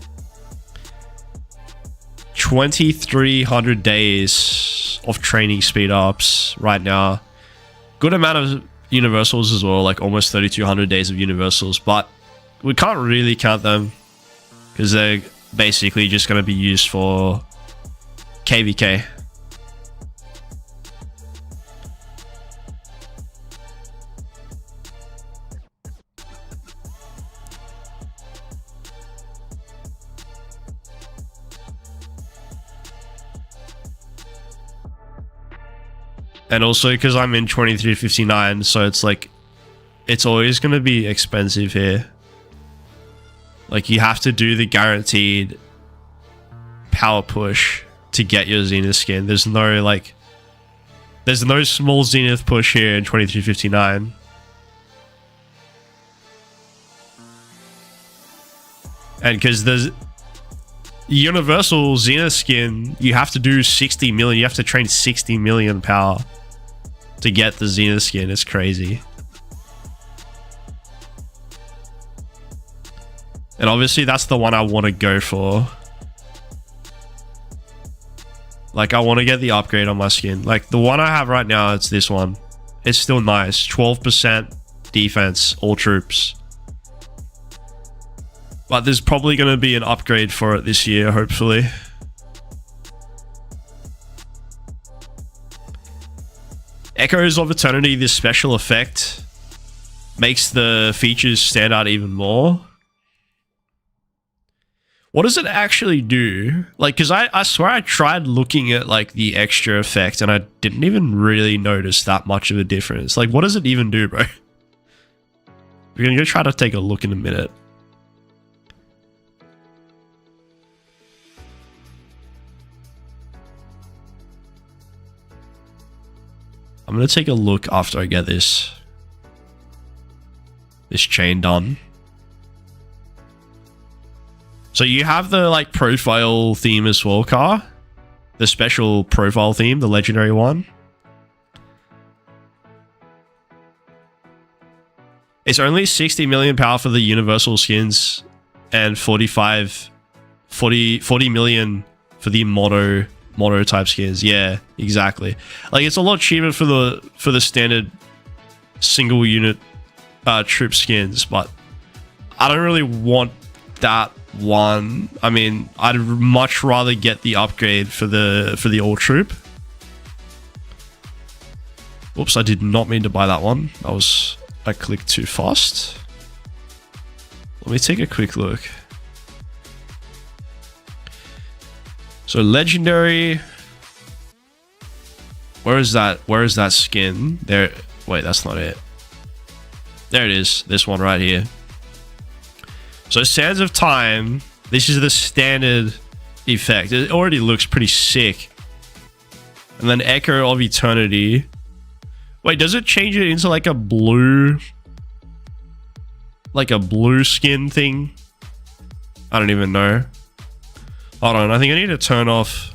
2,300 days of training speed ups right now. Good amount of universals as well, like almost 3,200 days of universals, but we can't really count them because they're basically just going to be used for KVK. And also because I'm in 2359, so it's like, it's always going to be expensive here. Like, you have to do the guaranteed power push to get your Zenith skin. There's no, like, there's no small Zenith push here in 2359. And because there's universal Zenith skin, you have to do 60 million. You have to train 60 million power to get the Zenith skin. It's crazy. And obviously that's the one I want to go for. Like, I want to get the upgrade on my skin. Like, the one I have right now, it's this one. It's still nice. 12% defense, all troops. But there's probably going to be an upgrade for it this year, hopefully. Echoes of Eternity, this special effect, makes the features stand out even more. What does it actually do? Like, because I swear I tried looking at, like, the extra effect and I didn't even really notice that much of a difference. Like, what does it even do, bro? We're going to go try to take a look in a minute. I'm going to take a look after I get this chain done. So you have the, like, profile theme as well, Car. The special profile theme, the legendary one. It's only 60 million power for the universal skins and 40 million for the mono type skins. Yeah, exactly. Like, it's a lot cheaper for the standard single unit troop skins, but I don't really want that one. I mean, I'd much rather get the upgrade for the all troop. Oops, I did not mean to buy that one. I clicked too fast. Let me take a quick look. So legendary. Where is that skin? There. Wait, that's not it. There it is. This one right here. So Sands of Time. This is the standard effect. It already looks pretty sick. And then Echo of Eternity. Wait, does it change it into like a blue skin thing? I don't even know. Hold on, I think I need to turn off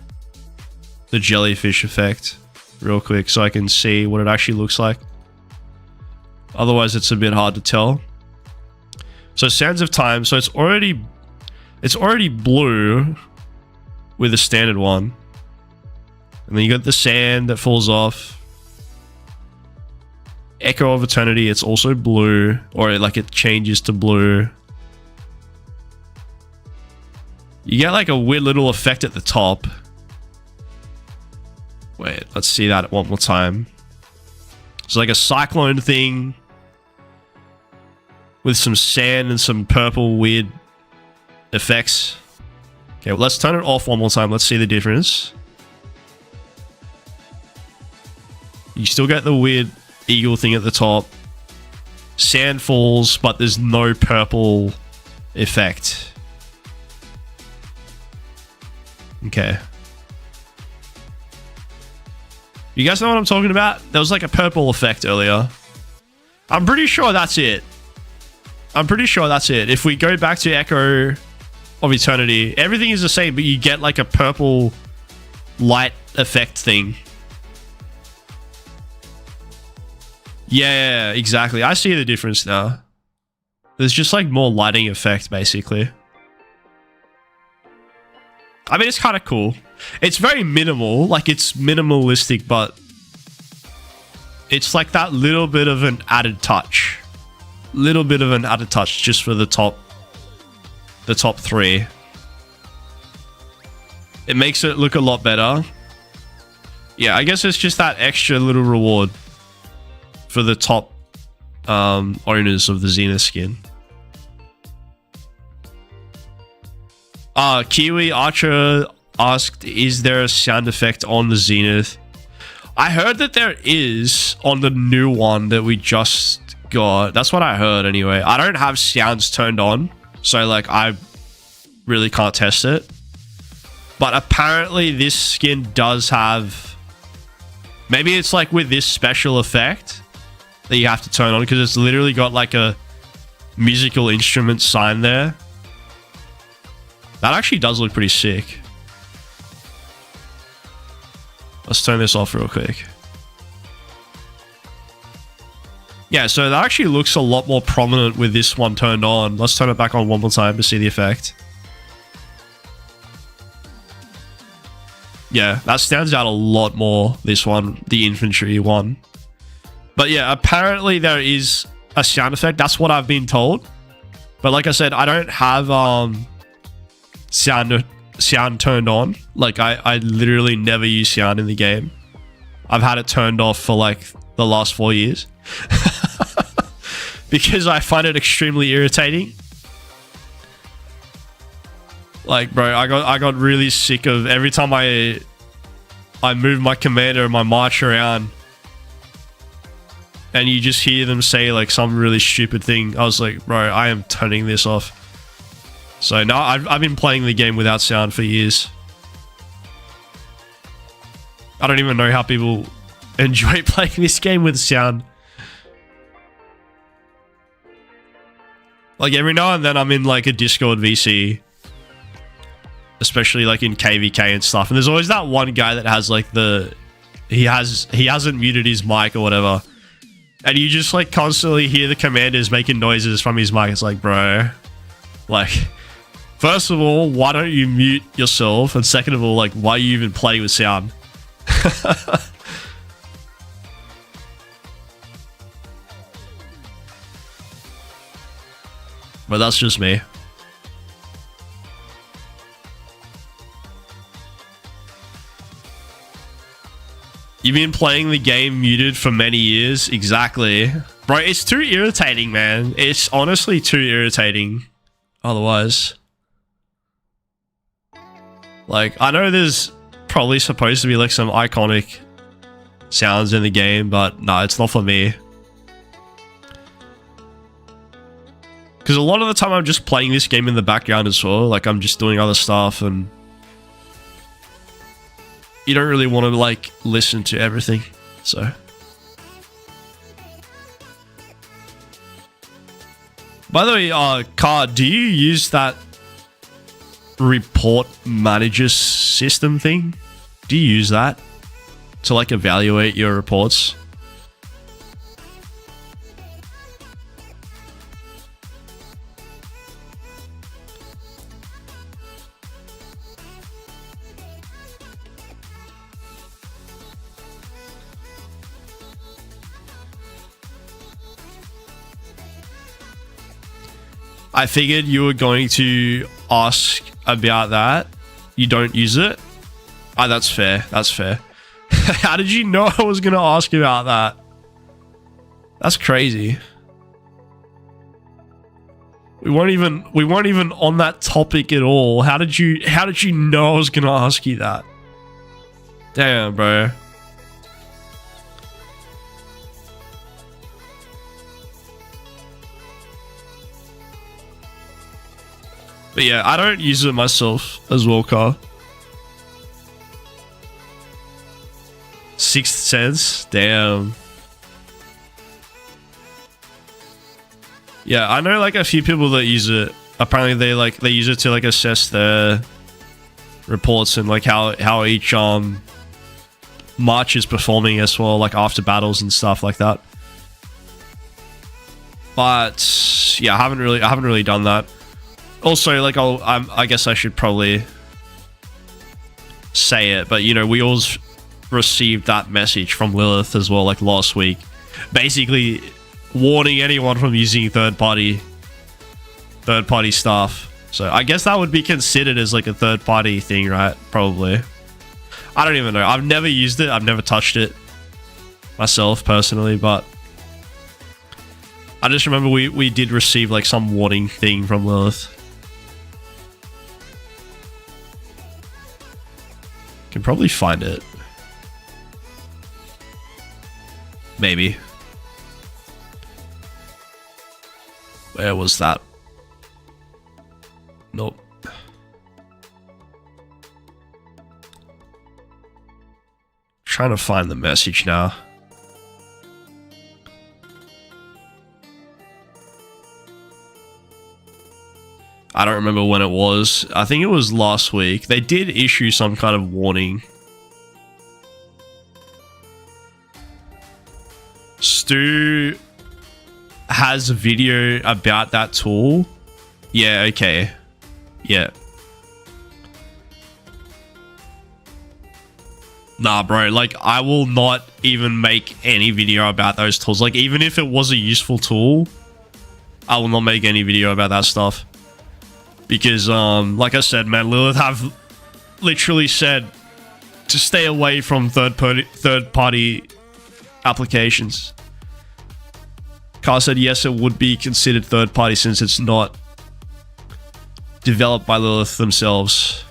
the jellyfish effect real quick so I can see what it actually looks like. Otherwise, it's a bit hard to tell. So Sands of Time, so it's already blue with the standard one. And then you got the sand that falls off. Echo of Eternity, it's also blue, or like it changes to blue. You get like a weird little effect at the top. Wait, let's see that one more time. It's like a cyclone thing with some sand and some purple weird effects. Okay, well, let's turn it off one more time. Let's see the difference. You still get the weird eagle thing at the top. Sand falls, but there's no purple effect. Okay. You guys know what I'm talking about? There was like a purple effect earlier. I'm pretty sure that's it. If we go back to Echo of Eternity, everything is the same, but you get like a purple light effect thing. Yeah, exactly. I see the difference now. There's just like more lighting effect, basically. I mean, it's kind of cool. It's very minimal. Like, it's minimalistic, but it's like that little bit of an added touch. Little bit of an added touch just for the top 3. It makes it look a lot better. Yeah, I guess it's just that extra little reward for the top owners of the Zenith skin. Kiwi Archer asked, is there a sound effect on the Zenith? I heard that there is on the new one that we just got. That's what I heard anyway. I don't have sounds turned on, so like I really can't test it. But apparently this skin does have... Maybe it's like with this special effect that you have to turn on, because it's literally got like a musical instrument sign there. That actually does look pretty sick. Let's turn this off real quick. Yeah, so that actually looks a lot more prominent with this one turned on. Let's turn it back on one more time to see the effect. Yeah, that stands out a lot more, this one, the infantry one. But yeah, apparently there is a sound effect. That's what I've been told. But like I said, I don't have sound turned on. Like I literally never use sound in the game. I've had it turned off for like the last 4 years. Because I find it extremely irritating. Like, bro, I got really sick of every time I move my commander and my march around and you just hear them say like some really stupid thing. I was like, bro, I am turning this off. So now I've been playing the game without sound for years. I don't even know how people enjoy playing this game with sound. Like every now and then I'm in like a Discord VC, especially like in KVK and stuff, and there's always that one guy that has like he hasn't muted his mic or whatever, and you just like constantly hear the commanders making noises from his mic. It's like, bro, like, first of all, why don't you mute yourself, and second of all, like, why are you even playing with sound? But that's just me. You've been playing the game muted for many years? Exactly. Bro, it's too irritating, man. It's honestly too irritating. Otherwise. Like, I know there's probably supposed to be like some iconic sounds in the game, but no, it's not for me. Because a lot of the time I'm just playing this game in the background as well. Like, I'm just doing other stuff and you don't really want to like listen to everything. So by the way, Car, do you use that report manager system thing? Do you use that to like evaluate your reports? I figured you were going to ask about that. You don't use it? Oh, that's fair. That's fair. How did you know I was going to ask about that? That's crazy. We weren't even on that topic at all. How did you know I was going to ask you that? Damn, bro. But yeah, I don't use it myself as well, Carl. Sixth Sense? Damn. Yeah, I know like a few people that use it. Apparently they use it to like assess their reports and like how each march is performing as well, like after battles and stuff like that. But yeah, I haven't really done that. Also, like, I guess I should probably say it, but you know, we all received that message from Lilith as well, like last week, basically warning anyone from using third party stuff. So I guess that would be considered as like a third party thing, right? Probably. I don't even know. I've never used it. I've never touched it myself personally, but I just remember we did receive like some warning thing from Lilith. Can probably find it. Maybe. Where was that? Nope. Trying to find the message now. I don't remember when it was. I think it was last week. They did issue some kind of warning. Stu has a video about that tool. Yeah, okay. Yeah. Nah, bro. Like, I will not even make any video about those tools. Like, even if it was a useful tool, I will not make any video about that stuff. Because, like I said, man, Lilith have literally said to stay away from third-party applications. Car said, yes, it would be considered third-party since it's not developed by Lilith themselves.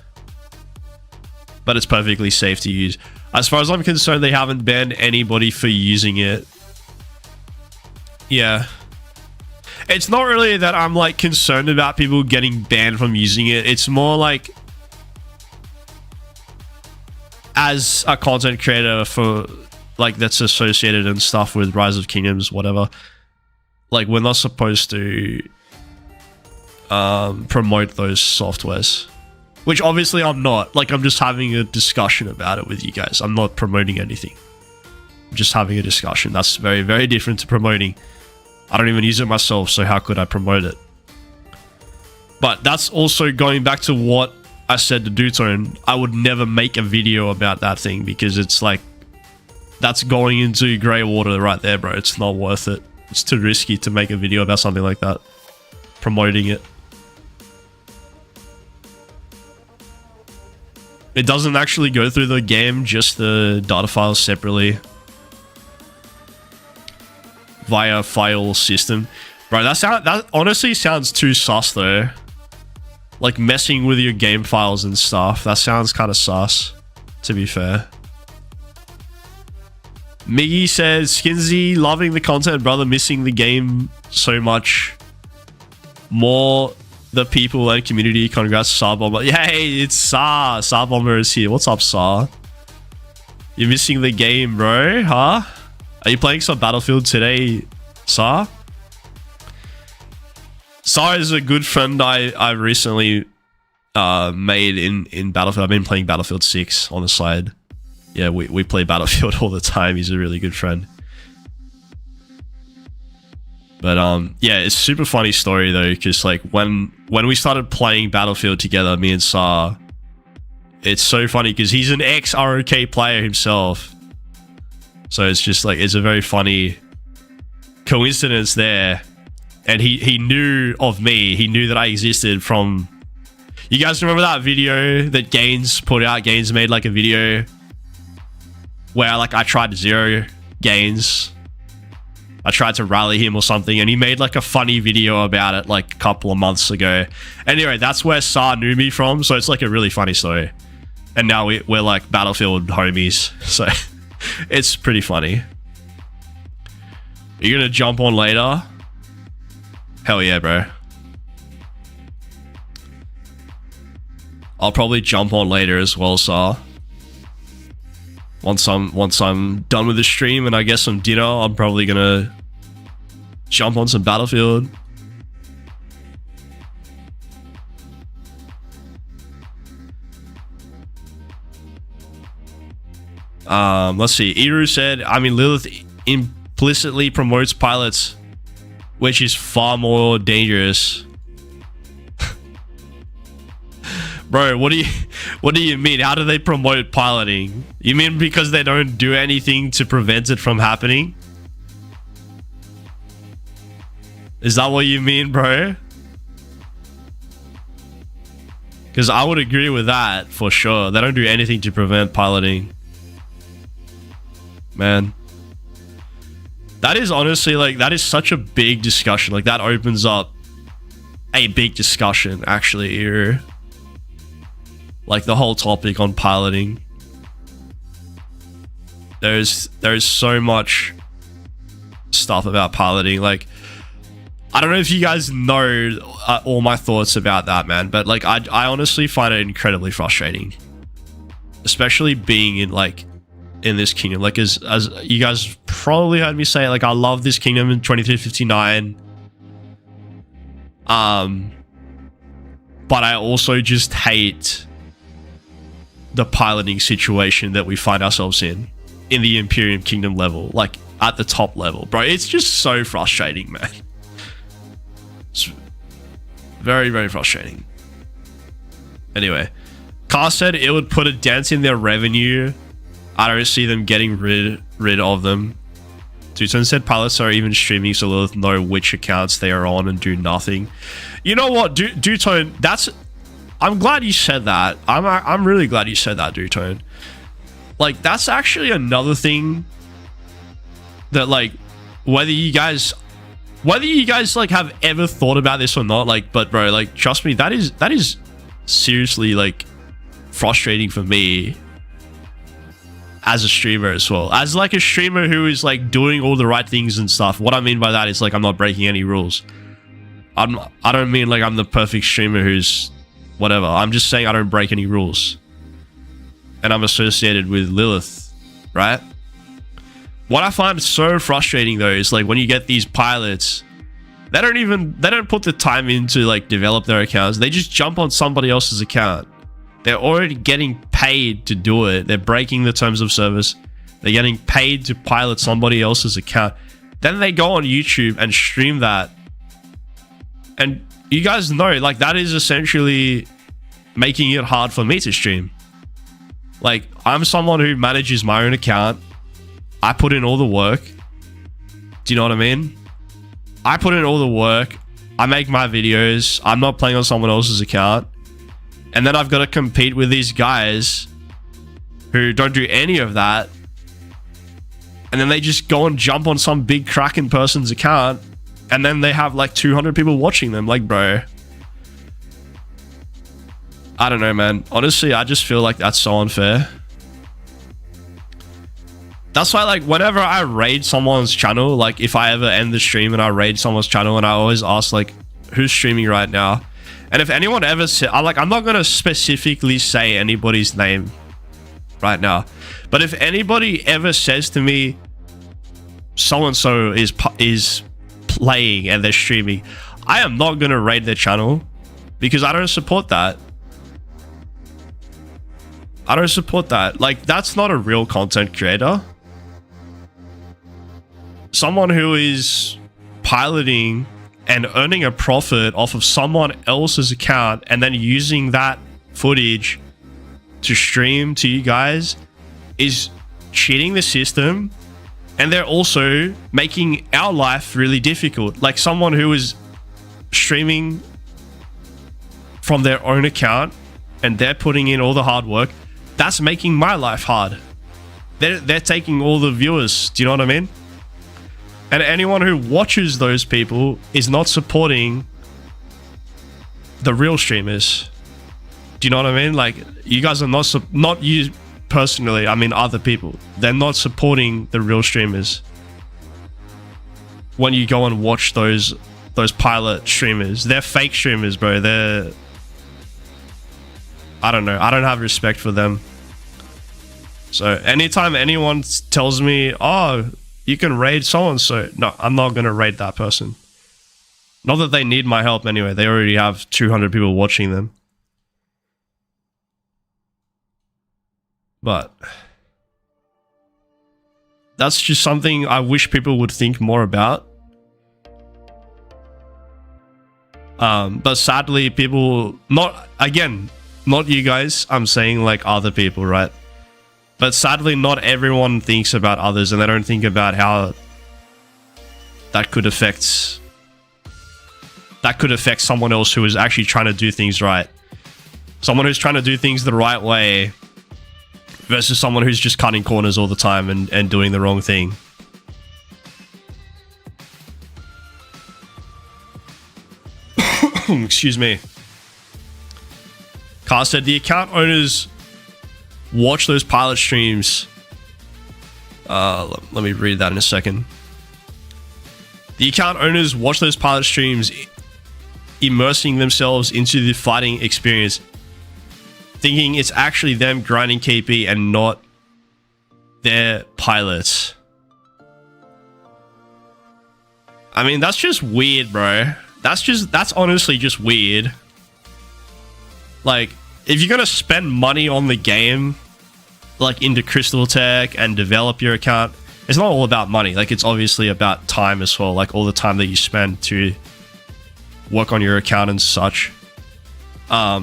But it's perfectly safe to use. As far as I'm concerned, they haven't banned anybody for using it. Yeah. It's not really that I'm like concerned about people getting banned from using it. It's more like, as a content creator for like that's associated and stuff with Rise of Kingdoms, whatever, like we're not supposed to promote those softwares, which obviously I'm not. Like, I'm just having a discussion about it with you guys. I'm not promoting anything. I'm just having a discussion. That's very, very different to promoting. I don't even use it myself, so how could I promote it? But that's also going back to what I said to Dutone. I would never make a video about that thing because it's like, that's going into grey water right there, bro. It's not worth it. It's too risky to make a video about something like that. Promoting it. It doesn't actually go through the game, just the data files separately. Via file system. Bro, that honestly sounds too sus though. Like messing with your game files and stuff. That sounds kind of sus, to be fair. Miggy says, Skinsy, loving the content, brother, missing the game so much. More the people and community. Congrats, Sarbomber. Hey, it's Sar. Sarbomber is here. What's up, Sar? You're missing the game, bro, huh? Are you playing some Battlefield today, Sar? Sar is a good friend I recently made in Battlefield. I've been playing Battlefield 6 on the side. Yeah, we play Battlefield all the time. He's a really good friend. But yeah, it's a super funny story though, because like when we started playing Battlefield together, me and Sar, it's so funny because he's an ex-ROK player himself. So it's just like, it's a very funny coincidence there. And he knew of me. He knew that I existed from... You guys remember that video that Gaines put out? Gaines made like a video where like I tried to zero Gaines. I tried to rally him or something, and he made like a funny video about it like a couple of months ago. Anyway, that's where Sar knew me from, so it's like a really funny story. And now we're like Battlefield homies, so it's pretty funny. You're gonna jump on later? Hell yeah, bro. I'll probably jump on later as well, Sar. Once I'm done with the stream and I get some dinner, I'm probably gonna jump on some Battlefield. Let's see. Iru said, I mean, Lilith implicitly promotes pilots which is far more dangerous. Bro, what do you mean? How do they promote piloting? You mean because they don't do anything to prevent it from happening? Is that what you mean, bro? Because I would agree with that for sure. They don't do anything to prevent piloting. Man. That is honestly, like, that is such a big discussion. Like, that opens up a big discussion, actually, here. Like, the whole topic on piloting. There's so much stuff about piloting. Like, I don't know if you guys know all my thoughts about that, man. But, like, I honestly find it incredibly frustrating. Especially being in, like, in this kingdom. Like, as you guys probably heard me say, like, I love this kingdom in 2359. But I also just hate the piloting situation that we find ourselves in the Imperium Kingdom level, like at the top level, bro. It's just so frustrating, man. It's very, very frustrating. Anyway, Carr said it would put a dent in their revenue. I don't see them getting rid of them. Duton said pilots are even streaming so they'll know which accounts they are on and do nothing. You know what, Duton, that's... I'm glad you said that. I'm really glad you said that, Dutone. Like, that's actually another thing that, like, whether you guys like have ever thought about this or not, like, but bro, like, trust me, that is seriously, like, frustrating for me as a streamer as well. As like a streamer who is like doing all the right things and stuff. What I mean by that is like I'm not breaking any rules. I don't mean like I'm the perfect streamer who's whatever. I'm just saying I don't break any rules. And I'm associated with Lilith, right? What I find so frustrating though is like when you get these pilots, they don't put the time in to like develop their accounts. They just jump on somebody else's account. They're already getting paid to do it. They're breaking the terms of service. They're getting paid to pilot somebody else's account. Then they go on YouTube and stream that. And you guys know, like, that is essentially making it hard for me to stream. Like, I'm someone who manages my own account. I put in all the work. Do you know what I mean? I put in all the work. I make my videos. I'm not playing on someone else's account. And then I've got to compete with these guys who don't do any of that. And then they just go and jump on some big Kraken person's account. And then they have like 200 people watching them. Like, bro. I don't know, man. Honestly, I just feel like that's so unfair. That's why, like, whenever I raid someone's channel, like, if I ever end the stream and I raid someone's channel, and I always ask, like, who's streaming right now? And if anyone ever said, I'm not going to specifically say anybody's name right now. But if anybody ever says to me, so-and-so is playing and they're streaming, I am not going to raid their channel because I don't support that. I don't support that. Like, that's not a real content creator. Someone who is piloting and earning a profit off of someone else's account and then using that footage to stream to you guys is cheating the system. And they're also making our life really difficult. Like, someone who is streaming from their own account and they're putting in all the hard work, that's making my life hard. They're taking all the viewers. Do you know what I mean? And anyone who watches those people is not supporting the real streamers. Do you know what I mean? Like, you guys are not you personally, I mean other people. They're not supporting the real streamers. When you go and watch those pilot streamers, they're fake streamers, bro. I don't know. I don't have respect for them. So anytime anyone tells me, oh, you can raid so-and-so, no, I'm not going to raid that person. Not that they need my help anyway. They already have 200 people watching them. But that's just something I wish people would think more about. But sadly, people, not you guys, I'm saying like other people, right? But sadly, not everyone thinks about others, and they don't think about how that could affect someone else who is actually trying to do things right. Someone who's trying to do things the right way versus someone who's just cutting corners all the time and doing the wrong thing. Excuse me. Carl said the account owners watch those pilot streams. Let me read that in a second. The account owners watch those pilot streams, immersing themselves into the fighting experience, thinking it's actually them grinding KP and not their pilots. I mean, that's just weird, bro. That's honestly just weird. Like, if you're gonna spend money on the game, like into Crystal Tech and develop your account, it's not all about money. Like, it's obviously about time as well. Like, all the time that you spend to work on your account and such. Why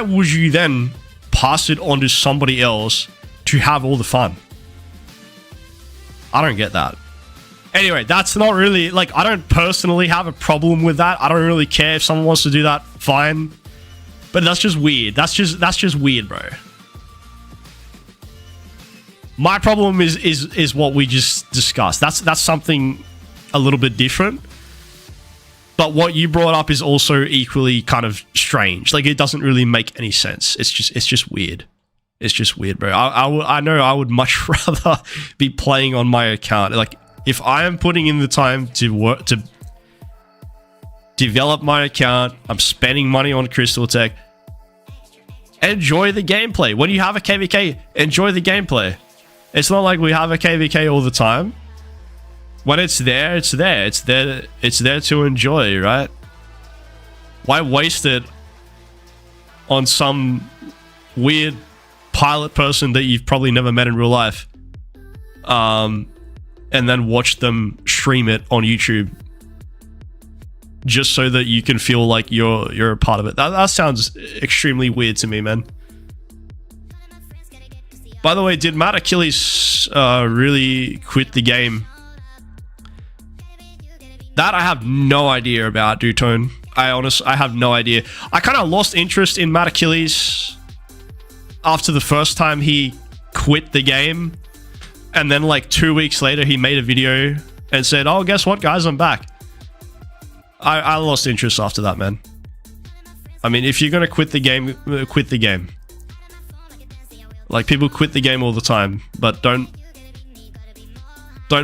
would you then pass it on to somebody else to have all the fun? I don't get that. Anyway, that's not really, like, I don't personally have a problem with that. I don't really care if someone wants to do that, fine. But that's just weird. That's just weird, bro. My problem is what we just discussed. That's something a little bit different. But what you brought up is also equally kind of strange. Like, it doesn't really make any sense. It's just weird. It's just weird, bro. I know I would much rather be playing on my account. Like, if I am putting in the time to work to develop my account, I'm spending money on Crystal Tech. Enjoy the gameplay. When you have a KVK, enjoy the gameplay. It's not like we have a KVK all the time. When it's there, it's there. It's there to enjoy, right? Why waste it on some weird pilot person that you've probably never met in real life? And then watch them stream it on YouTube just so that you can feel like you're a part of it. That sounds extremely weird to me, man. By the way, did Matt Achilles really quit the game? That I have no idea about, Dutone. I have no idea. I kind of lost interest in Matt Achilles after the first time he quit the game. And then like 2 weeks later, he made a video and said, oh, guess what, guys? I'm back. I lost interest after that, man. I mean, if you're going to quit the game, quit the game. Like, people quit the game all the time, but don't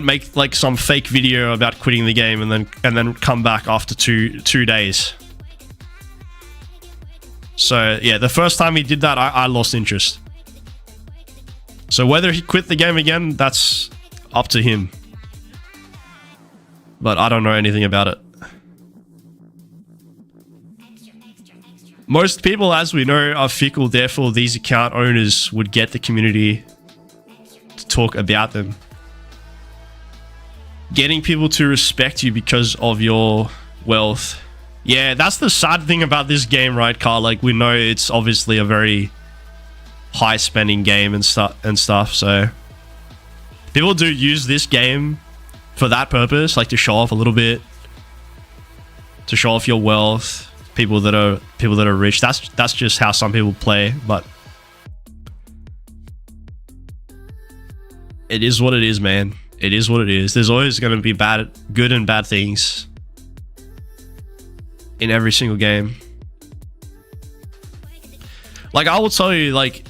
make like some fake video about quitting the game and then come back after two days. So yeah, the first time he did that, I lost interest. So whether he quit the game again, that's up to him. But I don't know anything about it. Most people, as we know, are fickle. Therefore, these account owners would get the community to talk about them. Getting people to respect you because of your wealth. Yeah, that's the sad thing about this game, right, Carl? Like, we know it's obviously a very high spending game and stuff, so people do use this game for that purpose, like to show off a little bit, to show off your wealth. People that are rich, that's just how some people play. But it is what it is, man. It is what it is. There's always going to be good and bad things in every single game. Like, I will tell you, like,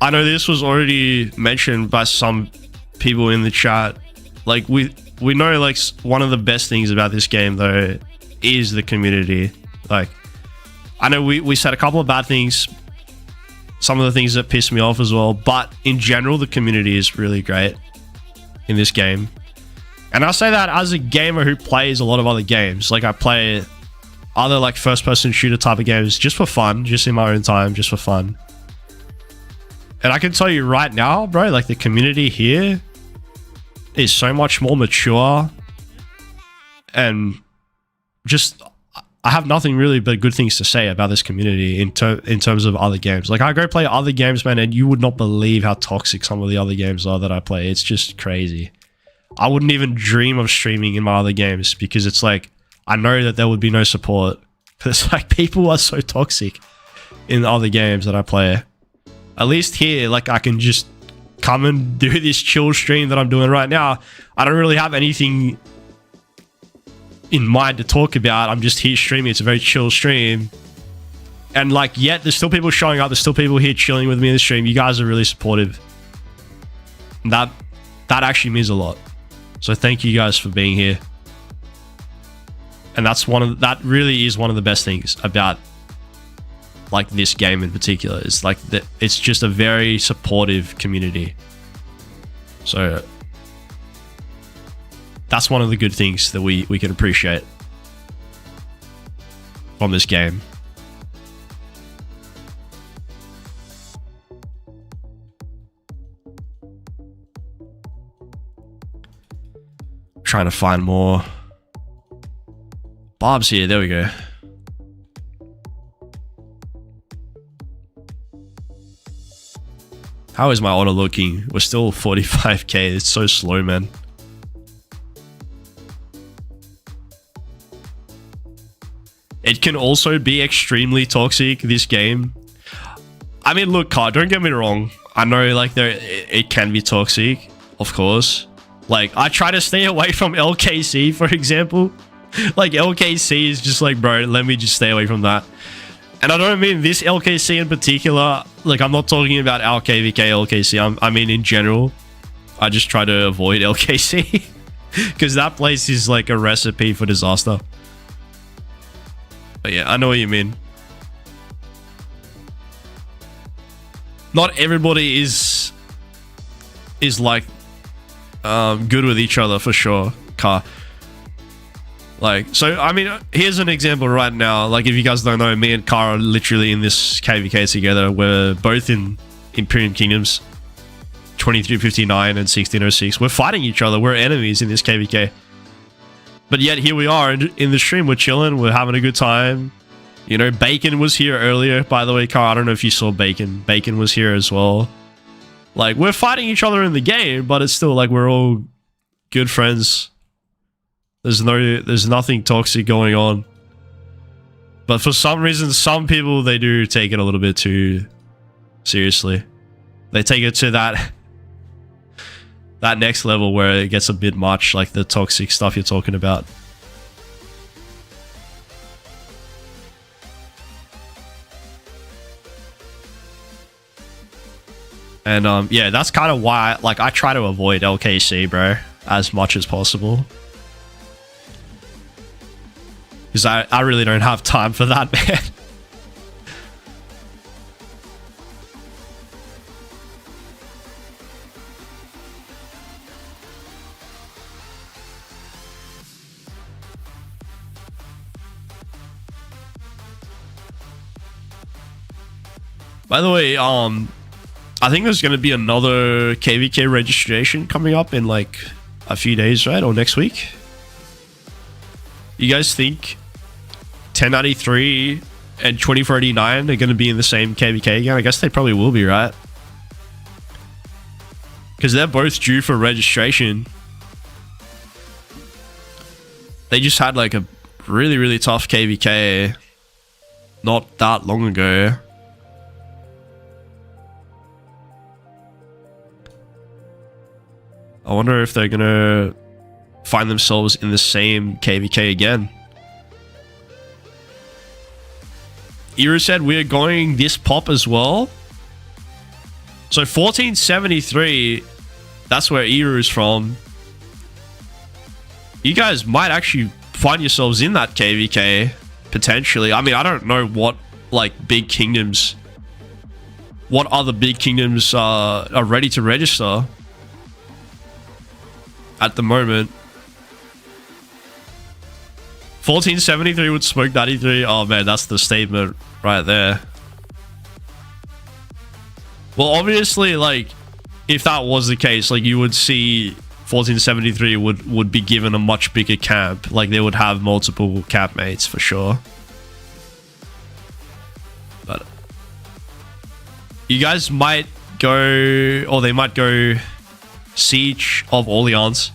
I know this was already mentioned by some people in the chat. Like, we know, like, one of the best things about this game, though, is the community. Like, I know we said a couple of bad things, some of the things that pissed me off as well, but in general, the community is really great in this game. And I say that as a gamer who plays a lot of other games. Like, I play other, like, first-person shooter type of games just for fun, just in my own time, just for fun. And I can tell you right now, bro, like, the community here is so much more mature and just I have nothing really but good things to say about this community in terms of other games. Like, I go play other games, man, and you would not believe how toxic some of the other games are that I play. It's just crazy. I wouldn't even dream of streaming in my other games because it's like, I know that there would be no support. But it's like, people are so toxic in other games that I play. At least here, like, I can just come and do this chill stream that I'm doing right now. I don't really have anything in mind to talk about. I'm just here streaming. It's a very chill stream, and like, yet there's still people showing up. There's still people here chilling with me in the stream. You guys are really supportive. That actually means a lot. So thank you guys for being here. And that really is one of the best things about like this game in particular. Is like that it's just a very supportive community. So that's one of the good things that we can appreciate from this game. Trying to find more Barbs here. There we go. How is my auto looking? We're still 45k. It's so slow, man. It can also be extremely toxic, this game. I mean, look, Car, don't get me wrong. I know, like, it can be toxic, of course. Like, I try to stay away from LKC, for example. Like, LKC is just like, bro, let me just stay away from that. And I don't mean this LKC in particular. Like, I'm not talking about our KVK LKC. I mean, in general, I just try to avoid LKC. Because that place is like a recipe for disaster. But yeah, I know what you mean. Not everybody is like good with each other, for sure. Car. Like, so I mean, here's an example right now. Like, if you guys don't know, me and Car are literally in this KVK together. We're both in Imperium Kingdoms, 2359 and 1606. We're fighting each other. We're enemies in this KVK. But yet here we are in the stream. We're chilling. We're having a good time. You know, Bacon was here earlier. By the way, Car, I don't know if you saw Bacon. Bacon was here as well. Like, we're fighting each other in the game, but it's still like we're all good friends. There's nothing toxic going on. But for some reason, some people, they do take it a little bit too seriously. They take it to that next level where it gets a bit much, like the toxic stuff you're talking about. And yeah, that's kind of why I try to avoid LKC, bro, as much as possible. Because I really don't have time for that, man. By the way, I think there's going to be another KVK registration coming up in like a few days, right? Or next week. You guys think 1093 and 2489 are going to be in the same KVK again? I guess they probably will be, right? Because they're both due for registration. They just had like a really, really tough KVK not that long ago. I wonder if they're going to find themselves in the same KVK again. Eru said we're going this pop as well. So 1473, that's where Eru is from. You guys might actually find yourselves in that KVK, potentially. I mean, I don't know what like big kingdoms, what other big kingdoms are ready to register at the moment. 1473 would smoke 93. Oh man, that's the statement right there. Well, obviously, like, if that was the case, like, you would see 1473 would be given a much bigger camp. Like, they would have multiple camp mates for sure. But you guys might go, or they might go Siege of Orleans.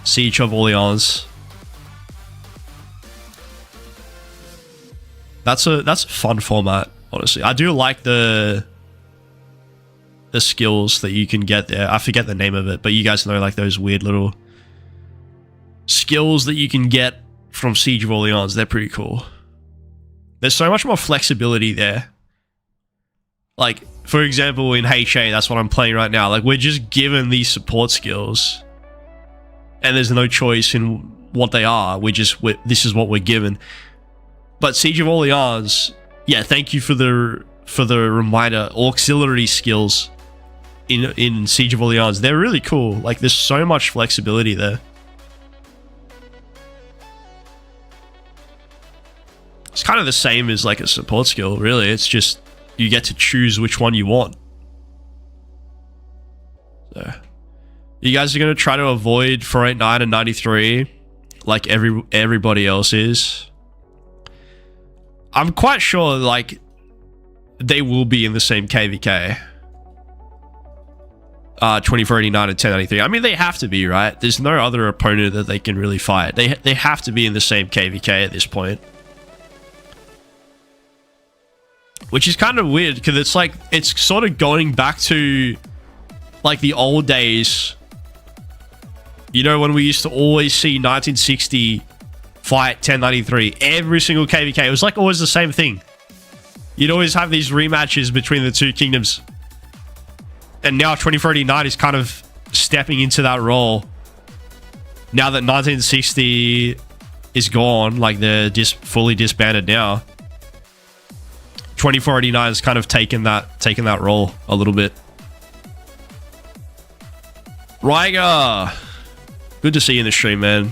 Siege of Orleans. That's a fun format, honestly. I do like the skills that you can get there. I forget the name of it, but you guys know, like, those weird little skills that you can get from Siege of Orleans. They're pretty cool. There's so much more flexibility there. Like, for example, in HA, that's what I'm playing right now. Like, we're just given these support skills, and there's no choice in what they are. This is what we're given. But Siege of Orleans, yeah, thank you for the reminder. Auxiliary skills in Siege of Orleans, they're really cool. Like, there's so much flexibility there. It's kind of the same as like a support skill, really. It's just you get to choose which one you want. So, you guys are going to try to avoid 489 and 93 like everybody else is. I'm quite sure, like, they will be in the same KVK. 2489 and 1093. I mean, they have to be, right? There's no other opponent that they can really fight. They have to be in the same KVK at this point. Which is kind of weird, because it's like, it's sort of going back to, like, the old days. You know, when we used to always see 1960 fight 1093. Every single KVK. It was like always the same thing. You'd always have these rematches between the two kingdoms. And now 2489 is kind of stepping into that role. Now that 1960 is gone, like they're just fully disbanded now. 2489 has kind of taken that role a little bit. Ryger, good to see you in the stream, man.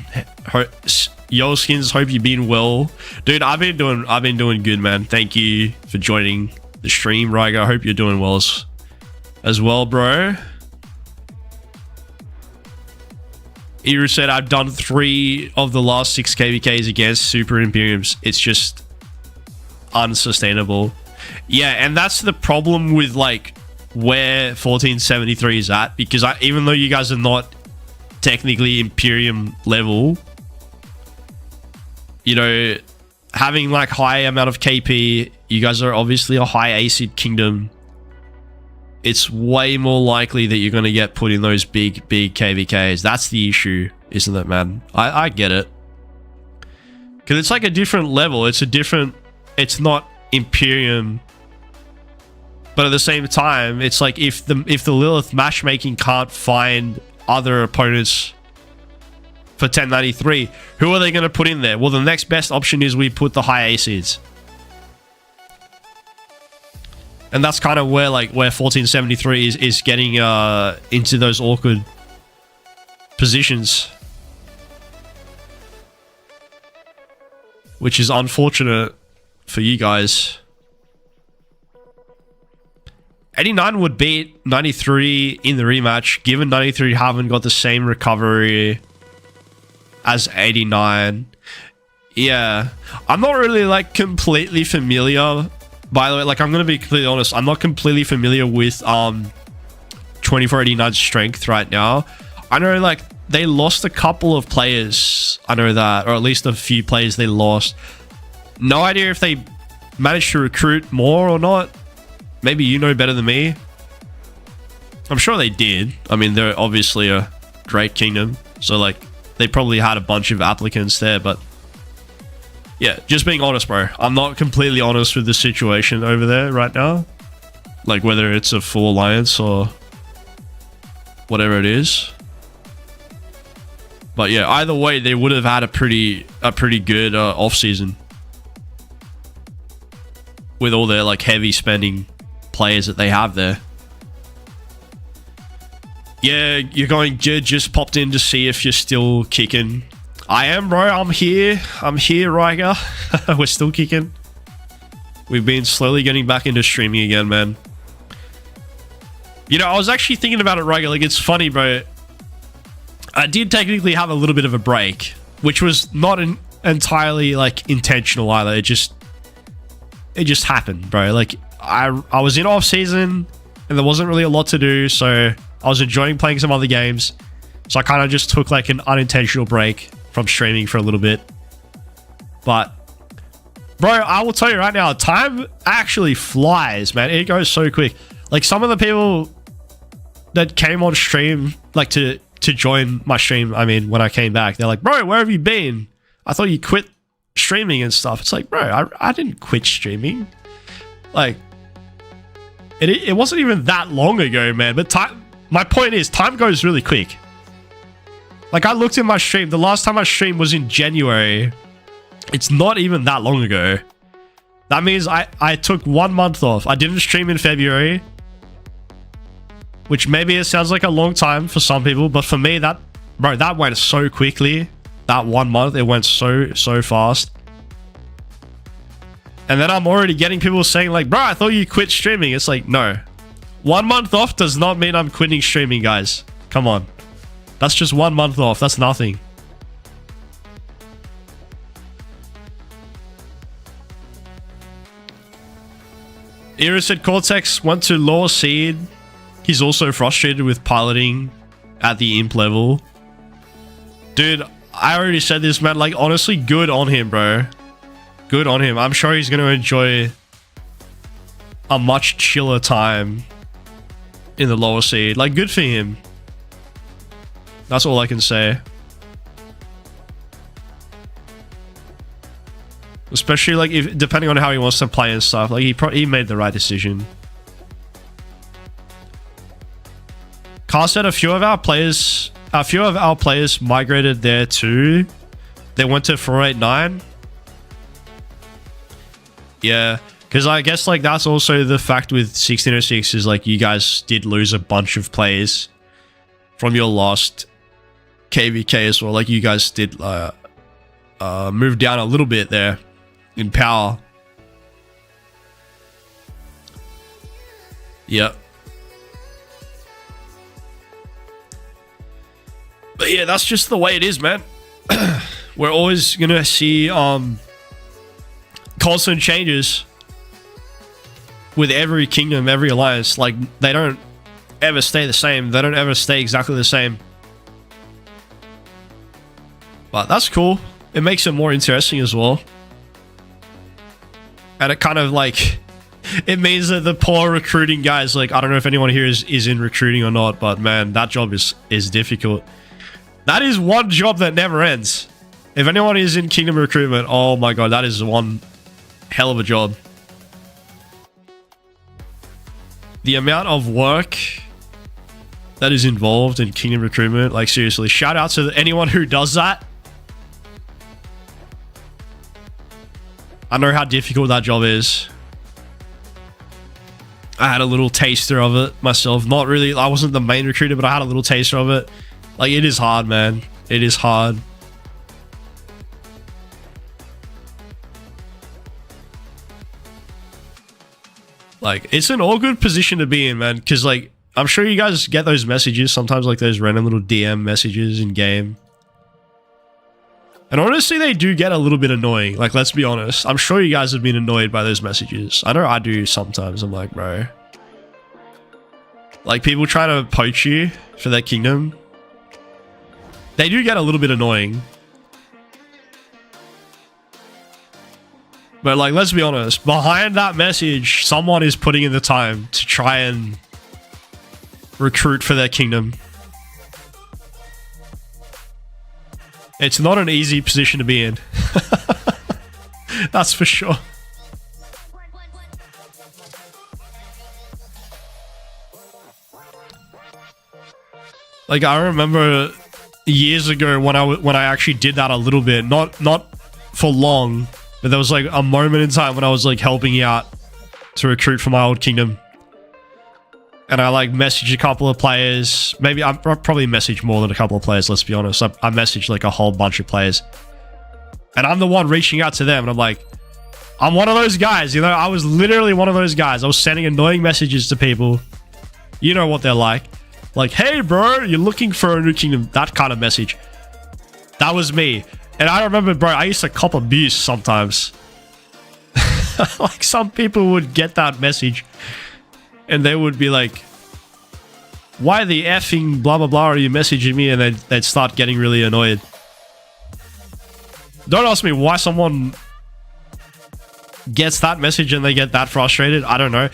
Yo Skins, hope you've been well, dude. I've been doing good, man. Thank you for joining the stream, Ryger. I hope you're doing well as well, bro. Eru said, I've done 3 of the last 6 KVKs against Super Imperiums. It's just unsustainable. Yeah, and that's the problem with like where 1473 is at, because even though you guys are not technically Imperium level, you know, having like high amount of KP, you guys are obviously a high acid kingdom. It's way more likely that you're going to get put in those big KVKs. That's the issue, isn't it, man? I get it. Because it's like a different level. It's not Imperium. But at the same time, it's like if the Lilith matchmaking can't find other opponents for 1093, who are they going to put in there? Well, the next best option is we put the high acids. And that's kind of where 1473 is getting into those awkward positions, which is unfortunate for you guys. 89 would beat 93 in the rematch, given 93 haven't got the same recovery as 89. Yeah, I'm not really like completely familiar. By the way, like, I'm going to be completely honest, I'm not completely familiar with 2489's strength right now. I know, like, they lost a couple of players. I know that, or at least a few players they lost. No idea if they managed to recruit more or not. Maybe you know better than me. I'm sure they did. I mean, they're obviously a great kingdom, so, like, they probably had a bunch of applicants there, but yeah, just being honest, bro. I'm not completely honest with the situation over there right now. Like, whether it's a full alliance or whatever it is. But yeah, either way, they would have had a pretty good off-season. With all their, like, heavy spending players that they have there. Yeah, you're going, just popped in to see if you're still kicking. I am, bro. I'm here, Ryger. We're still kicking. We've been slowly getting back into streaming again, man. You know, I was actually thinking about it, Ryger. Like, it's funny, bro. I did technically have a little bit of a break, which was not entirely like intentional either. It just happened, bro. Like I was in off season and there wasn't really a lot to do, so I was enjoying playing some other games. So I kind of just took like an unintentional break from streaming for a little bit. But bro, I will tell you right now, time actually flies, man. It goes so quick. Like some of the people that came on stream, like to join my stream, I mean, when I came back, they're like, bro, where have you been? I thought you quit streaming and stuff. It's like, bro, I didn't quit streaming. Like, it wasn't even that long ago, man. But my point is, time goes really quick. Like, I looked at my stream. The last time I streamed was in January. It's not even that long ago. That means I took 1 month off. I didn't stream in February, which maybe it sounds like a long time for some people, but for me, that went so quickly. That 1 month, it went so fast. And then I'm already getting people saying like, bro, I thought you quit streaming. It's like, no. 1 month off does not mean I'm quitting streaming, guys. Come on. That's just 1 month off. That's nothing. Era said Cortex went to lower seed. He's also frustrated with piloting at the imp level. Dude, I already said this, man. Like, honestly, good on him, bro. Good on him. I'm sure he's going to enjoy a much chiller time in the lower seed. Like, good for him. That's all I can say. Especially, like, depending on how he wants to play and stuff. Like, he made the right decision. Carl said a few of our players migrated there too. They went to 489. Yeah, because I guess like that's also the fact with 1606 is like you guys did lose a bunch of players from your last KVK as well. Like you guys did move down a little bit there in power. Yep. But yeah, that's just the way it is, man. We're always gonna see constant changes with every kingdom, every alliance. Like, they don't ever stay the same. They don't ever stay exactly the same. But that's cool. It makes it more interesting as well. And it kind of like, it means that the poor recruiting guys, like, I don't know if anyone here is in recruiting or not, but man, that job is difficult. That is one job that never ends. If anyone is in kingdom recruitment, oh my god, that is one hell of a job. The amount of work that is involved in kingdom recruitment, like seriously, shout out to anyone who does that. I know how difficult that job is. I had a little taster of it myself. Not really, I wasn't the main recruiter, but I had a little taster of it. Like, it is hard, man. It is hard. Like, it's an awkward position to be in, man. Because, like, I'm sure you guys get those messages. Sometimes, like, those random little DM messages in game. And honestly, they do get a little bit annoying. Like, let's be honest. I'm sure you guys have been annoyed by those messages. I know I do sometimes. I'm like, bro. Like, people try to poach you for their kingdom. They do get a little bit annoying. But like, let's be honest, behind that message, someone is putting in the time to try and recruit for their kingdom. It's not an easy position to be in. That's for sure. Like, I remember years ago when I actually did that a little bit, not for long, but there was like a moment in time when I was like helping out to recruit for my old kingdom, and I like messaged a couple of players. Maybe I probably messaged more than a couple of players, let's be honest. I messaged like a whole bunch of players, and I'm the one reaching out to them, and I'm like, I'm one of those guys, you know. I was literally one of those guys. I was sending annoying messages to people. You know what they're like. Like, hey, bro, you're looking for a new kingdom. That kind of message. That was me. And I remember, bro, I used to cop abuse sometimes. Like, some people would get that message and they would be like, why the effing blah, blah, blah are you messaging me? And they'd start getting really annoyed. Don't ask me why someone gets that message and they get that frustrated. I don't know.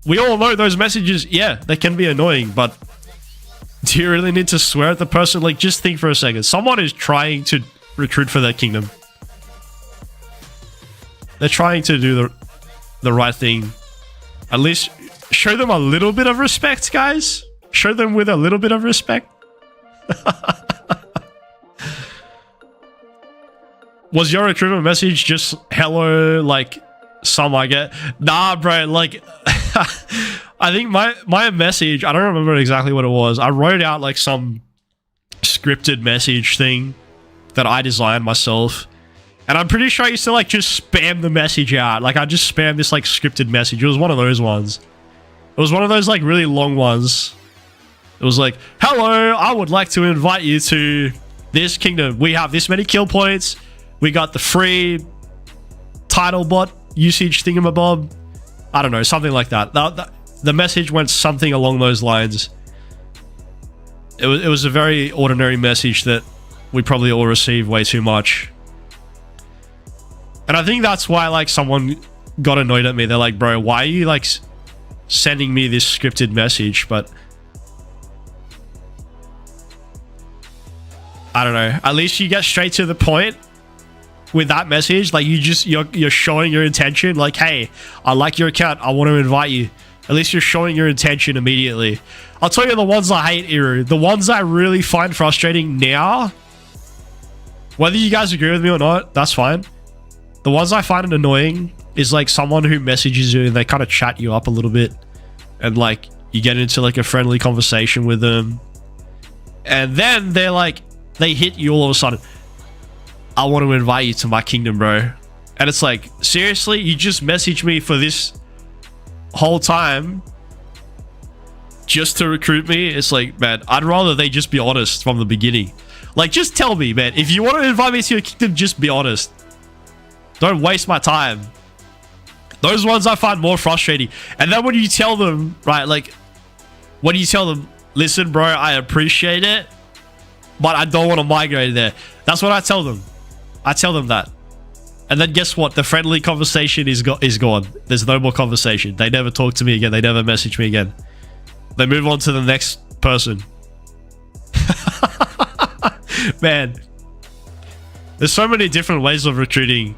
We all know those messages, yeah, they can be annoying, but do you really need to swear at the person? Like, just think for a second. Someone is trying to recruit for their kingdom. They're trying to do the right thing. At least show them a little bit of respect, guys. Show them with a little bit of respect. Was your recruitment message just hello, like some I get? Nah, bro, like I think my message, I don't remember exactly what it was. I wrote out like some scripted message thing that I designed myself. And I'm pretty sure I used to like just spam the message out. Like I just spammed this like scripted message. It was one of those ones. It was one of those like really long ones. It was like, hello, I would like to invite you to this kingdom. We have this many kill points. We got the free title bot usage thingamabob. I don't know, something like that. The message went something along those lines. It was a very ordinary message that we probably all receive way too much. And I think that's why like someone got annoyed at me. They're like, bro, why are you like sending me this scripted message? But I don't know. At least you get straight to the point with that message. Like you're showing your intention. Like, hey, I like your account. I want to invite you. At least you're showing your intention immediately. I'll tell you the ones I hate, Iru. The ones I really find frustrating now, whether you guys agree with me or not, that's fine. The ones I find annoying is like someone who messages you and they kind of chat you up a little bit. And like you get into like a friendly conversation with them. And then they're like, they hit you all of a sudden. I want to invite you to my kingdom, bro. And it's like, seriously? You just messaged me for this whole time just to recruit me? It's like, man, I'd rather they just be honest from the beginning. Like, just tell me, man. If you want to invite me to your kingdom, just be honest. Don't waste my time. Those ones I find more frustrating. And then when you tell them, right, like, when you tell them, listen, bro, I appreciate it, but I don't want to migrate there. That's what I tell them. I tell them that. And then guess what? The friendly conversation is gone. There's no more conversation. They never talk to me again. They never message me again. They move on to the next person. Man. There's so many different ways of recruiting.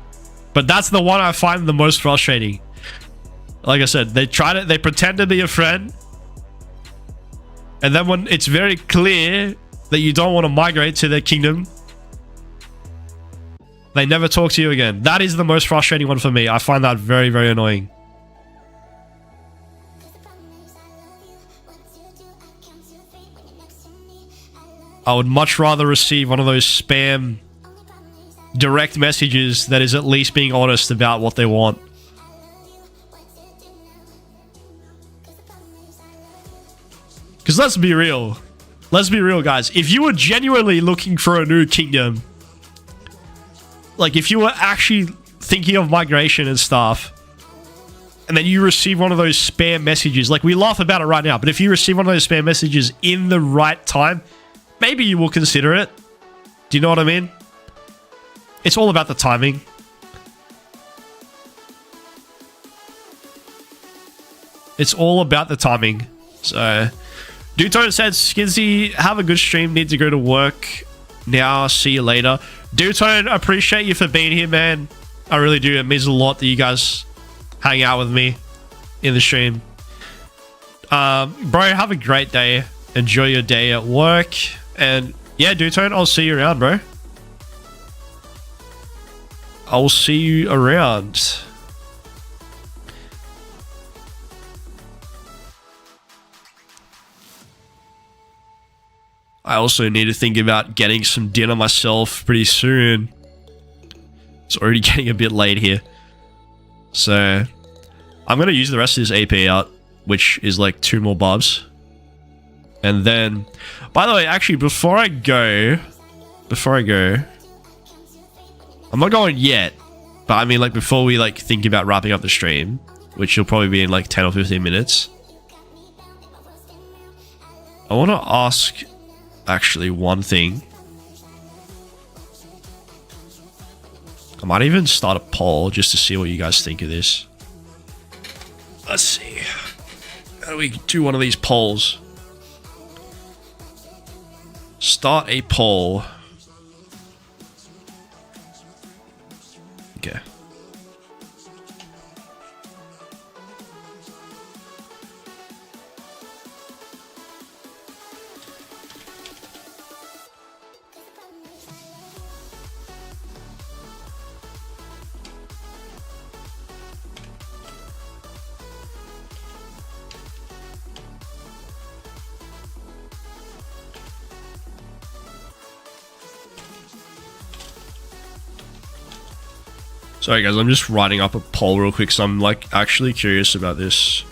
But that's the one I find the most frustrating. Like I said, they pretend to be a friend. And then when it's very clear that you don't want to migrate to their kingdom, they never talk to you again. That is the most frustrating one for me. I find that very, very annoying. I would much rather receive one of those spam direct messages that is at least being honest about what they want. Because let's be real. Let's be real, guys. If you were genuinely looking for a new kingdom, like if you were actually thinking of migration and stuff, and then you receive one of those spam messages, like we laugh about it right now, but if you receive one of those spam messages in the right time, maybe you will consider it. Do you know what I mean? It's all about the timing. It's all about the timing. So, Dutone said, Skinsy, have a good stream. Need to go to work now. See you later. Dutone, appreciate you for being here, man. I really do. It means a lot that you guys hang out with me in the stream. Bro, have a great day. Enjoy your day at work. And yeah, Dutone, I'll see you around, bro. I'll see you around. I also need to think about getting some dinner myself pretty soon. It's already getting a bit late here. So, I'm going to use the rest of this AP out, which is like 2 more barbs. And then, by the way, actually, before I go, I'm not going yet, but I mean, like, before we like think about wrapping up the stream, which will probably be in like 10 or 15 minutes, I want to ask actually one thing. I might even start a poll just to see what you guys think of this. Let's see. How do we do one of these polls? Start a poll. Okay. Sorry guys, I'm just writing up a poll real quick, so I'm like actually curious about this.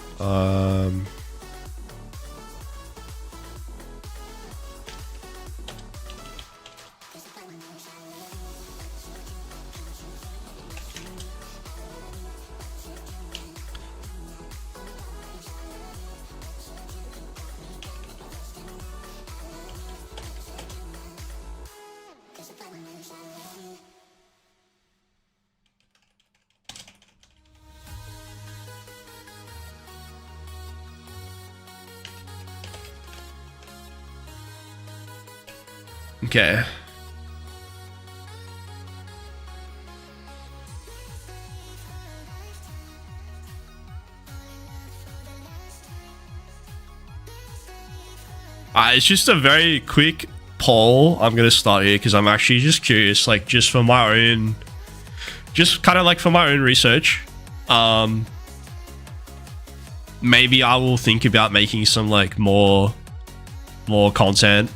Okay. It's just a very quick poll. I'm gonna start here because I'm actually just curious, like just for my own, just kind of like for my own research. Maybe I will think about making some like more content.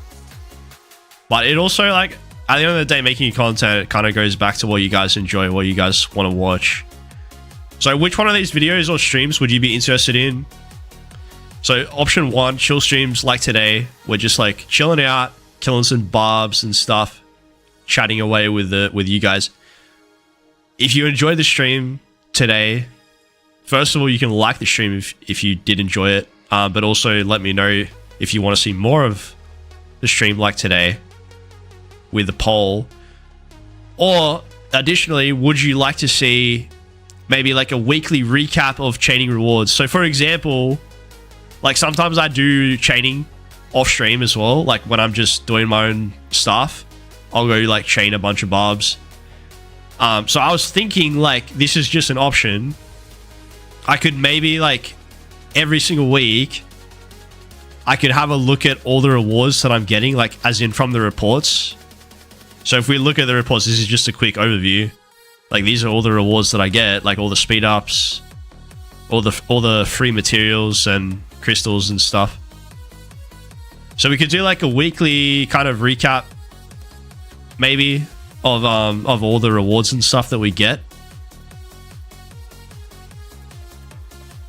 But it also, like, at the end of the day, making content, it kind of goes back to what you guys enjoy, what you guys want to watch. So which one of these videos or streams would you be interested in? So option 1, chill streams like today. We're just like chilling out, killing some barbs and stuff, chatting away with you guys. If you enjoyed the stream today, first of all, you can like the stream if you did enjoy it. But also let me know if you want to see more of the stream like today, with a poll. Or additionally, would you like to see maybe like a weekly recap of chaining rewards? So for example, like sometimes I do chaining off stream as well, like when I'm just doing my own stuff, I'll go like chain a bunch of barbs. So I was thinking, like, this is just an option. I could maybe like every single week I could have a look at all the rewards that I'm getting, like as in from the reports. So if we look at the reports, this is just a quick overview. Like these are all the rewards that I get, like all the speed ups, all the free materials and crystals and stuff. So we could do like a weekly kind of recap, maybe, of all the rewards and stuff that we get.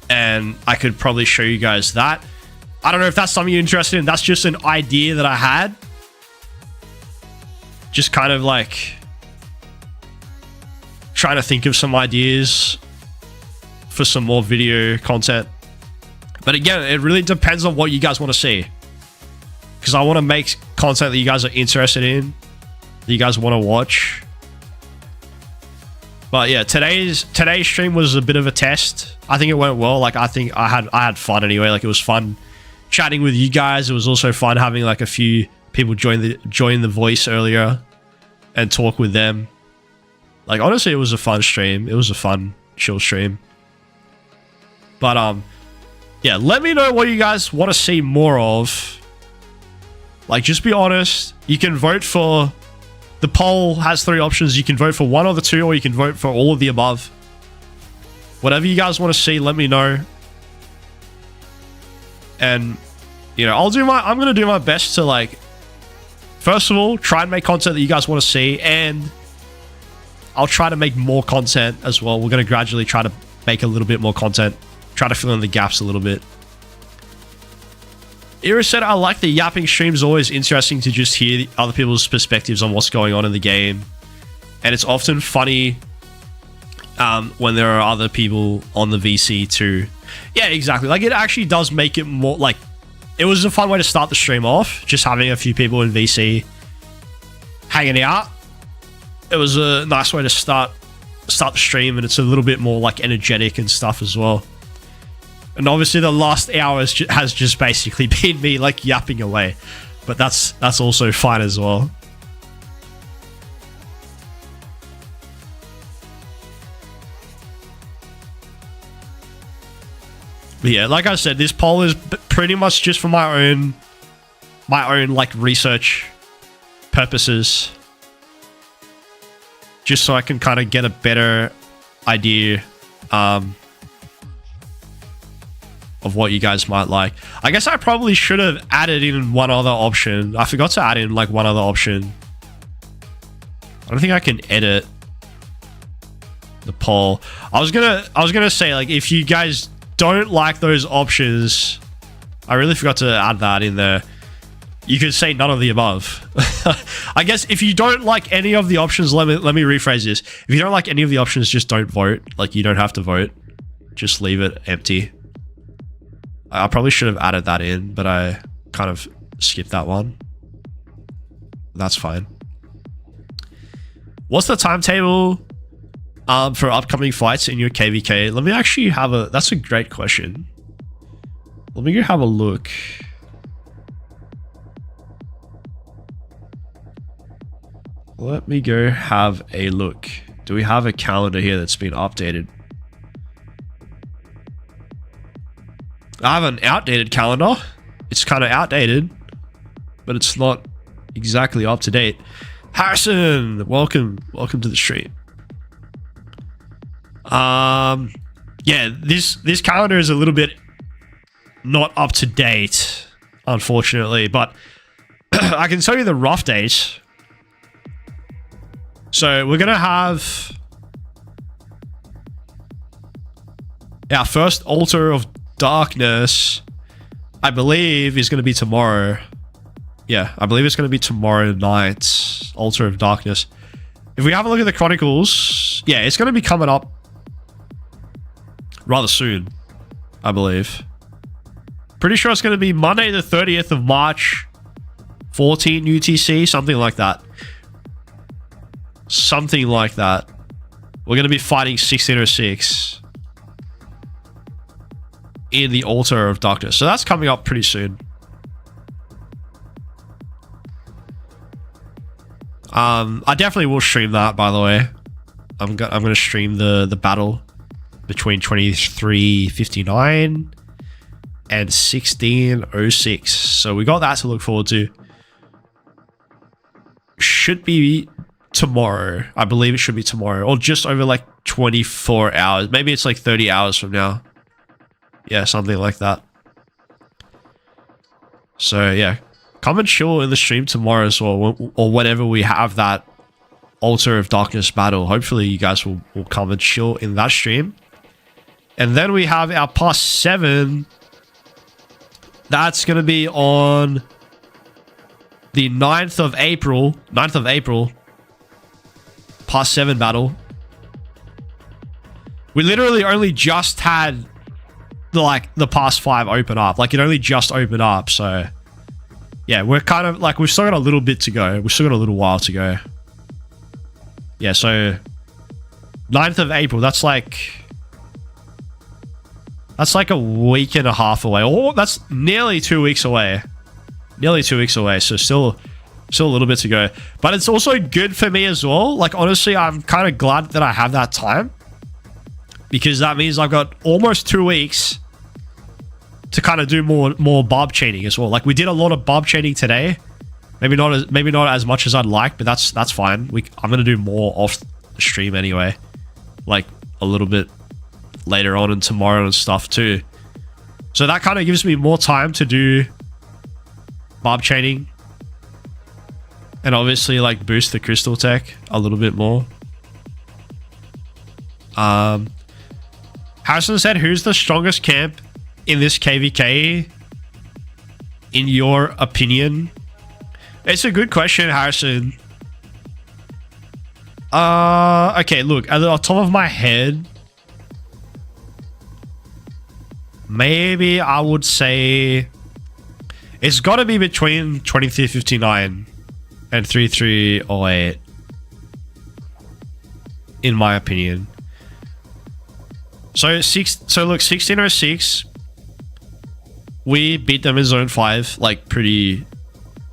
And I could probably show you guys that. I don't know if that's something you're interested in. That's just an idea that I had. Just kind of like trying to think of some ideas for some more video content. But again, it really depends on what you guys want to see. Because I want to make content that you guys are interested in, that you guys want to watch. But yeah, today's stream was a bit of a test. I think it went well. Like I think I had fun anyway. Like it was fun chatting with you guys. It was also fun having like a few people join the voice earlier and talk with them. Like honestly, it was a fun stream. It was a fun chill stream. But yeah, let me know what you guys want to see more of. Like just be honest. You can vote for, the poll has 3 options. You can vote for one of the 2, or you can vote for all of the above. Whatever you guys want to see, let me know. And you know, I'm gonna do my best to, like, first of all, try and make content that you guys want to see, and I'll try to make more content as well. We're gonna gradually try to make a little bit more content, try to fill in the gaps a little bit. Ira said, I like the yapping streams. Always interesting to just hear other people's perspectives on what's going on in the game. And it's often funny when there are other people on the VC too. Yeah, exactly. Like, it actually does make it more, like, it was a fun way to start the stream off. Just having a few people in VC hanging out. It was a nice way to start the stream, and it's a little bit more, like, energetic and stuff as well. And obviously the last hour has just basically been me, like, yapping away. But that's also fine as well. But yeah, like I said, this poll is pretty much just for my own like research purposes. Just so I can kind of get a better idea of what you guys might like. I guess I probably should have added in one other option. I forgot to add in like one other option. I don't think I can edit the poll. I was gonna say, like, if you guys don't like those options, I really forgot to add that in there. You could say none of the above. I guess if you don't like any of the options, let me rephrase this. If you don't like any of the options, just don't vote. Like, you don't have to vote. Just leave it empty. I probably should have added that in, but I kind of skipped that one. That's fine. What's the timetable for upcoming fights in your KVK? Let me actually have a... That's a great question. Let me go have a look. Let me go have a look. Do we have a calendar here that's been updated? I have an outdated calendar. It's kind of outdated, but it's not exactly up to date. Harrison, welcome to the stream. Yeah, this calendar is a little bit not up to date, unfortunately, but I can tell you the rough dates. So we're gonna have our first Altar of Darkness, I believe, is going to be tomorrow. Yeah, I believe it's going to be tomorrow night. Altar of Darkness. If we have a look at the Chronicles, yeah, it's going to be coming up rather soon, I believe. Pretty sure it's going to be Monday the 30th of March, 14 UTC, something like that. Something like that. We're going to be fighting 1606 in the Altar of Darkness. So that's coming up pretty soon. I definitely will stream that, by the way. I'm going to stream the battle between 2359 and 1606. So we got that to look forward to. Should be tomorrow. I believe it should be tomorrow, or just over like 24 hours. Maybe it's like 30 hours from now. Yeah, something like that. So yeah, come and chill in the stream tomorrow as well, or whenever we have that Altar of Darkness battle. Hopefully you guys will come and chill in that stream. And then we have our past 7. That's going to be on the 9th of April. 9th of April. Past 7 battle. We literally only just had the past 5 open up. Like, it only just opened up, so yeah, we're kind of like, we've still got a little bit to go. We've still got a little while to go. Yeah, so 9th of April, that's like a week and a half away. Oh, that's nearly 2 weeks away. Nearly 2 weeks away, so still a little bit to go. But it's also good for me as well. Like, honestly, I'm kind of glad that I have that time, because that means I've got almost 2 weeks to kind of do more barb chaining as well. Like, we did a lot of barb chaining today. Maybe not as much as I'd like, but that's fine. I'm gonna do more off the stream anyway, like a little bit later on and tomorrow and stuff too. So that kind of gives me more time to do barb chaining, and obviously like boost the crystal tech a little bit more. Harrison said, who's the strongest camp in this KVK? in your opinion? It's a good question, Harrison. Okay, look, at the top of my head, maybe I would say it's got to be between 2359 and 3308, in my opinion. So look, 1606, we beat them in zone 5 like pretty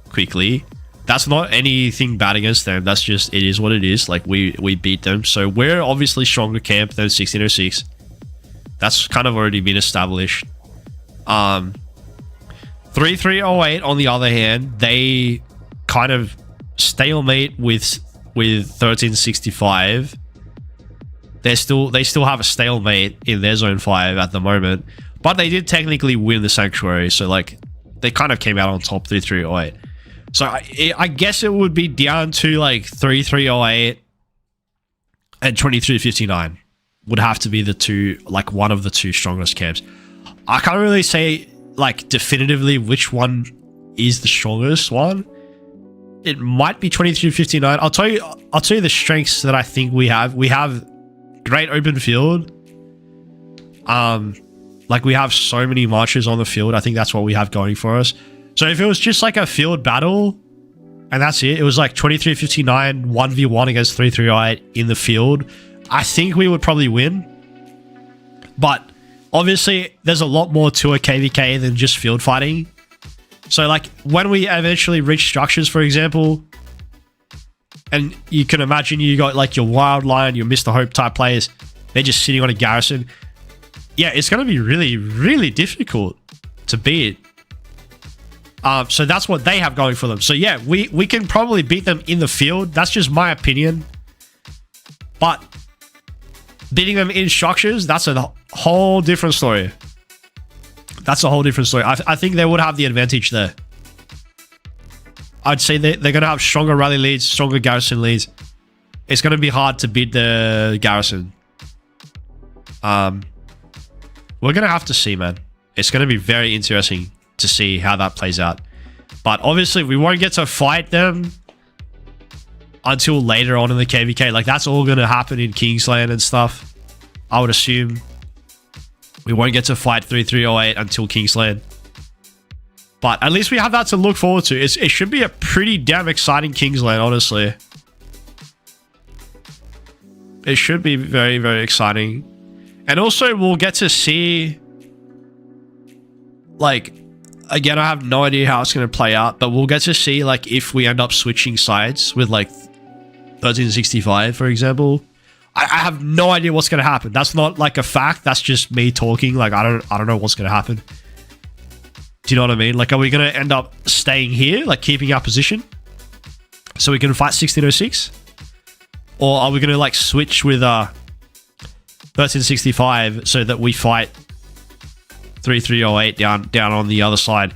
quickly. That's not anything bad against them. That's just, it is what it is. Like, we beat them. So we're obviously stronger camp than 1606. That's kind of already been established. 3308 on the other hand, they kind of stalemate with 1365. They still have a stalemate in their zone 5 at the moment, but they did technically win the sanctuary. So like, they kind of came out on top, 3308. So I guess it would be down to like 3308 and 2359 would have to be the two, like one of the two strongest camps. I can't really say like definitively which one is the strongest one. It might be 2359. I'll tell you the strengths that I think we have. We have great open field. Like, we have so many marchers on the field. I think that's what we have going for us. So if it was just like a field battle and that's it was like 2359 1v1 against 3308 in the field, I think we would probably win. But obviously there's a lot more to a KVK than just field fighting. So like, when we eventually reach structures, for example, and you can imagine you got like your Wild Lion, your Mr. Hope type players, they're just sitting on a garrison. Yeah, it's going to be really, really difficult to beat. So that's what they have going for them. So yeah, we can probably beat them in the field. That's just my opinion. But beating them in structures, that's a whole different story. That's a whole different story. I think they would have the advantage there. I'd say they're going to have stronger rally leads, stronger garrison leads. It's going to be hard to beat the garrison. We're going to have to see, man. It's going to be very interesting to see how that plays out. But obviously, we won't get to fight them until later on in the KVK. Like, that's all going to happen in Kingsland and stuff. I would assume we won't get to fight 3308 until Kingsland. But at least we have that to look forward to. It should be a pretty damn exciting Kingsland, honestly. It should be very, very exciting. And also, we'll get to see, like, again, I have no idea how it's going to play out, but we'll get to see, like, if we end up switching sides with, like, 1365, for example. I have no idea what's going to happen. That's not, like, a fact. That's just me talking. Like, I don't know what's going to happen. Do you know what I mean? Like, are we going to end up staying here, like, keeping our position so we can fight 1606? Or are we going to, like, switch with 1365 so that we fight 3308 down on the other side?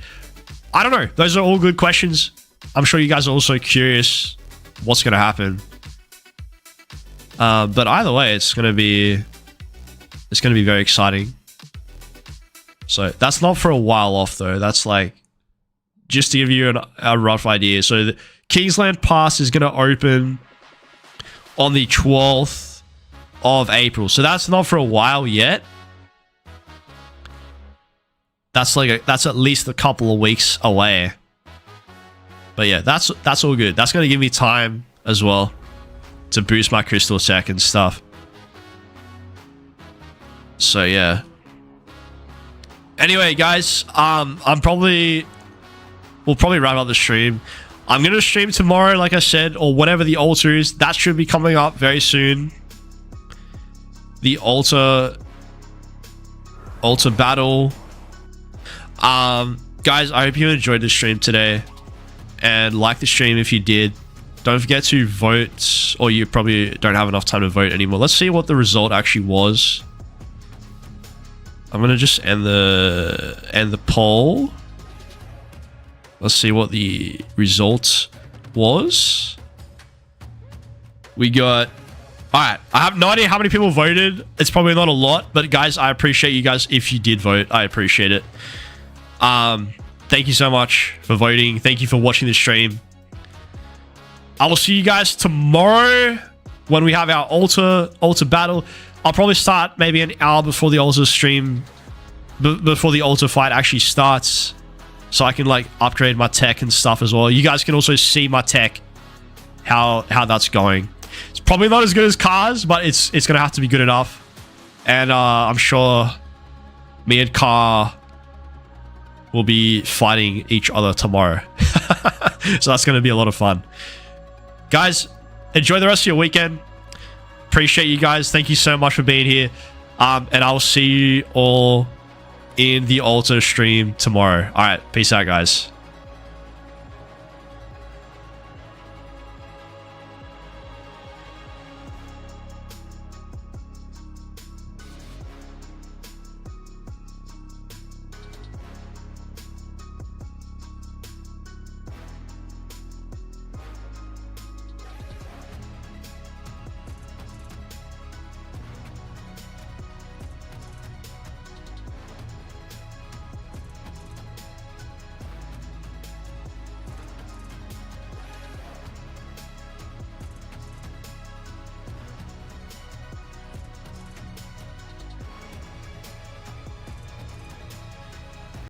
I don't know. Those are all good questions. I'm sure you guys are also curious what's going to happen. But either way, it's going to be very exciting. So that's not for a while off, though. That's like, just to give you a rough idea. So the Kingsland Pass is going to open on the 12th of April. So that's not for a while yet. That's at least a couple of weeks away. But yeah, that's all good. That's going to give me time as well to boost my crystal tech and stuff. So yeah. Anyway, guys, we'll probably wrap up the stream. I'm going to stream tomorrow, like I said, or whatever the altar is. That should be coming up very soon. The altar battle. Guys, I hope you enjoyed the stream today, and like the stream if you did. Don't forget to vote, or you probably don't have enough time to vote anymore. Let's see what the result actually was. I'm gonna just end the poll. Let's see what the result was. We got... Alright, I have no idea how many people voted. It's probably not a lot, but guys, I appreciate you guys if you did vote. I appreciate it. Thank you so much for voting. Thank you for watching the stream. I will see you guys tomorrow when we have our altar battle. I'll probably start maybe an hour before the altar stream, before the altar fight actually starts, so I can like upgrade my tech and stuff as well. You guys can also see my tech, how that's going. It's probably not as good as Cars, but it's gonna have to be good enough. And I'm sure me and Car will be fighting each other tomorrow. So that's gonna be a lot of fun. Guys, enjoy the rest of your weekend. Appreciate you guys. Thank you so much for being here. And I will see you all in the altar stream tomorrow. All right, peace out, guys.